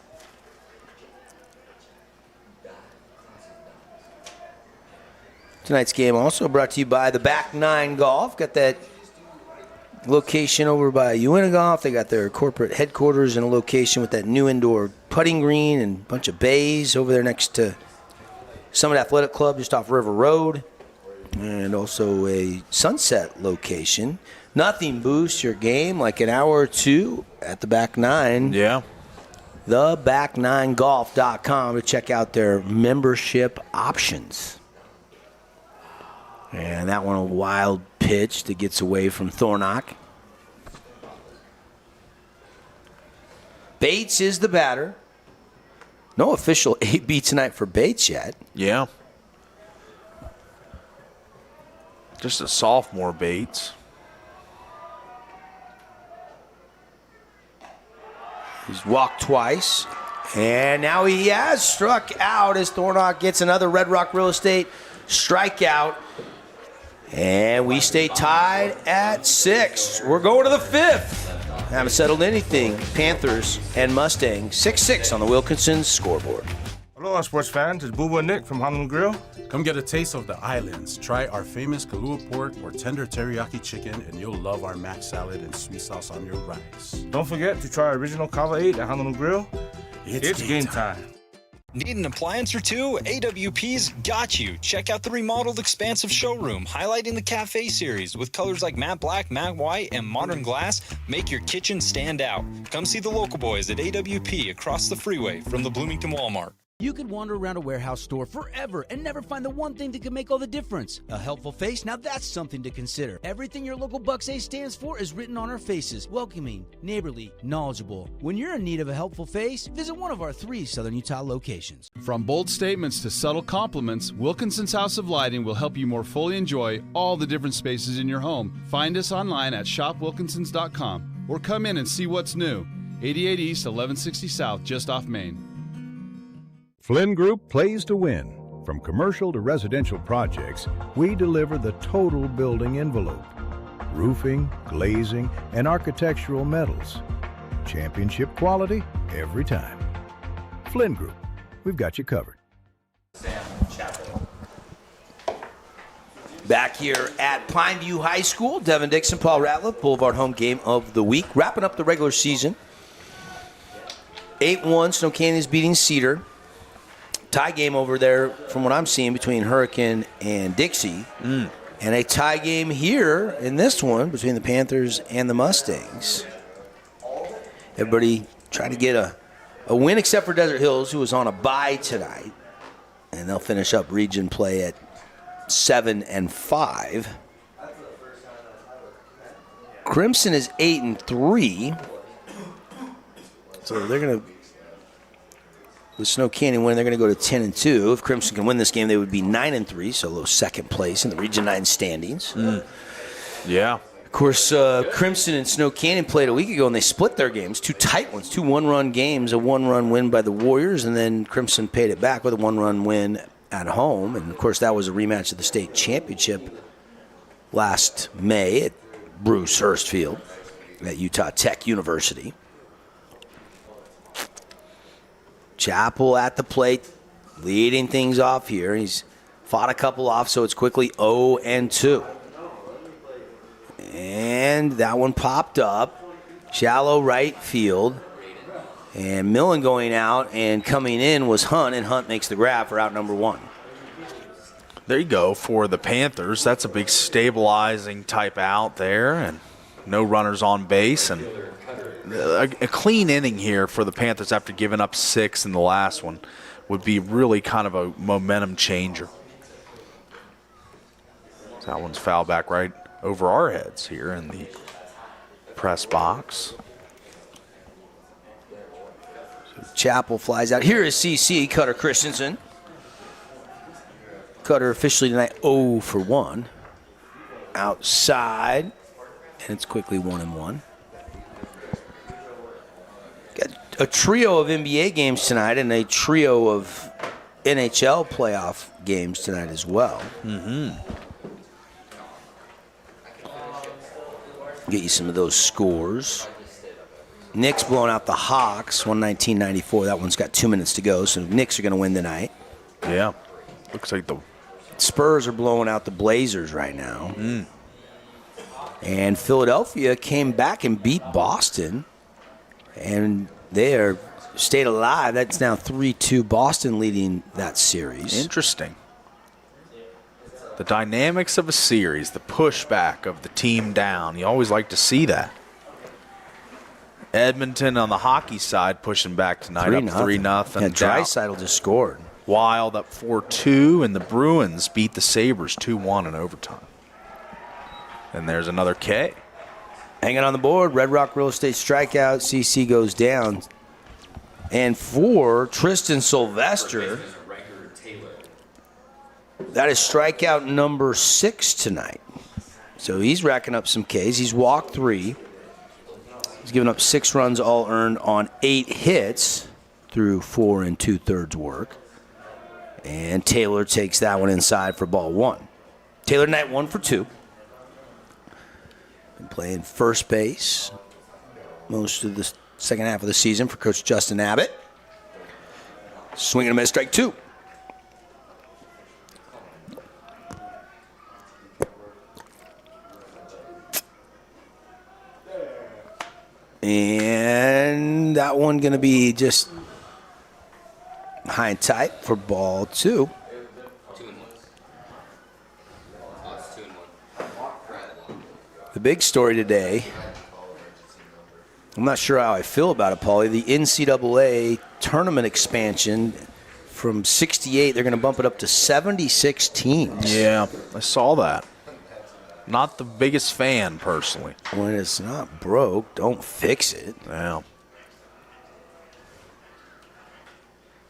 Tonight's game also brought to you by the Back 9 Golf. Got that location over by Uinta Golf. They got their corporate headquarters in a location with that new indoor putting green and a bunch of bays over there next to Summit Athletic Club just off River Road. And also a Sunset location. Nothing boosts your game like an hour or 2 at the Back 9. Yeah. Theback9golf.com to check out their membership options. And that one, a wild pitch that gets away from Thornock. Bates is the batter. No official AB tonight for Bates yet. Yeah. Just a sophomore Bates. He's walked twice. And now he has struck out as Thornock gets another Red Rock Real Estate strikeout. And we stay tied at 6. We're going to the 5th. Haven't settled anything. Panthers and Mustangs, 6-6 on the Wilkinson's scoreboard. Hello, sports fans. It's Boo and Nick from Honolulu Grill. Come get a taste of the islands. Try our famous Kahlua pork or tender teriyaki chicken, and you'll love our mac salad and sweet sauce on your rice. Don't forget to try original Kava 8 at Honolulu Grill. It's game time. Need an appliance or two? AWP's got you. Check out the remodeled expansive showroom, highlighting the Cafe series with colors like matte black, matte white, and modern glass. Make your kitchen stand out. Come see the local boys at AWP across the freeway from the Bloomington Walmart. You could wander around a warehouse store forever and never find the one thing that could make all the difference. A helpful face? Now that's something to consider. Everything your local Bucks A stands for is written on our faces. Welcoming, neighborly, knowledgeable. When you're in need of a helpful face, visit one of our 3 Southern Utah locations. From bold statements to subtle compliments, Wilkinson's House of Lighting will help you more fully enjoy all the different spaces in your home. Find us online at shopwilkinsons.com or come in and see what's new. 88 East, 1160 South, just off Main. Flynn Group plays to win. From commercial to residential projects, we deliver the total building envelope. Roofing, glazing, and architectural metals. Championship quality every time. Flynn Group, we've got you covered. Back here at Pineview High School, Devin Dixon, Paul Ratliff, Boulevard Home Game of the Week. Wrapping up the regular season. 8-1, Snow Canyon's beating Cedar. Tie game over there, from what I'm seeing, between Hurricane and Dixie. And a tie game here in this one between the Panthers and the Mustangs. Everybody trying to get a win except for Desert Hills, who was on a bye tonight. And they'll finish up region play at 7-5. Crimson is 8-3. So they're going to, with Snow Canyon winning, they're going to go to 10-2. If Crimson can win this game, they would be 9-3, so low second place in the Region 9 standings. Yeah. Of course, Crimson and Snow Canyon played a week ago, and they split their games. 2 tight ones, 2 one-run games, a 1-run win by the Warriors, and then Crimson paid it back with a 1-run win at home. And, of course, that was a rematch of the state championship last May at Bruce Hurst Field at Utah Tech University. Chappell at the plate, leading things off here. He's fought a couple off, so it's quickly 0-2. And that one popped up. Shallow right field. And Millen going out, and coming in was Hunt, and Hunt makes the grab for out number 1. There you go for the Panthers. That's a big stabilizing type out there, and no runners on base, and a clean inning here for the Panthers after giving up 6 in the last one would be really kind of a momentum changer. That one's foul back right over our heads here in the press box. Chappell flies out. Here is CC, Cutter Christensen. Cutter officially tonight 0-for-1. Outside, and it's quickly 1-1. Got a trio of NBA games tonight and a trio of NHL playoff games tonight as well. Get you some of those scores. Knicks blowing out the Hawks, 119-94. That one's got 2 minutes to go, so Knicks are going to win tonight. Yeah. Looks like the Spurs are blowing out the Blazers right now. And Philadelphia came back and beat Boston, and they are stayed alive. That's now 3-2, Boston leading that series. Interesting. The dynamics of a series, the pushback of the team down. You always like to see that. Edmonton on the hockey side pushing back tonight, 3-0. up 3-0. Yeah, Draisaitl just scored. Wild up 4-2, and the Bruins beat the Sabres 2-1 in overtime. And there's another K. Hanging on the board, Red Rock Real Estate strikeout. CC goes down. And for Tristan Sylvester, that is strikeout number 6 tonight. So he's racking up some Ks. He's walked 3. He's given up 6 runs, all earned on 8 hits through 4 2/3 work. And Taylor takes that one inside for ball 1. Taylor Knight 1 for 2. Been playing first base most of the second half of the season for Coach Justin Abbott. Swing and a miss, strike 2. And that one going to be just high and tight for ball 2. 2-1. It's 2-1. The big story today, I'm not sure how I feel about it, Paulie. The NCAA tournament expansion from 68, they're going to bump it up to 76 teams. Yeah, I saw that. Not the biggest fan, personally. When it's not broke, don't fix it. Yeah.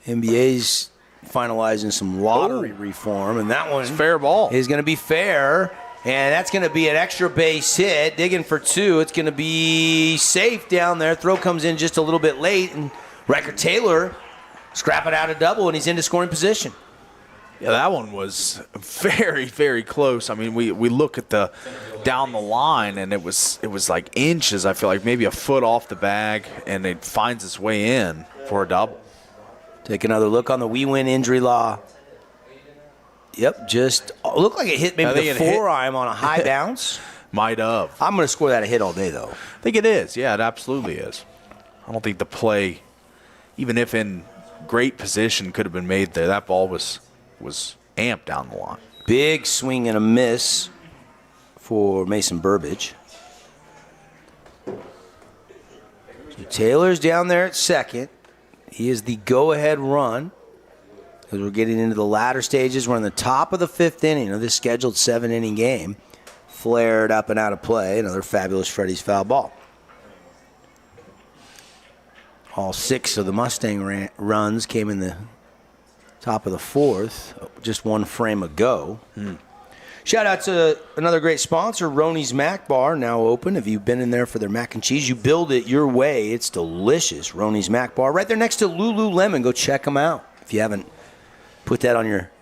NBA's finalizing some lottery reform, and that one It's fair ball. is going to be fair, and that's going to be an extra base hit. Digging for 2. It's going to be safe down there. Throw comes in just a little bit late, and Riker Taylor scrapping out a double, and he's into scoring position. Yeah, that one was very, very close. I mean, we look at the down the line, and it was like inches. I feel like maybe a foot off the bag, and it finds its way in for a double. Take another look on the We Win injury law. Yep, just looked like it hit maybe the forearm on a high bounce. Might have. I'm going to score that a hit all day, though. I think it is. Yeah, it absolutely is. I don't think the play, even if in great position, could have been made there. That ball was amped down the line. Big swing and a miss for Mason Burbage. So Taylor's down there at second. He is the go-ahead run because we're getting into the latter stages. We're in the top of the 5th inning of this scheduled 7-inning game. Flared up and out of play. Another fabulous Freddie's foul ball. All 6 of the Mustang runs came in the top of the 4th, just one frame ago. Shout out to another great sponsor, Roni's Mac Bar, now open. If you've been in there for their mac and cheese, you build it your way. It's delicious. Roni's Mac Bar, right there next to Lululemon. Go check them out. If you haven't put that on your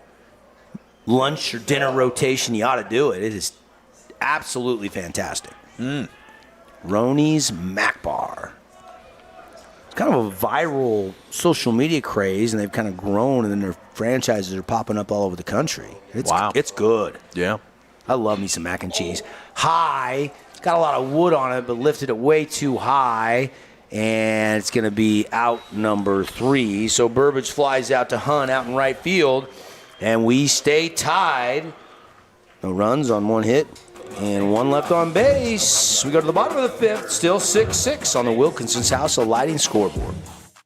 lunch or dinner rotation, you ought to do it. It is absolutely fantastic. Roni's Mac Bar. It's kind of a viral social media craze, and they've kind of grown, and then their franchises are popping up all over the country. It's good. Yeah. I love me some mac and cheese. High. It's got a lot of wood on it, but lifted it way too high, and it's going to be out number 3. So Burbage flies out to Hunt out in right field, and we stay tied. No runs on 1 hit. And 1 left on base. We go to the bottom of the 5th. Still 6-6 on the Wilkinson's House of Lighting scoreboard.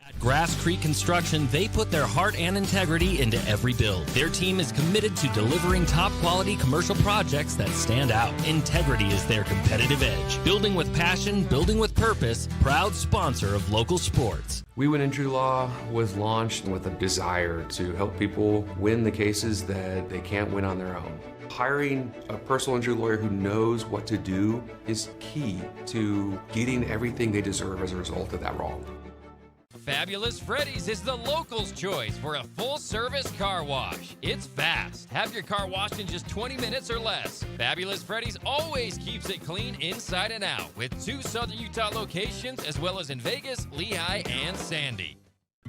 At Grass Creek Construction, they put their heart and integrity into every build. Their team is committed to delivering top-quality commercial projects that stand out. Integrity is their competitive edge. Building with passion, building with purpose. Proud sponsor of local sports. We Win Injury Law was launched with a desire to help people win the cases that they can't win on their own. Hiring a personal injury lawyer who knows what to do is key to getting everything they deserve as a result of that wrong. Fabulous Freddy's is the locals' choice for a full-service car wash. It's fast. Have your car washed in just 20 minutes or less. Fabulous Freddy's always keeps it clean inside and out with 2 Southern Utah locations as well as in Vegas, Lehigh, and Sandy.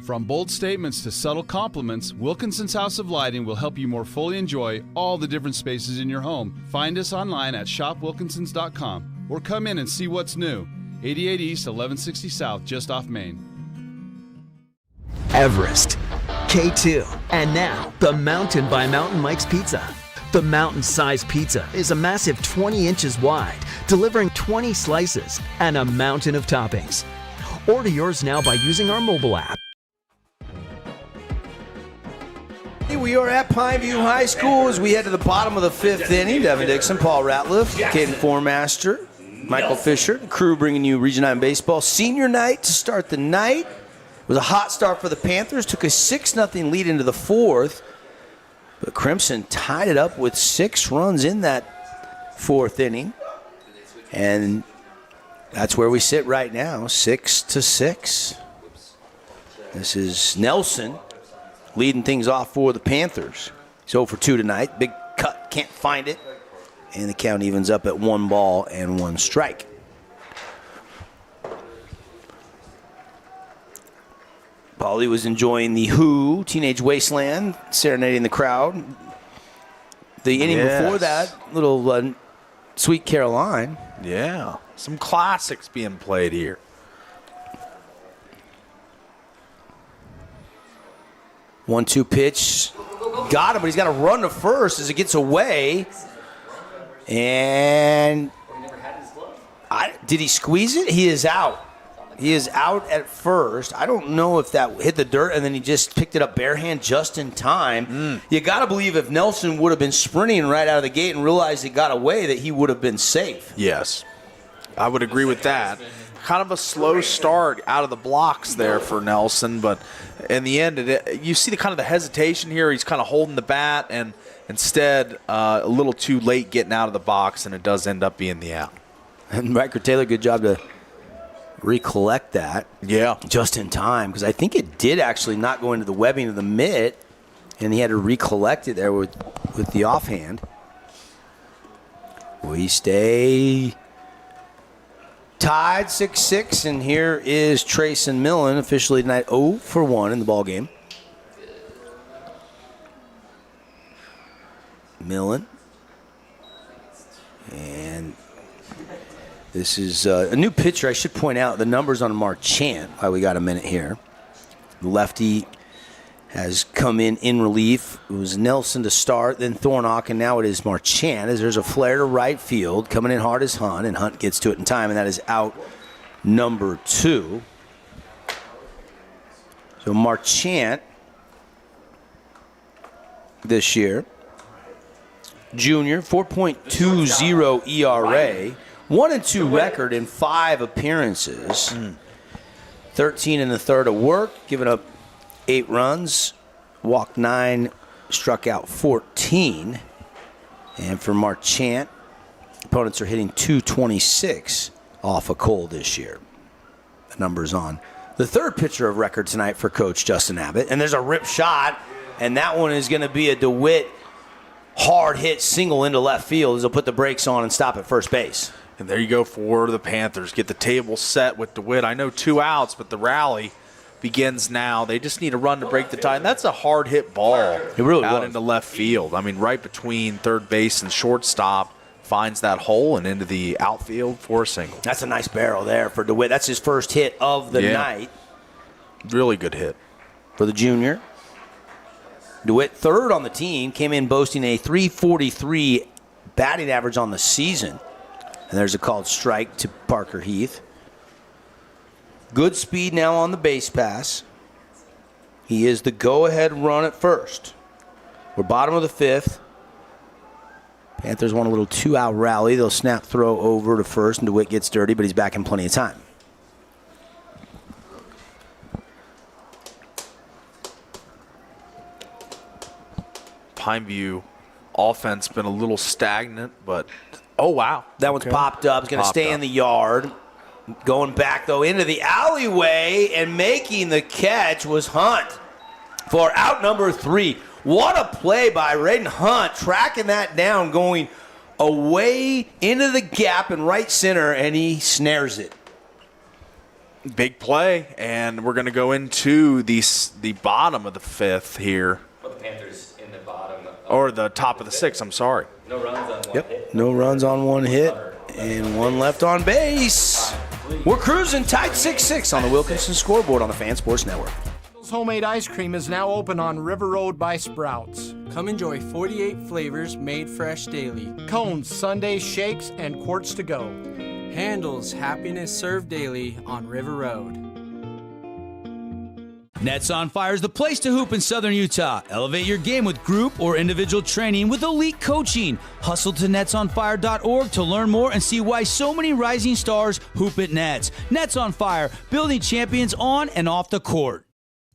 From bold statements to subtle compliments, Wilkinson's House of Lighting will help you more fully enjoy all the different spaces in your home. Find us online at shopwilkinsons.com or come in and see what's new. 88 East, 1160 South, just off Main. Everest, K2, and now the Mountain by Mountain Mike's Pizza. The mountain-sized pizza is a massive 20 inches wide, delivering 20 slices and a mountain of toppings. Order yours now by using our mobile app. We are at Pineview High School as we head to the bottom of the 5th inning. Devin Dixon, Paul Ratliff, Caden Formaster, Michael Fisher, the crew bringing you Region 9 baseball. Senior night to start the night. It was a hot start for the Panthers. Took a 6-0 lead into the 4th. But Crimson tied it up with 6 runs in that 4th inning. And that's where we sit right now, 6-6. This is Nelson leading things off for the Panthers. He's 0 for 2 tonight. Big cut can't find it. And the count evens up at 1 ball and 1 strike. Paulie was enjoying the Who, Teenage Wasteland, serenading the crowd. The inning before that, little Sweet Caroline. Yeah, some classics being played here. One-two pitch. Got him, but he's got to run to first as it gets away. And did he squeeze it? He is out. He is out at first. I don't know if that hit the dirt and then he just picked it up bare hand just in time. You got to believe if Nelson would have been sprinting right out of the gate and realized he got away that he would have been safe. Yes, I would agree with that. Kind of a slow start out of the blocks there for Nelson, but in the end, you see the kind of the hesitation here. He's kind of holding the bat and instead a little too late getting out of the box, and it does end up being the out. And Riker Taylor, good job to recollect that. Yeah. Just in time, because I think it did actually not go into the webbing of the mitt, and he had to recollect it there with the offhand. We stay tied 6-6, and here is Trayson Millen, officially tonight 0 for 1 in the ball game. Millen. And this is a new pitcher. I should point out the numbers on Marchant while we got a minute here. The lefty has come in relief. It was Nelson to start, then Thornock, and now it is Marchant as there's a flare to right field. Coming in hard is Hunt, and Hunt gets to it in time, and that is out number 2. So Marchant this year, junior, 4.20 ERA, 1-2 record in 5 appearances. 13 in the third of work, giving up 8 runs, walked 9, struck out 14. And for Marchant, opponents are hitting .226 off a Cole this year. The numbers on the third pitcher of record tonight for Coach Justin Abbott. And there's a rip shot, and that one is going to be a DeWitt hard hit single into left field as he'll put the brakes on and stop at first base. And there you go for the Panthers. Get the table set with DeWitt. I know 2 outs, but the rally begins now. They just need a run to break the tie. And that's a hard hit ball it really out was. into left field. I mean, right between third base and shortstop, finds that hole and into the outfield for a single. That's a nice barrel there for DeWitt. That's his first hit of the night. Really good hit. For the junior. DeWitt, third on the team, came in boasting a .343 batting average on the season. And there's a called strike to Parker Heath. Good speed now on the base pass. He is the go-ahead run at first. We're bottom of the 5th. Panthers want a little 2-out rally. They'll snap throw over to first, and DeWitt gets dirty, but he's back in plenty of time. Pineview offense been a little stagnant, but oh wow. That one's popped up. It's going to stay in the yard. Going back, though, into the alleyway and making the catch was Hunt for out number 3. What a play by Raiden Hunt, tracking that down, going away into the gap in right center, and he snares it. Big play, and we're going to go into the bottom of the 5th here. For the Panthers in the bottom. Or the top of the 6th, I'm sorry. No runs on one hit. No runs on one hit, and 1 left on base. We're cruising tied 6-6 on the Wilkinson scoreboard on the Fan Sports Network. Homemade ice cream is now open on River Road by Sprouts. Come enjoy 48 flavors made fresh daily. Cones, sundaes, shakes, and quarts to go. Handles, happiness served daily on River Road. Nets on Fire is the place to hoop in Southern Utah. Elevate your game with group or individual training with elite coaching. Hustle to netsonfire.org to learn more and see why so many rising stars hoop at Nets. Nets on Fire, building champions on and off the court.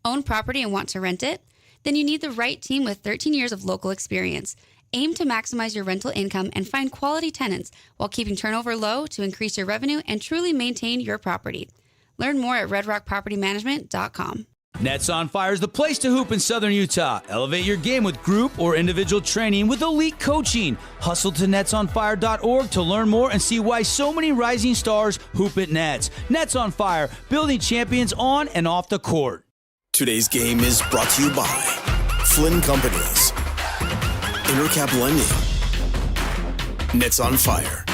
Own property and want to rent it? Then you need the right team with 13 years of local experience. Aim to maximize your rental income and find quality tenants while keeping turnover low to increase your revenue and truly maintain your property. Learn more at redrockpropertymanagement.com. Nets on Fire is the place to hoop in Southern Utah. Elevate your game with group or individual training with elite coaching. Hustle to netsonfire.org to learn more and see why so many rising stars hoop at Nets. Nets on Fire, building champions on and off the court. Today's game is brought to you by Flynn Companies, Intercap Lending, Nets on Fire,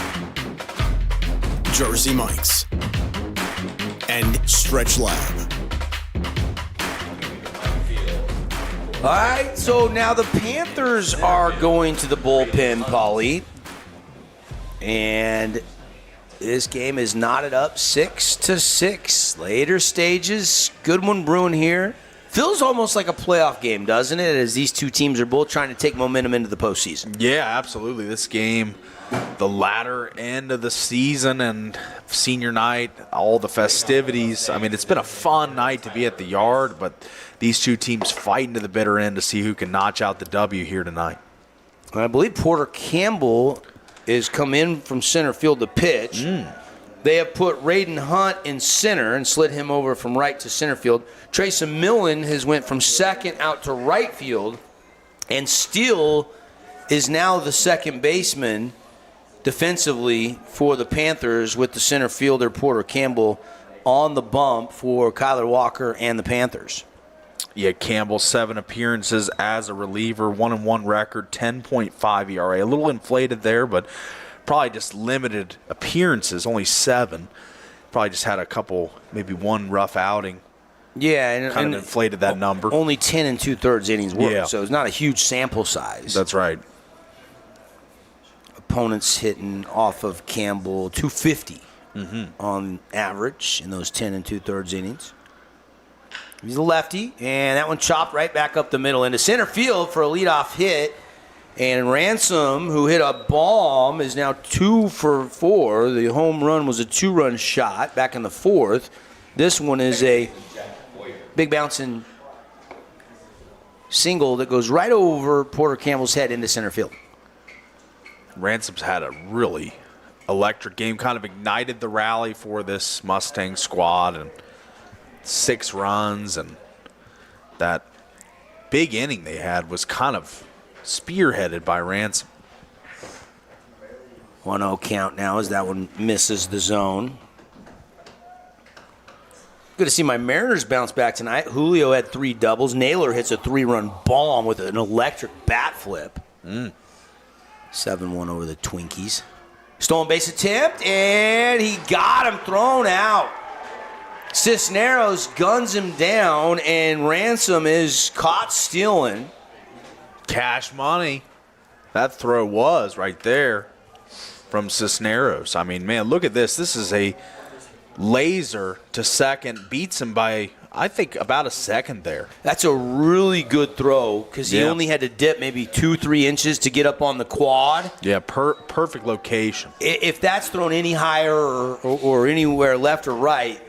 Jersey Mike's, and Stretch Lab. All right, so now the Panthers are going to the bullpen, Paulie. And this game is knotted up 6-6. Later stages, good one brewing here. Feels almost like a playoff game, doesn't it? As these two teams are both trying to take momentum into the postseason. Yeah, absolutely. This game, the latter end of the season and senior night, all the festivities. I mean, it's been a fun night to be at the Yard, but these two teams fighting to the bitter end to see who can notch out the W here tonight. I believe Porter Campbell is come in from center field to pitch. They have put Raiden Hunt in center and slid him over from right to center field. Trayson Millen has went from second out to right field and still is now the second baseman defensively for the Panthers with the center fielder Porter Campbell on the bump for Kyler Walker and the Panthers. Yeah, Campbell, 7 appearances as a reliever, 1-1 record, 10.5 ERA. A little inflated there, but probably just limited appearances, only 7. Probably just had a couple, maybe one rough outing. Yeah, and kind of inflated that number. Only 10 2/3 innings worked, Yeah. so it's not a huge sample size. That's right. Opponents hitting off of Campbell 250 on average in those 10 2/3 innings. He's a lefty, and that one chopped right back up the middle into center field for a leadoff hit. And Ransom, who hit a bomb, is now 2 for 4. The home run was a 2-run shot back in the 4th. This one is a big bouncing single that goes right over Porter Campbell's head into center field. Ransom's had a really electric game, kind of ignited the rally for this Mustang squad, and 6 runs, and that big inning they had was kind of spearheaded by Ransom. 1-0 count now as that one misses the zone. Good to see my Mariners bounce back tonight. Julio had 3 doubles. Naylor hits a 3-run bomb with an electric bat flip. 7-1 over the Twinkies. Stolen base attempt, and he got him thrown out. Cisneros guns him down, and Ransom is caught stealing. Cash money. That throw was right there from Cisneros. I mean, man, look at this. This is a laser to second. Beats him by, I think, about a second there. That's a really good throw because he only had to dip maybe 2-3 inches to get up on the quad. Yeah, perfect location. If that's thrown any higher or anywhere left or right,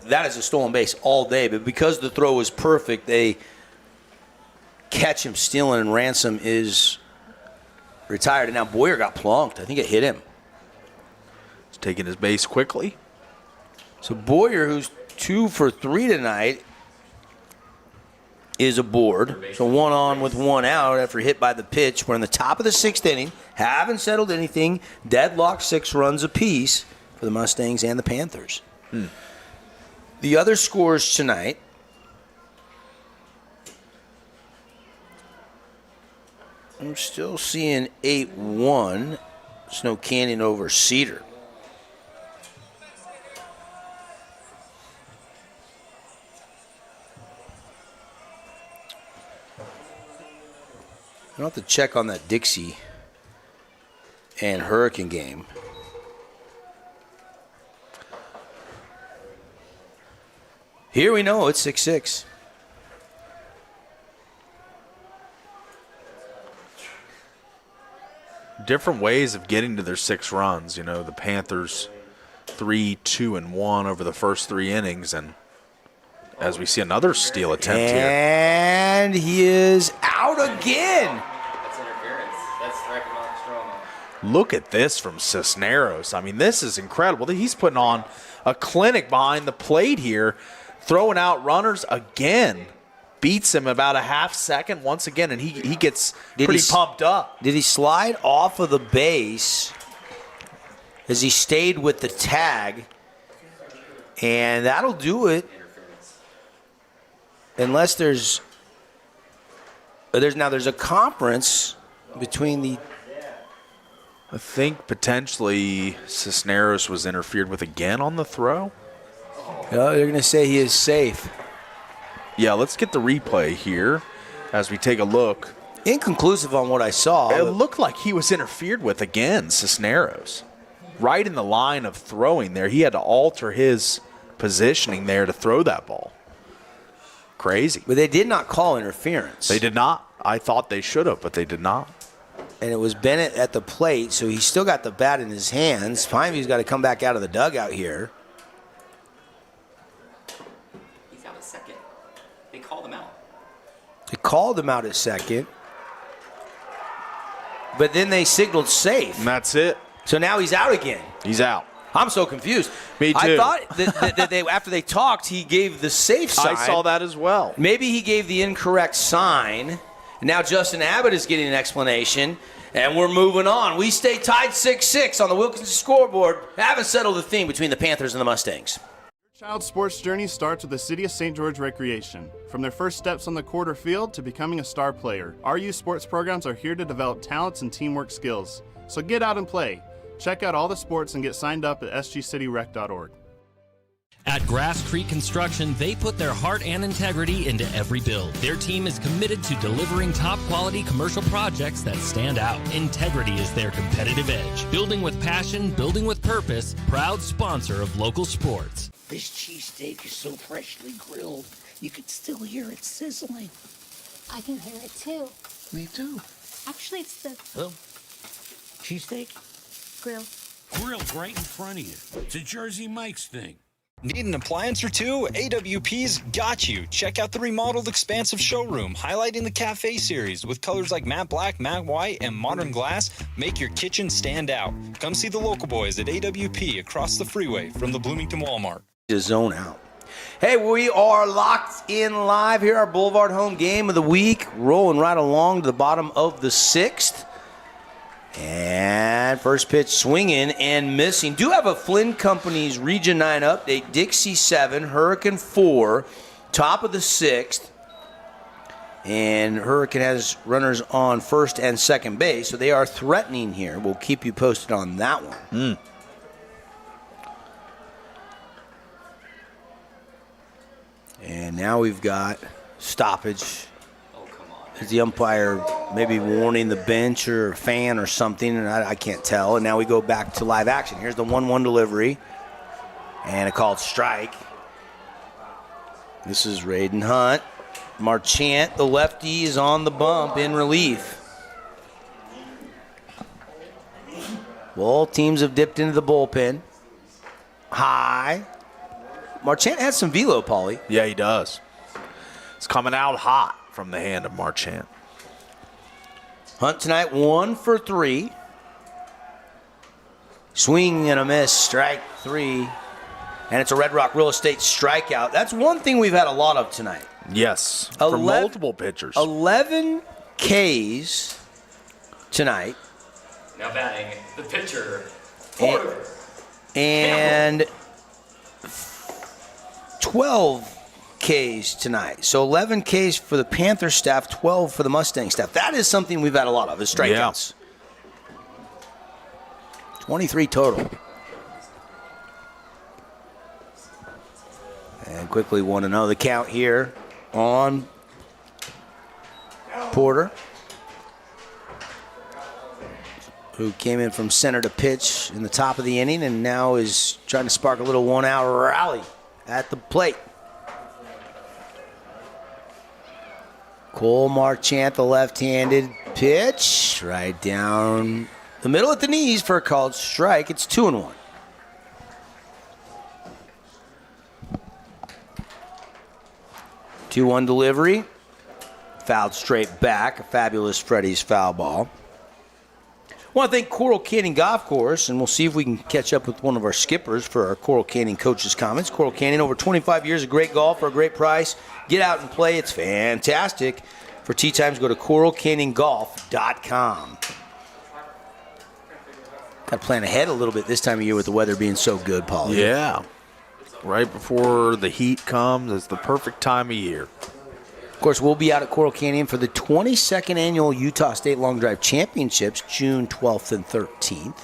that is a stolen base all day. But because the throw was perfect, they catch him stealing, and Ransom is retired. And now Boyer got plunked. I think it hit him. He's taking his base quickly. So Boyer, who's 2 for 3 tonight, is aboard. So 1 on with 1 out after hit by the pitch. We're in the top of the 6th inning. Haven't settled anything. Deadlock, 6 runs apiece for the Mustangs and the Panthers. The other scores tonight. I'm still seeing 8-1. Snow Canyon over Cedar. I'll have to check on that Dixie and Hurricane game. Here we know it's 6-6. Different ways of getting to their 6 runs. You know, the Panthers 3-2-1 over the first 3 innings, and as we see another steal attempt here. And he is out again. That's interference. That's striking Mark Stroman. Look at this from Cisneros. I mean, this is incredible. He's putting on a clinic behind the plate here. throwing out runners again. Beats him about a half second once again, and he gets pretty pumped up. Did he slide off of the base as he stayed with the tag? And that'll do it. Unless there's a conference between the... I think potentially Cisneros was interfered with again on the throw. No, they're going to say he is safe. Yeah, let's get the replay here as we take a look. Inconclusive on what I saw. It looked like he was interfered with again, Cisneros. Right in the line of throwing there. He had to alter his positioning there to throw that ball. Crazy. But they did not call interference. They did not. I thought they should have, but they did not. And it was Bennett at the plate, so he's still got the bat in his hands. Finally, he's got to come back out of the dugout here. He's out at second. They called him out. They called him out at second. But then they signaled safe. And that's it. So now he's out again. He's out. I'm so confused. Me too. I thought that they, after they talked, he gave the safe sign. I saw that as well. Maybe he gave the incorrect sign. Now Justin Abbott is getting an explanation, and we're moving on. We stay tied 6-6 on the Wilkinson scoreboard. Haven't settled the theme between the Panthers and the Mustangs. Your child's sports journey starts with the City of St. George Recreation. From their first steps on the quarter field to becoming a star player, our youth sports programs are here to develop talents and teamwork skills. So get out and play. Check out all the sports and get signed up at sgcityrec.org. At Grass Creek Construction, they put their heart and integrity into every build. Their team is committed to delivering top-quality commercial projects that stand out. Integrity is their competitive edge. Building with passion, building with purpose, proud sponsor of local sports. This cheesesteak is so freshly grilled, you could still hear it sizzling. I can hear it too. Me too. Actually, it's the Oh, cheesesteak? grill. Grilled right in front of you. It's a Jersey Mike's thing. Need an appliance or two? AWP's got you. Check out the remodeled expansive showroom, highlighting the cafe series with colors like matte black, matte white, and modern glass. Make your kitchen stand out. Come see the local boys at AWP across the freeway from the Bloomington Walmart. To zone out. Hey, we are locked in live here, our Boulevard home game of the week, rolling right along to the bottom of the sixth. And first pitch swinging and missing. Do have a Flynn Company's Region 9 update. Dixie 7, Hurricane 4, top of the sixth. And Hurricane has runners on first and second base, so they are threatening here. We'll keep you posted on that one. And now we've got stoppage. Is the umpire maybe warning the bench or fan or something, and I can't tell. And now we go back to live action. Here's the 1-1 delivery and a called strike. This is Raiden Hunt. Marchant, the lefty, is on the bump in relief. Well, teams have dipped into the bullpen. High. Marchant has some velo, Paulie. Yeah, he does. It's coming out hot from the hand of Marchant. Hunt tonight 1 for 3. Swing and a miss, strike 3. And it's a Red Rock Real Estate strikeout. That's one thing we've had a lot of tonight. Yes, for multiple pitchers. 11 Ks tonight. Now batting the pitcher. And 12 Ks tonight. So 11 Ks for the Panther staff, 12 for the Mustang staff. That is something we've had a lot of, is strikeouts. Yeah. 23 total. And quickly 1-0 the count here on Porter, who came in from center to pitch in the top of the inning and now is trying to spark a little one-out rally at the plate. Cole Marchant, the left-handed pitch, right down the middle at the knees for a called strike. It's 2-1. Two-one delivery, fouled straight back. A fabulous Freddie's foul ball. I want to thank Coral Canyon Golf Course, and we'll see if we can catch up with one of our skippers for our Coral Canyon coaches' comments. Coral Canyon, over 25 years of great golf for a great price. Get out and play. It's fantastic. For tee times, go to coralcanyongolf.com. Got to plan ahead a little bit this time of year with the weather being so good, Paul. Yeah. Right before the heat comes, it's the perfect time of year. Of course, we'll be out at Coral Canyon for the 22nd Annual Utah State Long Drive Championships, June 12th and 13th.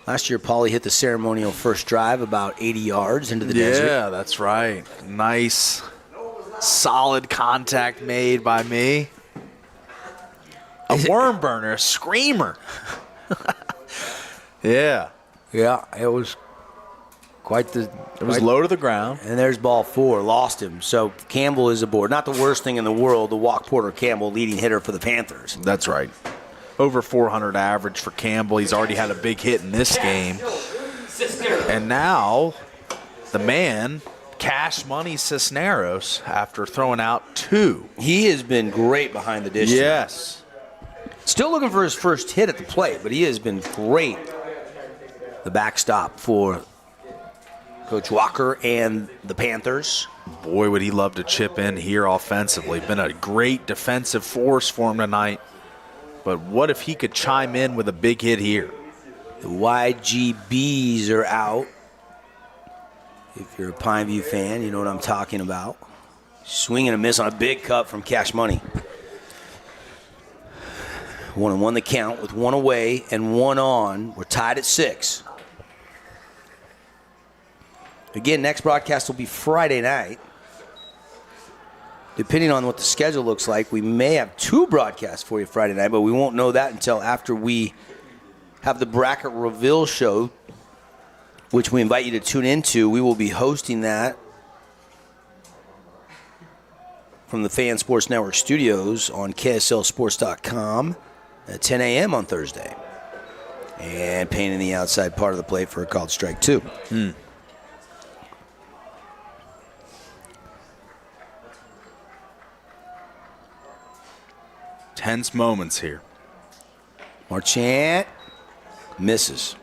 Last year, Paulie hit the ceremonial first drive about 80 yards into the desert. Yeah, that's right. Nice, solid contact made by me. A worm burner, a screamer. Yeah. Yeah, it was quite the... It was low to the ground. And there's ball 4. Lost him. So Campbell is aboard. Not the worst thing in the world to walk Porter Campbell, leading hitter for the Panthers. That's right. Over 400 average for Campbell. He's already had a big hit in this game. And now the man, Cash Money Cisneros, after throwing out 2. He has been great behind the dish. Yes. Still looking for his first hit at the plate, but he has been great. The backstop for Coach Walker and the Panthers. Boy, would he love to chip in here offensively. Been a great defensive force for him tonight. But what if he could chime in with a big hit here? The YGBs are out. If you're a Pineview fan, you know what I'm talking about. Swing and a miss on a big cut from Cash Money. 1-1 the count with 1 away and 1 on. We're tied at 6. Again, next broadcast will be Friday night. Depending on what the schedule looks like, we may have 2 broadcasts for you Friday night, but we won't know that until after we have the bracket reveal show, which we invite you to tune into. We will be hosting that from the Fan Sports Network studios on KSLSports.com at 10 a.m. on Thursday. And painting the outside part of the plate for a called strike 2. Tense moments here. Marchant misses.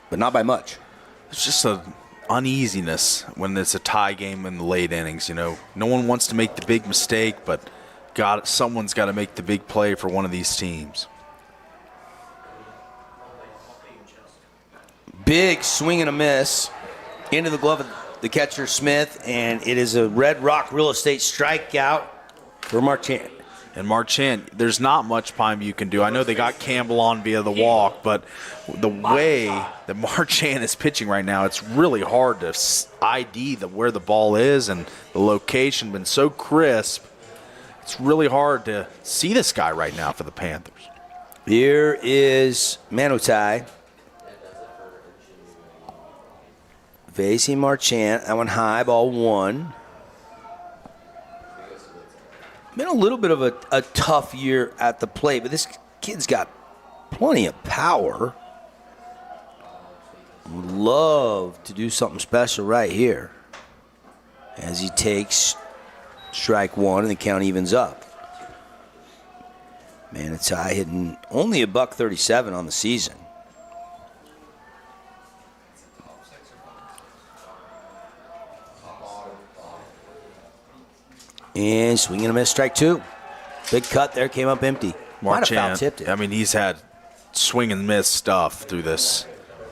But not by much. It's just a uneasiness when it's a tie game in the late innings. You know, no one wants to make the big mistake, but someone's got to make the big play for one of these teams. Big swing and a miss into the glove of the catcher, Smith, and it is a Red Rock Real Estate strikeout for Marchant. And Marchant, there's not much Pineview can do. I know they got Campbell on via the walk, but the way that Marchant is pitching right now, it's really hard to ID where the ball is, and the location been so crisp. It's really hard to see this guy right now for the Panthers. Here is Manutai facing Marchant. That one high, ball 1. Been a little bit of a tough year at the plate, but this kid's got plenty of power. Would love to do something special right here as he takes strike 1 and the count evens up. Man, it's high, hitting only $137 on the season. And swing and a miss, strike 2. Big cut there, came up empty. Might have foul tipped it. I mean, he's had swing and miss stuff through this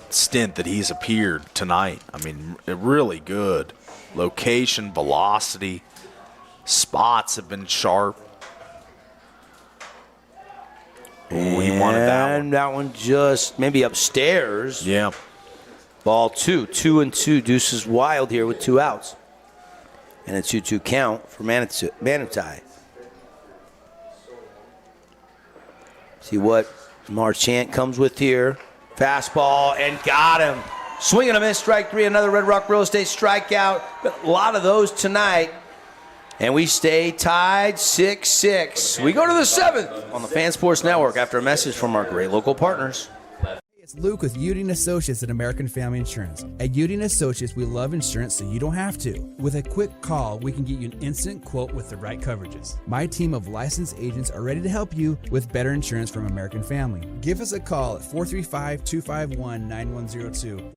stint that he's appeared tonight. I mean, really good. Location, velocity, spots have been sharp. Ooh, he wanted that one. And that one just maybe upstairs. Yeah. Ball 2. 2-2. Deuces wild here with 2 outs. And a 2-2 count for Manutai. See what Marchant comes with here. Fastball and got him. Swing and a miss, strike 3. Another Red Rock Real Estate strikeout. A lot of those tonight. And we stay tied 6-6. We go to the 7th on the Fan Sports Network after a message from our great local partners. It's Luke with Udine Associates at American Family Insurance. At Udine Associates, we love insurance so you don't have to. With a quick call, we can get you an instant quote with the right coverages. My team of licensed agents are ready to help you with better insurance from American Family. Give us a call at 435-251-9102.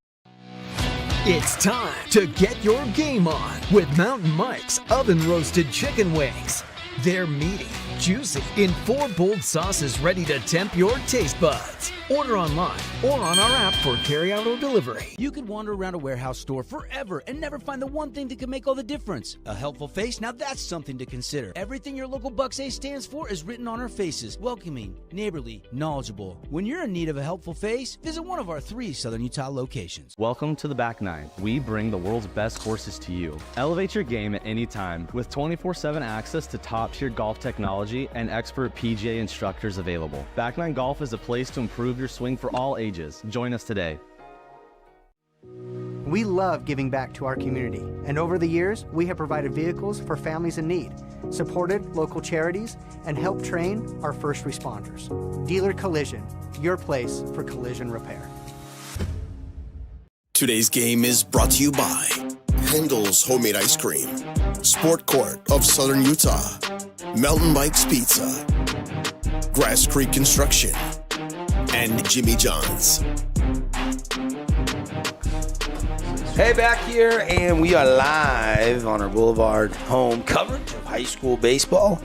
It's time to get your game on with Mountain Mike's Oven Roasted Chicken Wings. They're meaty, juicy, in 4 bold sauces ready to tempt your taste buds. Order online or on our app for carryout or delivery. You could wander around a warehouse store forever and never find the one thing that can make all the difference. A helpful face? Now that's something to consider. Everything your local Bucks A stands for is written on our faces. Welcoming, neighborly, knowledgeable. When you're in need of a helpful face, visit one of our 3 Southern Utah locations. Welcome to the Back Nine. We bring the world's best courses to you. Elevate your game at any time with 24/7 access to top-tier golf technology and expert PGA instructors available. Back Nine Golf is a place to improve your swing for all ages. Join us today. We love giving back to our community, and over the years, we have provided vehicles for families in need, supported local charities, and helped train our first responders. Dealer Collision, your place for collision repair. Today's game is brought to you by Handel's Homemade Ice Cream, Sport Court of Southern Utah, Mountain Mike's Pizza, Grass Creek Construction, and Jimmy John's. Hey, back here, and we are live on our Boulevard home coverage of high school baseball.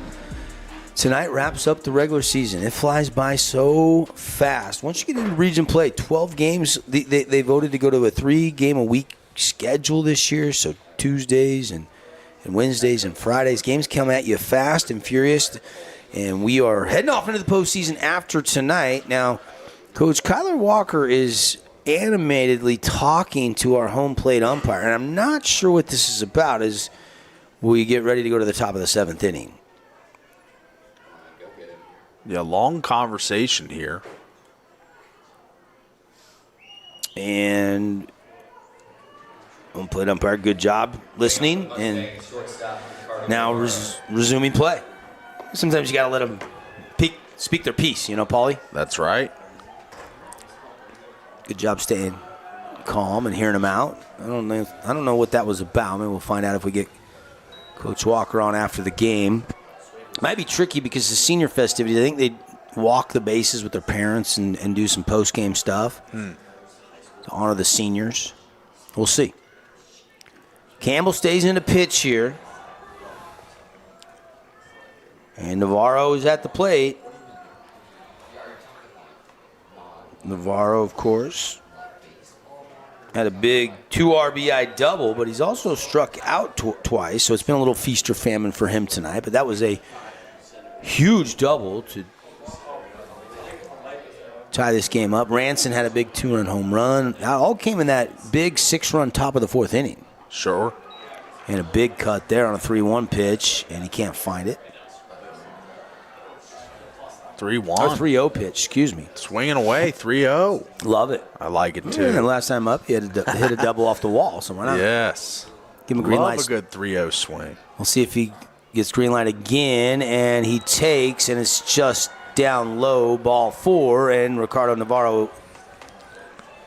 Tonight wraps up the regular season. It flies by so fast. Once you get into region play, 12 games, they voted to go to a 3-game-a-week schedule this year, so Tuesdays and Wednesdays and Fridays. Games come at you fast and furious, and we are heading off into the postseason after tonight. Now, Coach Kyler Walker is animatedly talking to our home plate umpire, and I'm not sure what this is about as we get ready to go to the top of the 7th inning. Yeah, long conversation here. And home plate umpire, good job listening, and now resuming play. Sometimes you got to let them speak their piece, Paulie? That's right. Good job staying calm and hearing them out. I don't know what that was about. Maybe we'll find out if we get Coach Walker on after the game. Might be tricky because the senior festivities, I think they walk the bases with their parents and do some post-game stuff to honor the seniors. We'll see. Campbell stays in the pitch here. And Navarro is at the plate. Navarro, of course, had a big 2 RBI double, but he's also struck out twice, so it's been a little feast or famine for him tonight. But that was a huge double to tie this game up. Ranson had a big 2-run home run. It all came in that big 6-run top of the 4th inning. Sure. And a big cut there on a 3-1 pitch, and he can't find it. 3-1. Or 3-0 pitch, excuse me. Swinging away, 3-0. Love it. I like it, too. And last time up, he had to hit a double off the wall, so why not? Yes. Give him a green light. Love a good 3-0 swing. We'll see if he gets green light again, and he takes, and it's just down low, ball 4, and Ricardo Navarro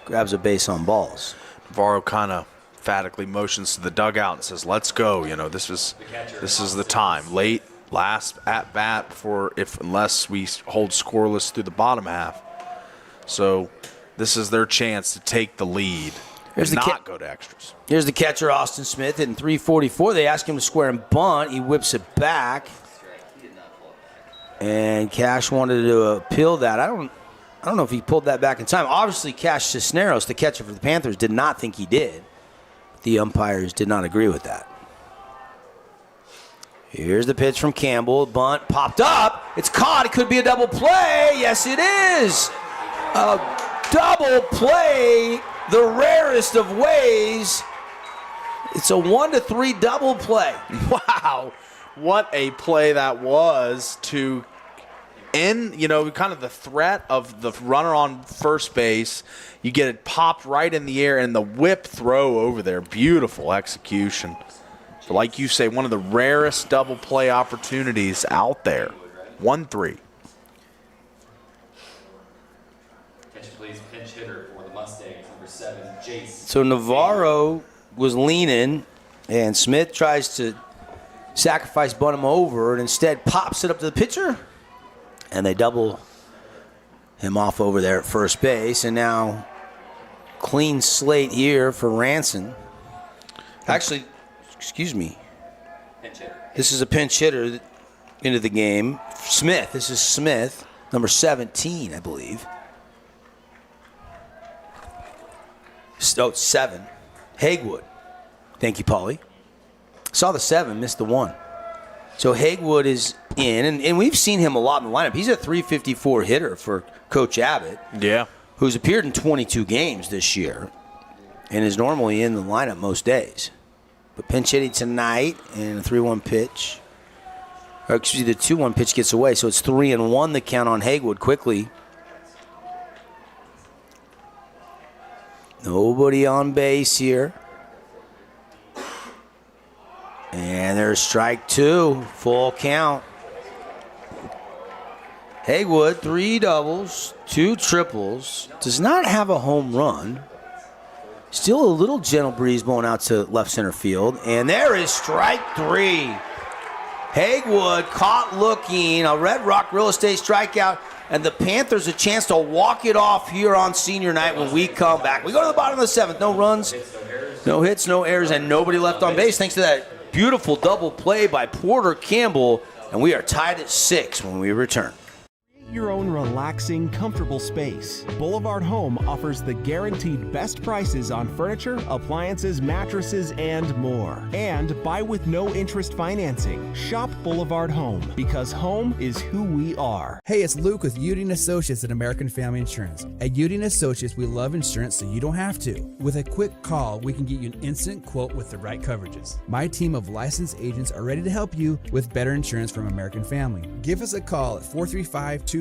grabs a base on balls. Navarro kind of emphatically motions to the dugout and says, let's go. This is the time. Late. Last at bat unless we hold scoreless through the bottom half. So this is their chance to take the lead and not go to extras. Here's the catcher, Austin Smith, hitting .344. They ask him to square and bunt. He whips it back. And Cash wanted to appeal that. I don't know if he pulled that back in time. Obviously, Cash Cisneros, the catcher for the Panthers, did not think he did. The umpires did not agree with that. Here's the pitch from Campbell. Bunt popped up. It's caught. It could be a double play. Yes, it is. A double play, the rarest of ways. It's a 1-3 double play. Wow. What a play that was to end, kind of the threat of the runner on first base. You get it popped right in the air and the whip throw over there. Beautiful execution. Like you say, one of the rarest double play opportunities out there. 1-3. Catch, please. Pinch hitter. So Navarro was leaning, and Smith tries to sacrifice bunt him over and instead pops it up to the pitcher, and they double him off over there at first base. And now clean slate here for Ranson. Actually, excuse me. This is a pinch hitter into the game. Smith. This is Smith, number 17, I believe. Oh, 7. Hagewood. Thank you, Paulie. Saw the 7, missed the 1. So Hagewood is in, and we've seen him a lot in the lineup. He's a .354 hitter for Coach Abbott. Yeah. Who's appeared in 22 games this year and is normally in the lineup most days. But pinch hitting tonight, and a 3-1 pitch. Or excuse me, the 2-1 pitch gets away, so it's 3-1 the count on Hagewood quickly. Nobody on base here. And there's strike 2, full count. Hagewood, 3 doubles, 2 triples, does not have a home run. Still a little gentle breeze blowing out to left center field. And there is strike 3. Hagewood caught looking, a Red Rock Real Estate strikeout, and the Panthers a chance to walk it off here on senior night when we come back. We go to the bottom of the 7th. No runs, no hits, no errors, and nobody left on base thanks to that beautiful double play by Porter Campbell, and we are tied at 6 when we return. Your own relaxing, comfortable space. Boulevard Home offers the guaranteed best prices on furniture, appliances, mattresses, and more. And buy with no interest financing. Shop Boulevard Home, because home is who we are. Hey, it's Luke with Udine Associates at American Family Insurance. At Udine Associates, we love insurance so you don't have to. With a quick call, we can get you an instant quote with the right coverages. My team of licensed agents are ready to help you with better insurance from American Family. Give us a call at 435-251-9102.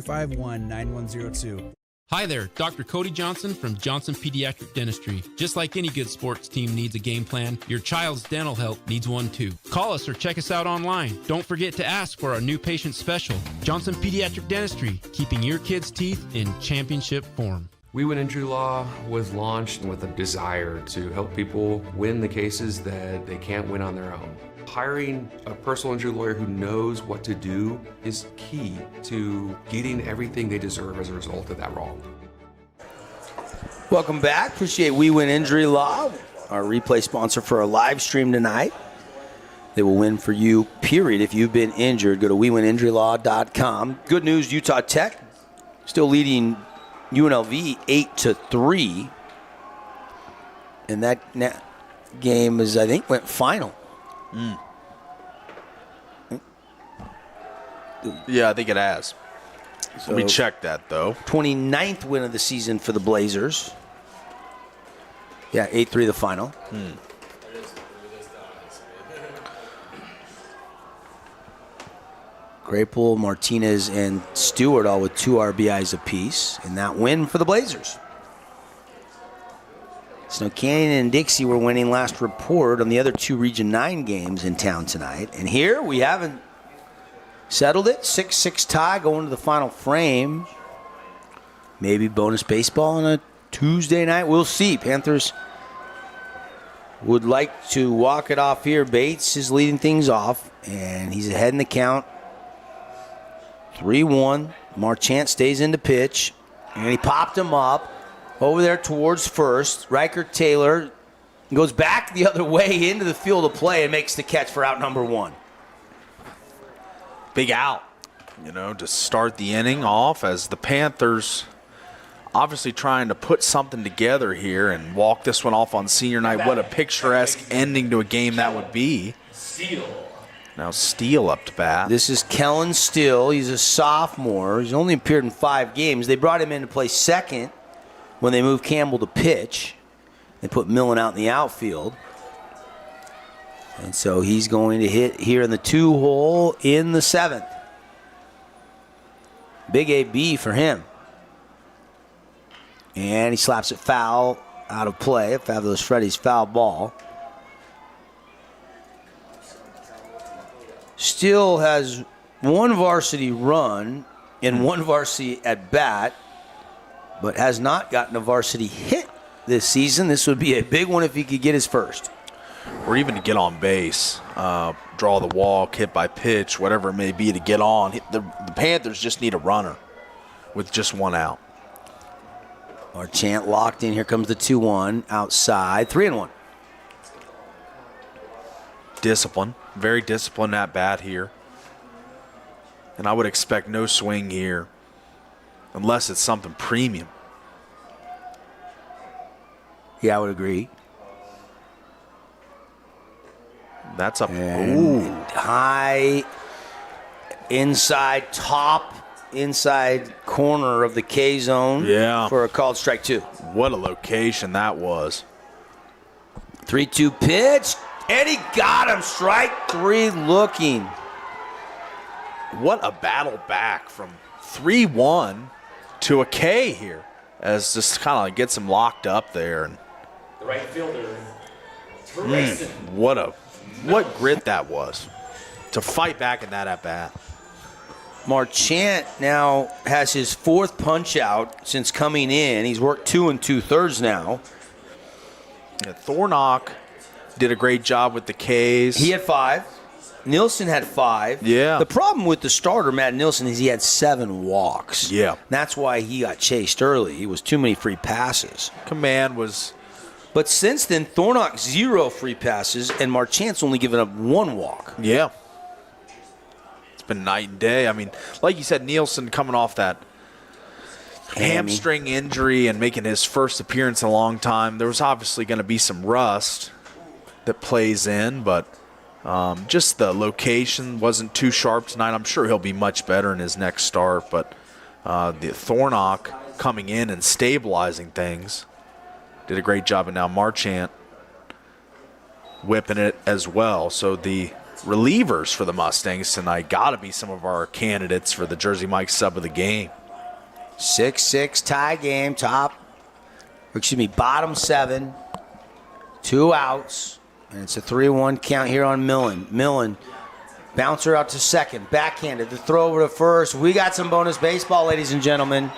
Hi there, Dr. Cody Johnson from Johnson Pediatric Dentistry. Just like any good sports team needs a game plan, your child's dental health needs one too. Call us or check us out online. Don't forget to ask for our new patient special. Johnson Pediatric Dentistry, keeping your kids' teeth in championship form. We Win Injury Law was launched with a desire to help people win the cases that they can't win on their own. Hiring a personal injury lawyer who knows what to do is key to getting everything they deserve as a result of that wrong. Welcome back. Appreciate We Win Injury Law, our replay sponsor for our live stream tonight. They will win for you, period. If you've been injured, go to WeWinInjuryLaw.com. Good news, Utah Tech still leading UNLV 8-3. And that game is, I think, went final. Yeah, I think it has. So, let me check that, though. 29th win of the season for the Blazers. Yeah, 8-3 the final. Grapel, Martinez, and Stewart all with 2 RBIs apiece. And that win for the Blazers. Snow Canyon and Dixie were winning last report on the other 2 Region 9 games in town tonight. And here we haven't settled it. 6-6 tie going to the final frame. Maybe bonus baseball on a Tuesday night. We'll see. Panthers would like to walk it off here. Bates is leading things off, and he's ahead in the count. 3-1. Marchant stays in to pitch, and he popped him up. Over there towards first. Riker Taylor goes back the other way into the field of play and makes the catch for out number 1. Big out, to start the inning off as the Panthers obviously trying to put something together here and walk this one off on senior night. What a picturesque ending to a game that would be. Now Steele up to bat. This is Kellen Steele. He's a sophomore. He's only appeared in 5 games. They brought him in to play second when they moved Campbell to pitch. They put Millen out in the outfield. And so he's going to hit here in the 2-hole in the 7th. Big AB for him. And he slaps it foul out of play. Fabulous Freddy's foul ball. Still has 1 varsity run and 1 varsity at bat, but has not gotten a varsity hit this season. This would be a big one if he could get his first. Or even to get on base, draw the walk, hit by pitch, whatever it may be to get on. The Panthers just need a runner with just one out. Marchant locked in. Here comes the 2-1 outside. 3-1. Discipline. Very disciplined at bat here. And I would expect no swing here unless it's something premium. Yeah, I would agree. That's up. Ooh. High inside corner of the K zone. Yeah. For a called strike 2. What a location that was. 3-2 pitch. And he got him. Strike 3 looking. What a battle back from 3-1 to a K here, as just kind of gets him locked up there. And The right fielder. What grit that was to fight back in that at bat. Marchant now has his 4th punch out since coming in. He's worked 2 2/3 now. Yeah, Thornock did a great job with the Ks. He had 5. Nielsen had 5. Yeah. The problem with the starter, Matt Nielsen, is he had 7 walks. Yeah. That's why he got chased early. He was too many free passes. Command was. But since then, Thornock 0 free passes, and Marchant's only given up 1 walk. Yeah. It's been night and day. I mean, like you said, Nielsen coming off that hamstring injury and making his first appearance in a long time. There was obviously going to be some rust that plays in, but just the location wasn't too sharp tonight. I'm sure he'll be much better in his next start, but the Thornock coming in and stabilizing things did a great job, and now Marchant whipping it as well. So the relievers for the Mustangs tonight got to be some of our candidates for the Jersey Mike sub of the game. 6-6 tie game, bottom 7, 2 outs, and it's a 3-1 count here on Millen. Millen, bouncer out to second, backhanded, the throw over to first. We got some bonus baseball, ladies and gentlemen.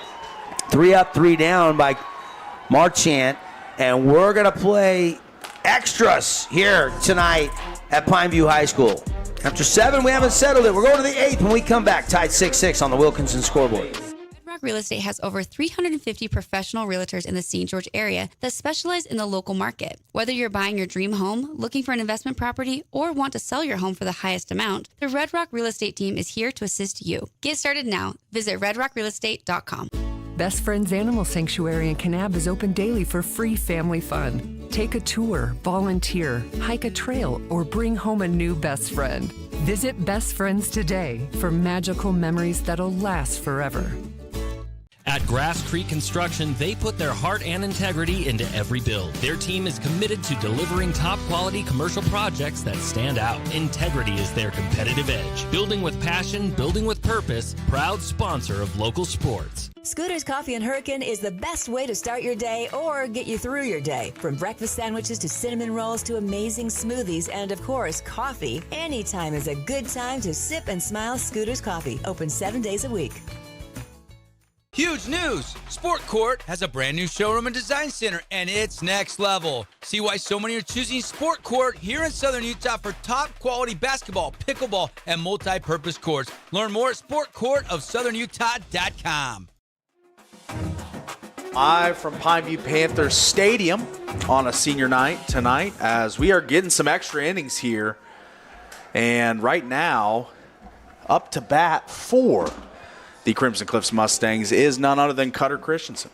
3 up, 3 down by Marchant, and we're going to play extras here tonight at Pineview High School. After 7, we haven't settled it. We're going to the 8th when we come back, tied 6-6 on the Wilkinson scoreboard. Real Estate has over 350 professional realtors in the St. George area that specialize in the local market. Whether you're buying your dream home, looking for an investment property, or want to sell your home for the highest amount, the Red Rock Real Estate team is here to assist you. Get started now. Visit redrockrealestate.com. Best Friends Animal Sanctuary in Kanab is open daily for free family fun. Take a tour, volunteer, hike a trail, or bring home a new best friend. Visit Best Friends today for magical memories that'll last forever. At Grass Creek Construction, they put their heart and integrity into every build. Their team is committed to delivering top-quality commercial projects that stand out. Integrity is their competitive edge. Building with passion, building with purpose, proud sponsor of local sports. Scooter's Coffee and Hurricane is the best way to start your day or get you through your day. From breakfast sandwiches to cinnamon rolls to amazing smoothies and, of course, coffee. Anytime is a good time to sip and smile. Scooter's Coffee, open 7 days a week. Huge news! Sport Court has a brand new showroom and design center, and it's next level. See why so many are choosing Sport Court here in Southern Utah for top quality basketball, pickleball, and multi-purpose courts. Learn more at sportcourtofsouthernutah.com. Live from Pineview Panthers Stadium on a senior night tonight, as we are getting some extra innings here. And right now, up to bat for the Crimson Cliffs Mustangs is none other than Cutter Christensen.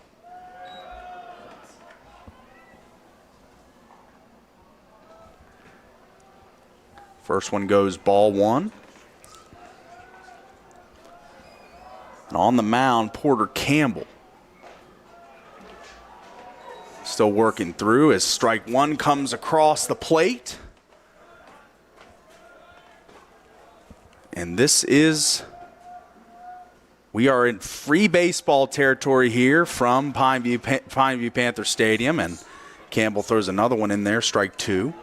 First one goes ball 1. And on the mound, Porter Campbell. Still working through as strike 1 comes across the plate. And this is... We are in free baseball territory here from Pineview Panther Stadium, and Campbell throws another one in there, strike 2.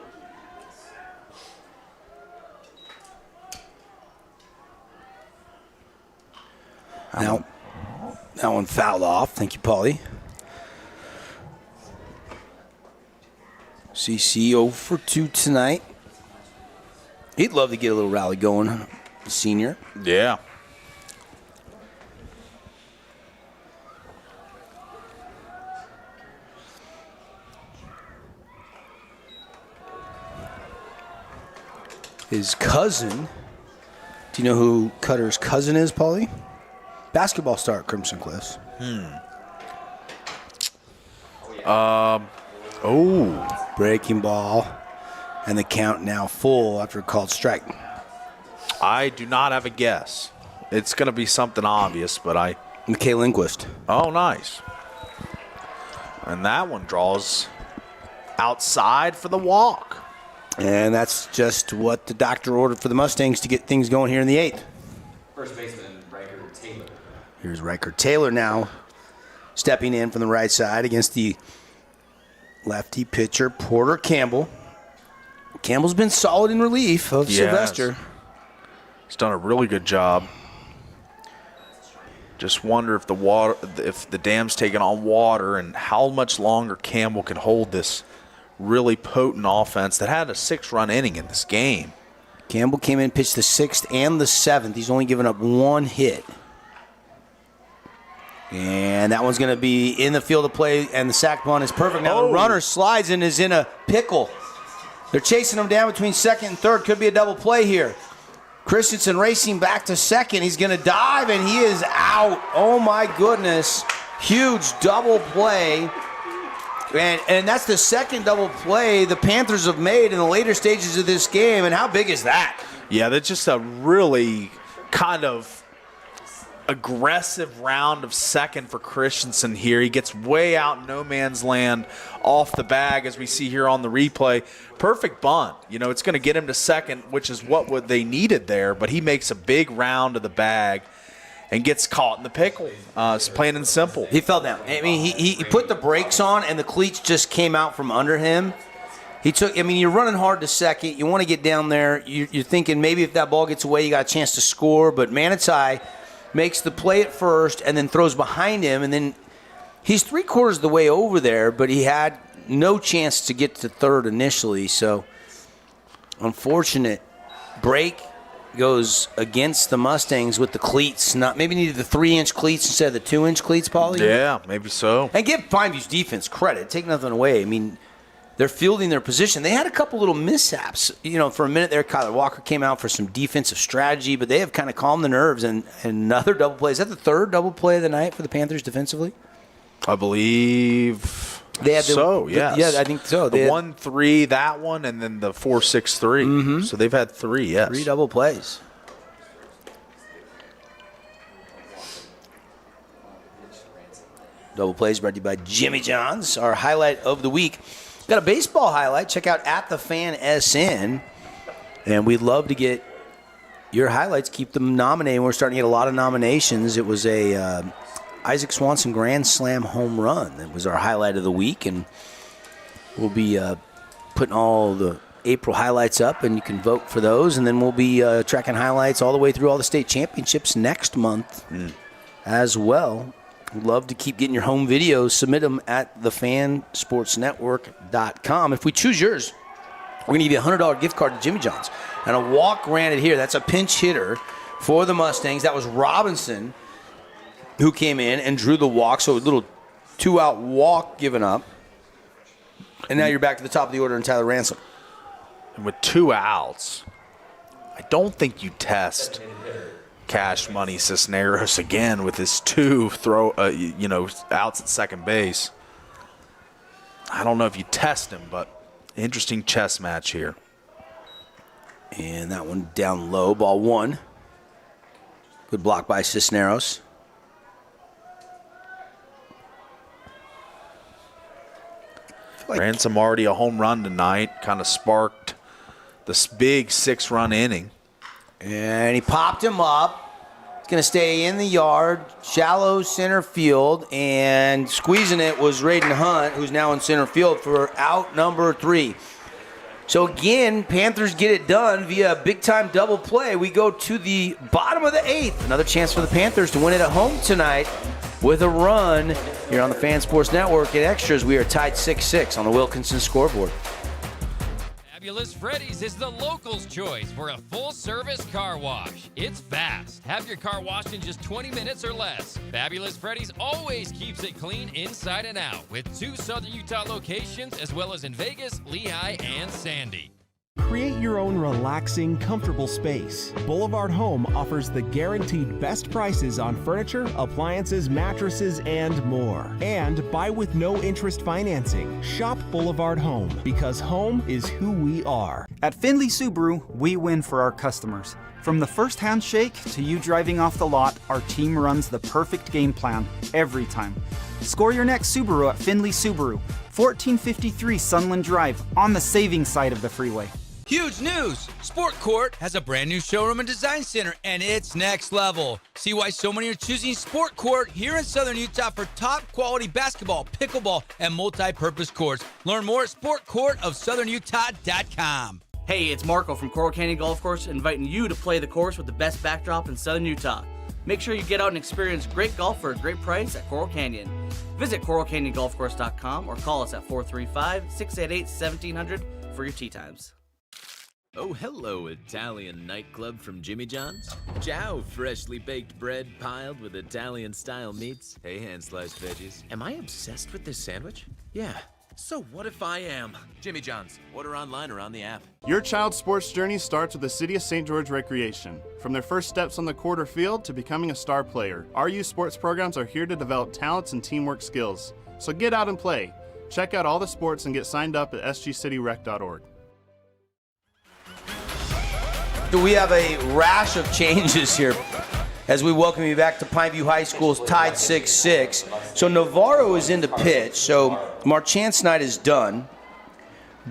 Now, that one fouled off. Thank you, Paulie. CC 0 for 2 tonight. He'd love to get a little rally going, senior. Yeah. His cousin. Do you know who Cutter's cousin is, Paulie? Basketball star at Crimson Cliffs. Breaking ball. And the count now full after a called strike. I do not have a guess. It's going to be something obvious, but McKay Lindquist. Oh, nice. And that one draws outside for the walk. And that's just what the doctor ordered for the Mustangs to get things going here in the 8th. First baseman, Riker Taylor. Here's Riker Taylor now stepping in from the right side against the lefty pitcher, Porter Campbell. Campbell's been solid in relief of Sylvester. He's done a really good job. Just wonder if the dam's taking on water and how much longer Campbell can hold this really potent offense that had a 6-run inning in this game. Campbell came in, pitched the 6th and the 7th. He's only given up 1 hit. And that one's going to be in the field of play, and the sac bunt is perfect. Now the runner slides and is in a pickle. They're chasing him down between 2nd and 3rd. Could be a double play here. Christensen racing back to 2nd. He's going to dive, and he is out. Oh, my goodness. Huge double play. And that's the 2nd double play the Panthers have made in the later stages of this game. And how big is that? Yeah, that's just a really kind of aggressive round of 2nd for Christensen here. He gets way out in no man's land off the bag, as we see here on the replay. Perfect bunt. It's going to get him to 2nd, which is what they needed there, but he makes a big round of the bag and gets caught in the pickle. It's plain and simple. He fell down. I mean, he put the brakes on, and the cleats just came out from under him. You're running hard to 2nd. You want to get down there. You're thinking maybe if that ball gets away, you got a chance to score, but Manitai makes the play at 1st and then throws behind him, and then he's 3/4 of the way over there, but he had no chance to get to 3rd initially. So, unfortunate break goes against the Mustangs with the cleats. Maybe needed the 3-inch cleats instead of the 2-inch cleats, Paulie? Yeah, maybe so. And give Fineview's defense credit. Take nothing away. I mean, they're fielding their position. They had a couple little mishaps. For a minute there, Kyler Walker came out for some defensive strategy, but they have kind of calmed the nerves. And another double play. Is that the 3rd double play of the night for the Panthers defensively? I believe they had yes. Yeah, I think so. The 1-3, that one, and then the 4-6-3. Mm-hmm. So they've had 3, yes. 3 double plays. Double plays brought to you by Jimmy John's, our highlight of the week. Got a baseball highlight. Check out @TheFanSN. And we'd love to get your highlights. Keep them nominated. We're starting to get a lot of nominations. It was a Isaac Swanson Grand Slam home run. That was our highlight of the week. And we'll be putting all the April highlights up, and you can vote for those. And then we'll be tracking highlights all the way through all the state championships next month as well. We'd love to keep getting your home videos. Submit them at thefansportsnetwork.com. If we choose yours, we're going to give you a $100 gift card to Jimmy John's. And a walk granted here. That's a pinch hitter for the Mustangs. That was Robinson who came in and drew the walk. So a little 2-out walk given up. And now you're back to the top of the order in Tyler Ransom. And with 2 outs, I don't think you test Cash Money Cisneros again with his 2 outs at second base. I don't know if you test him, but interesting chess match here. And that one down low, ball 1. Good block by Cisneros. Ransom already a home run tonight, kind of sparked this big 6-run inning. And he popped him up. It's going to stay in the yard, shallow center field, and squeezing it was Raiden Hunt, who's now in center field for out number 3. So again, Panthers get it done via a big-time double play. We go to the bottom of the 8th. Another chance for the Panthers to win it at home tonight with a run here on the Fan Sports Network. At extras, we are tied 6-6 on the Wilkinson scoreboard. Fabulous Freddy's is the locals' choice for a full-service car wash. It's fast. Have your car washed in just 20 minutes or less. Fabulous Freddy's always keeps it clean inside and out with 2 Southern Utah locations as well as in Vegas, Lehigh, and Sandy. Create your own relaxing, comfortable space. Boulevard Home offers the guaranteed best prices on furniture, appliances, mattresses, and more. And buy with no interest financing. Shop Boulevard Home, because home is who we are. At Findlay Subaru, we win for our customers. From the first handshake to you driving off the lot, our team runs the perfect game plan every time. Score your next Subaru at Findlay Subaru, 1453 Sunland Drive, on the saving side of the freeway. Huge news! Sport Court has a brand new showroom and design center, and it's next level. See why so many are choosing Sport Court here in Southern Utah for top quality basketball, pickleball, and multi-purpose courts. Learn more at sportcourtofsouthernutah.com. Hey, it's Marco from Coral Canyon Golf Course, inviting you to play the course with the best backdrop in Southern Utah. Make sure you get out and experience great golf for a great price at Coral Canyon. Visit coralcanyongolfcourse.com or call us at 435-688-1700 for your tee times. Oh, hello, Italian nightclub from Jimmy John's. Ciao, freshly baked bread piled with Italian-style meats. Hey, hand-sliced veggies. Am I obsessed with this sandwich? Yeah. So what if I am? Jimmy John's. Order online or on the app. Your child's sports journey starts with the City of St. George Recreation. From their first steps on the court or field to becoming a star player, our youth sports programs are here to develop talents and teamwork skills. So get out and play. Check out all the sports and get signed up at sgcityrec.org. We have a rash of changes here as we welcome you back to Pineview High School's tied 6-6. So Navarro is in to pitch. So Marchance Knight is done.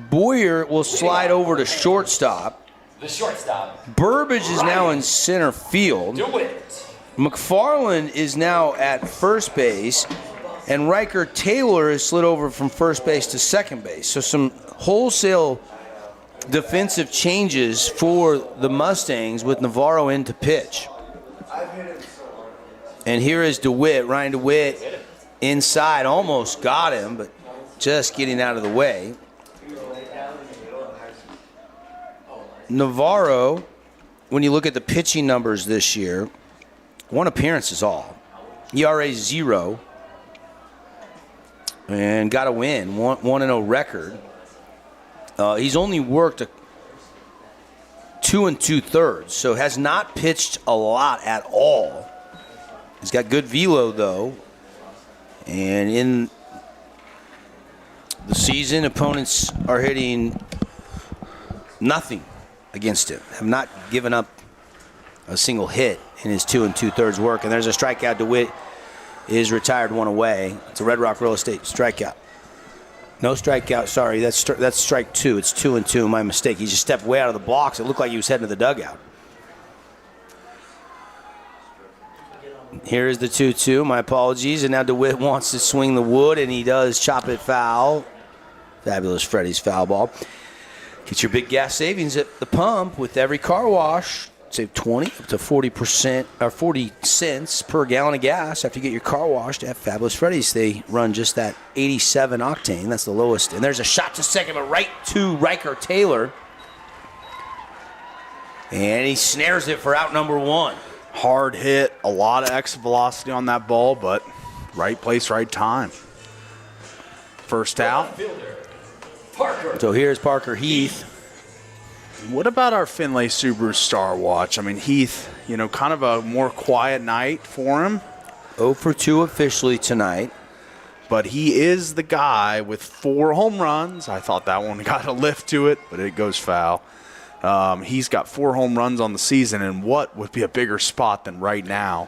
Boyer will slide over to shortstop. The shortstop. Burbage is now in center field. Do it. McFarland is now at first base. And Riker Taylor is slid over from first base to second base. So some wholesale defensive changes for the Mustangs with Navarro in to pitch. And here is DeWitt. Ryan DeWitt inside, almost got him, but just getting out of the way. Navarro, when you look at the pitching numbers this year, 1 appearance is all. ERA 0. And got a win, 1-0 record. He's only worked 2 2/3, so has not pitched a lot at all. He's got good velo, though. And in the season, opponents are hitting nothing against him. Have not given up a single hit in his 2 2/3 work. And there's a strikeout. DeWitt is retired, 1 away. It's a Red Rock Real Estate strikeout. No strikeout, sorry, that's strike 2. It's 2-2, my mistake. He just stepped way out of the box. It looked like he was heading to the dugout. Here is the 2-2, my apologies. And now DeWitt wants to swing the wood, and he does chop it foul. Fabulous Freddy's foul ball. Get your big gas savings at the pump with every car wash. Save 20 up to 40% or 40 cents per gallon of gas after you get your car washed at Fabulous Freddy's. They run just that 87 octane. That's the lowest. And there's a shot to second, but right to Riker Taylor. And he snares it for out number 1. Hard hit, a lot of exit velocity on that ball, but right place, right time. First out. So here's Parker Heath. What about our Findlay Subaru Star Watch? I mean, Heath, kind of a more quiet night for him. 0 for 2 officially tonight. But he is the guy with 4 home runs. I thought that one got a lift to it, but it goes foul. He's got 4 home runs on the season, and what would be a bigger spot than right now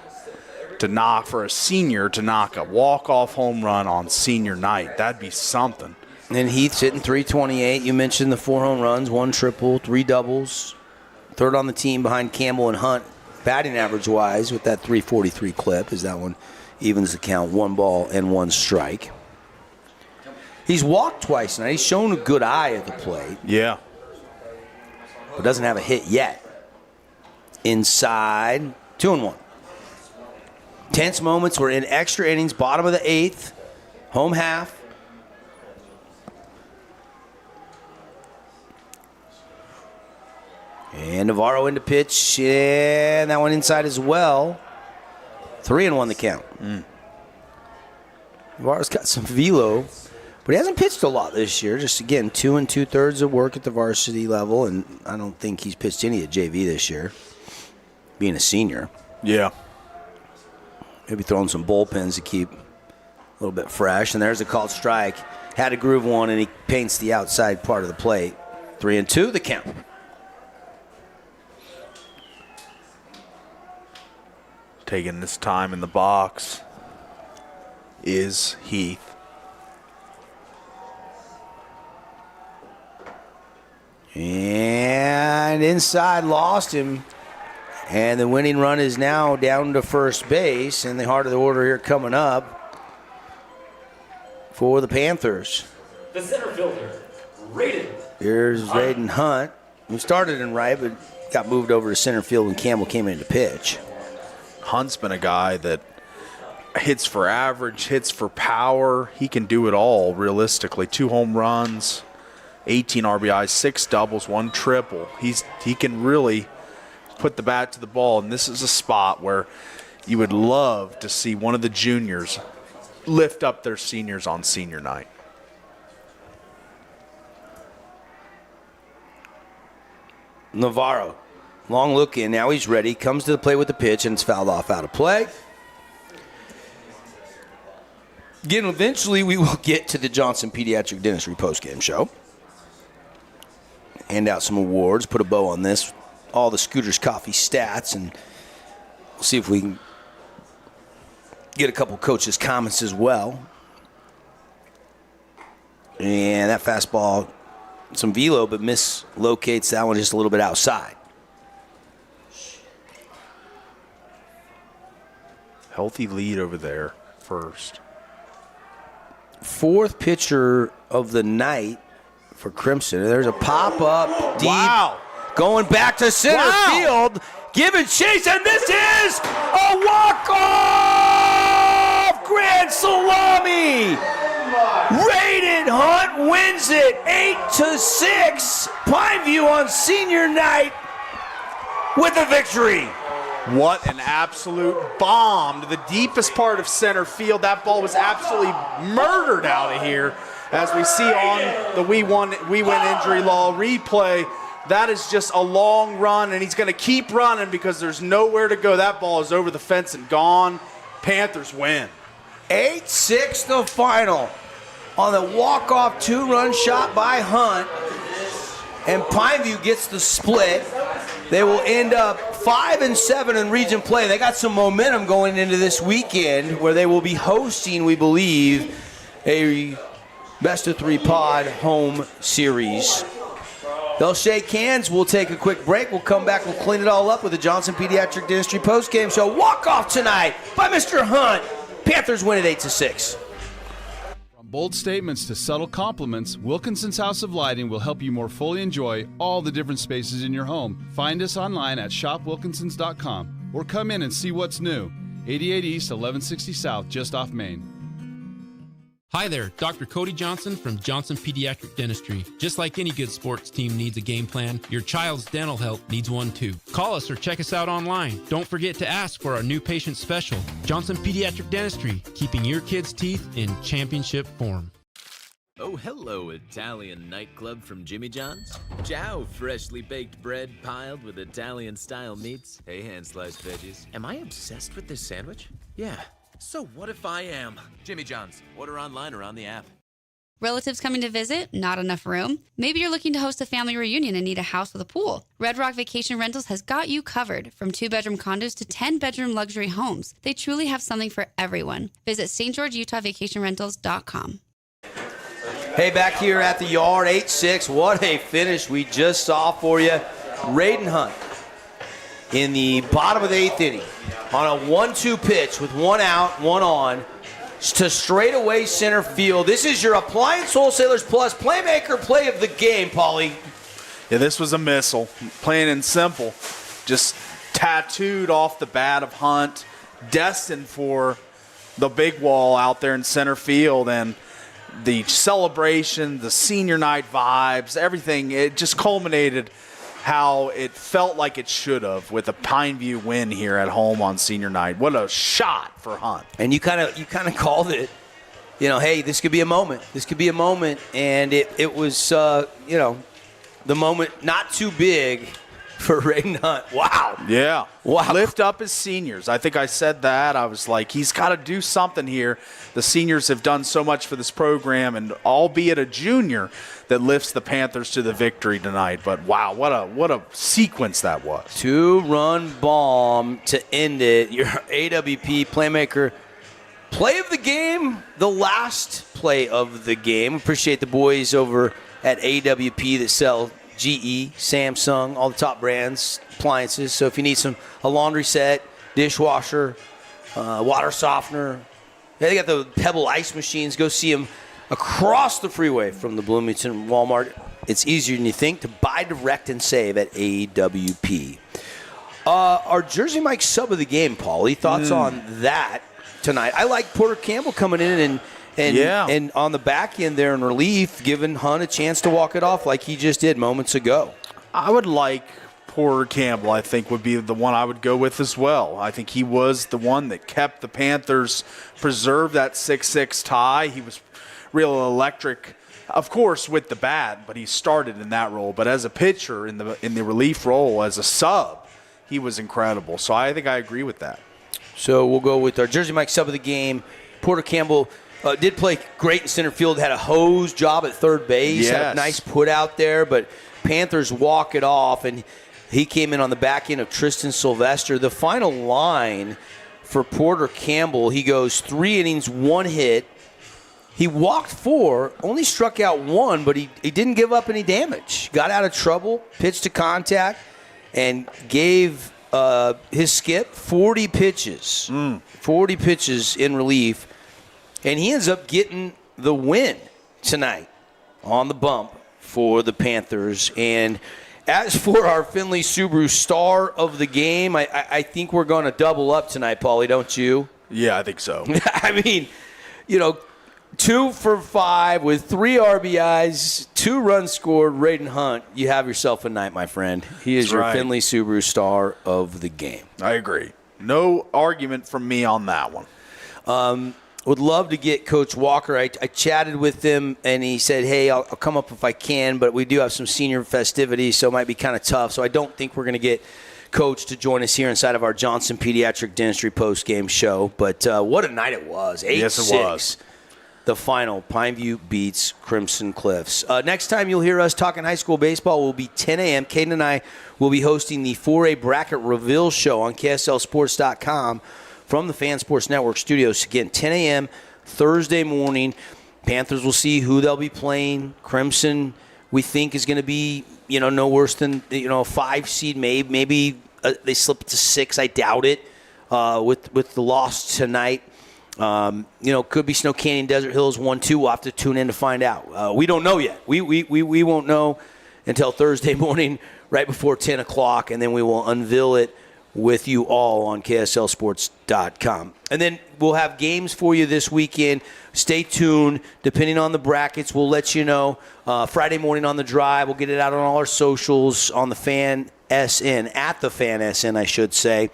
to knock for a senior to knock a walk-off home run on senior night? That'd be something. And Heath's hitting .328. You mentioned the 4 home runs, 1 triple, 3 doubles. Third on the team behind Campbell and Hunt, batting average-wise with that .343 clip, as that one evens the count, 1 ball and 1 strike. He's walked twice tonight. He's shown a good eye at the plate. Yeah. But doesn't have a hit yet. Inside, 2-1. Tense moments. We're in extra innings, bottom of the 8th, home half. And Navarro into pitch, and that one inside as well. 3-1 the count. Navarro's got some velo, but he hasn't pitched a lot this year. Just, again, 2 2/3 of work at the varsity level, and I don't think he's pitched any at JV this year, being a senior. Yeah. Maybe throwing some bullpens to keep a little bit fresh. And there's a called strike. Had a groove one, and he paints the outside part of the plate. 3-2 the count. Taking this time in the box is Heath. And inside, lost him. And the winning run is now down to first base. And the heart of the order here coming up for the Panthers. The center fielder, Raiden. Here's Raiden Hunt, who started in right, but got moved over to center field when Campbell came in to pitch. Hunt's been a guy that hits for average, hits for power. He can do it all, realistically. 2 home runs, 18 RBIs, 6 doubles, 1 triple. He can really put the bat to the ball, and this is a spot where you would love to see one of the juniors lift up their seniors on senior night. Navarro, long look in. Now he's ready. Comes to the plate with the pitch, and it's fouled off out of play. Again, eventually we will get to the Johnson Pediatric Dentistry postgame show. Hand out some awards, put a bow on this, all the Scooters Coffee stats, and we'll see if we can get a couple coaches' comments as well. And that fastball, some velo, but mislocates that one just a little bit outside. Healthy lead over there first. 4th pitcher of the night for Crimson. There's a pop-up deep. Wow. Going back to center field. Giving chase, and this is a walk-off grand salami. Raiden Hunt wins it 8-6. Pineview on senior night with a victory. What an absolute bomb to the deepest part of center field. That ball was absolutely murdered out of here. As we see on the We Win Injury Law replay, that is just a long run, and he's going to keep running because there's nowhere to go. That ball is over the fence and gone. Panthers win. 8-6 the final on the walk-off 2-run shot by Hunt. And Pineview gets the split. They will end up 5-7 in region play. They got some momentum going into this weekend where they will be hosting, we believe, a best-of-3 pod home series. They'll shake hands. We'll take a quick break. We'll come back. We'll clean it all up with the Johnson Pediatric Dentistry postgame show. Walk-off tonight by Mr. Hunt. Panthers win it 8-6. From bold statements to subtle compliments, Wilkinson's House of Lighting will help you more fully enjoy all the different spaces in your home. Find us online at shopwilkinsons.com or come in and see what's new. 88 East, 1160 South, just off Main. Hi there, Dr. Cody Johnson from Johnson Pediatric Dentistry. Just like any good sports team needs a game plan, your child's dental health needs one too. Call us or check us out online. Don't forget to ask for our new patient special. Johnson Pediatric Dentistry, keeping your kids' teeth in championship form. Oh, hello, Italian nightclub from Jimmy John's. Ciao, freshly baked bread piled with Italian-style meats. Hey, hand-sliced veggies. Am I obsessed with this sandwich? Yeah. So what if I am? Jimmy John's. Order online or on the app. Relatives coming to visit? Not enough room? Maybe you're looking to host a family reunion and need a house with a pool. Red Rock Vacation Rentals has got you covered. From 2-bedroom condos to 10-bedroom luxury homes, they truly have something for everyone. Visit stgeorgeutahvacationrentals.com. Hey, back here at the yard, 8-6. What a finish we just saw for you. Raiden Hunt in the bottom of the 8th inning on a 1-2 pitch with 1 out, 1 on to straightaway center field. This is your Appliance Wholesalers Plus Playmaker play of the game, Paulie. Yeah, this was a missile, plain and simple. Just tattooed off the bat of Hunt, destined for the big wall out there in center field, and the celebration, the senior night vibes, everything, it just culminated how it felt like it should have with a Pineview win here at home on senior night. What a shot for Hunt. And you kind of called it, hey, this could be a moment. This could be a moment. And it was, the moment not too big for Raiden Hunt. Wow. Yeah. Wow. Lift up his seniors. I think I said that. I was like, he's got to do something here. The seniors have done so much for this program, and albeit a junior, that lifts the Panthers to the victory tonight. But wow, what a sequence that was. 2-run bomb to end it. Your AWP playmaker play of the game, the last play of the game. Appreciate the boys over at AWP that sell GE, Samsung, all the top brands, appliances. So if you need a laundry set, dishwasher, water softener, they got the Pebble ice machines. Go see them across the freeway from the Bloomington Walmart. It's easier than you think to buy direct and save at AWP. Our Jersey Mike sub of the game, Paulie, thoughts on that tonight? I like Porter Campbell coming in and on the back end there in relief, giving Hunt a chance to walk it off like he just did moments ago. I would like Porter Campbell, I think, would be the one I would go with as well. I think he was the one that kept the Panthers, preserve that 6-6 tie. He was real electric, of course, with the bat, but he started in that role. But as a pitcher in the relief role, as a sub, he was incredible. So I think I agree with that. So we'll go with our Jersey Mike sub of the game. Porter Campbell did play great in center field, had a hose job at third base, had a nice put out there, but Panthers walk it off, and he came in on the back end of Tristan Sylvester. The final line for Porter Campbell, he goes 3 innings, 1 hit. He walked 4, only struck out 1, but he didn't give up any damage. Got out of trouble, pitched to contact, and gave his skip 40 pitches. 40 pitches in relief. And he ends up getting the win tonight on the bump for the Panthers. And as for our Findlay Subaru star of the game, I think we're going to double up tonight, Paulie, don't you? Yeah, I think so. I mean, 2 for 5 with 3 RBIs, 2 runs scored, Raiden Hunt. You have yourself a night, my friend. He is your Findlay Subaru star of the game. I agree. No argument from me on that one. Would love to get Coach Walker. I chatted with him, and he said, hey, I'll come up if I can, but we do have some senior festivities, so it might be kind of tough. So I don't think we're going to get Coach to join us here inside of our Johnson Pediatric Dentistry post-game show. But what a night it was. 8-6. Yes, it was. The final, Pineview beats Crimson Cliffs. Next time you'll hear us talking high school baseball will be 10 a.m. Caden and I will be hosting the 4A Bracket Reveal Show on KSLSports.com from the Fan Sports Network studios. Again, 10 a.m. Thursday morning. Panthers will see who they'll be playing. Crimson, we think, is going to be, no worse than, a 5 seed. Maybe they slip to 6. I doubt it with the loss tonight. Could be Snow Canyon, Desert Hills 1-2. We'll have to tune in to find out. We don't know yet. We won't know until Thursday morning, right before 10 o'clock, and then we will unveil it with you all on KSLSports.com. And then we'll have games for you this weekend. Stay tuned. Depending on the brackets, we'll let you know. Friday morning on the drive, we'll get it out on all our socials on the Fan SN, at the Fan SN, I should say.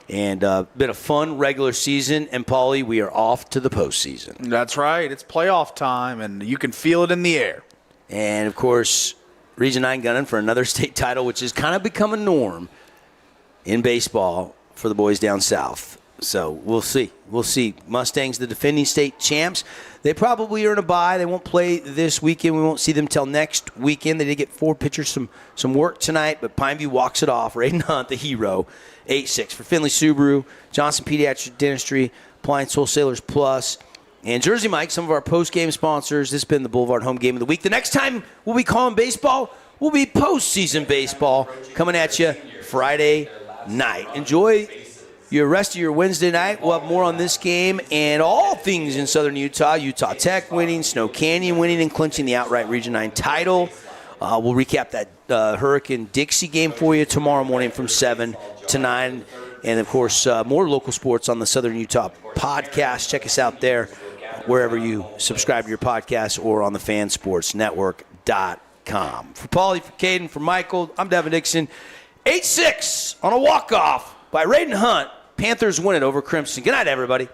And been a fun regular season. And, Paulie, we are off to the postseason. That's right. It's playoff time, and you can feel it in the air. And, of course, Region 9 gunning for another state title, which has kind of become a norm in baseball for the boys down south. So we'll see. We'll see. Mustangs, the defending state champs, they probably earn a bye. They won't play this weekend. We won't see them till next weekend. They did get 4 pitchers some work tonight, but Pineview walks it off. Raiden Hunt, the hero, 8-6 for Findlay Subaru, Johnson Pediatric Dentistry, Appliance Wholesalers Plus, and Jersey Mike, some of our post-game sponsors. This has been the Boulevard Home Game of the Week. The next time we'll be calling baseball will be postseason baseball coming at you Friday night. Enjoy your rest of your Wednesday night. We'll have more on this game and all things in Southern Utah. Utah Tech winning, Snow Canyon winning, and clinching the outright Region 9 title. We'll recap that Hurricane Dixie game for you tomorrow morning from 7 to 9. And, of course, more local sports on the Southern Utah podcast. Check us out there wherever you subscribe to your podcast or on the fansportsnetwork.com. PanthersFantasy.com. For Paulie, for Caden, for Michael, I'm Devin Dixon. 8-6 on a walk-off by Raiden Hunt. Panthers win it over Crimson. Good night, everybody.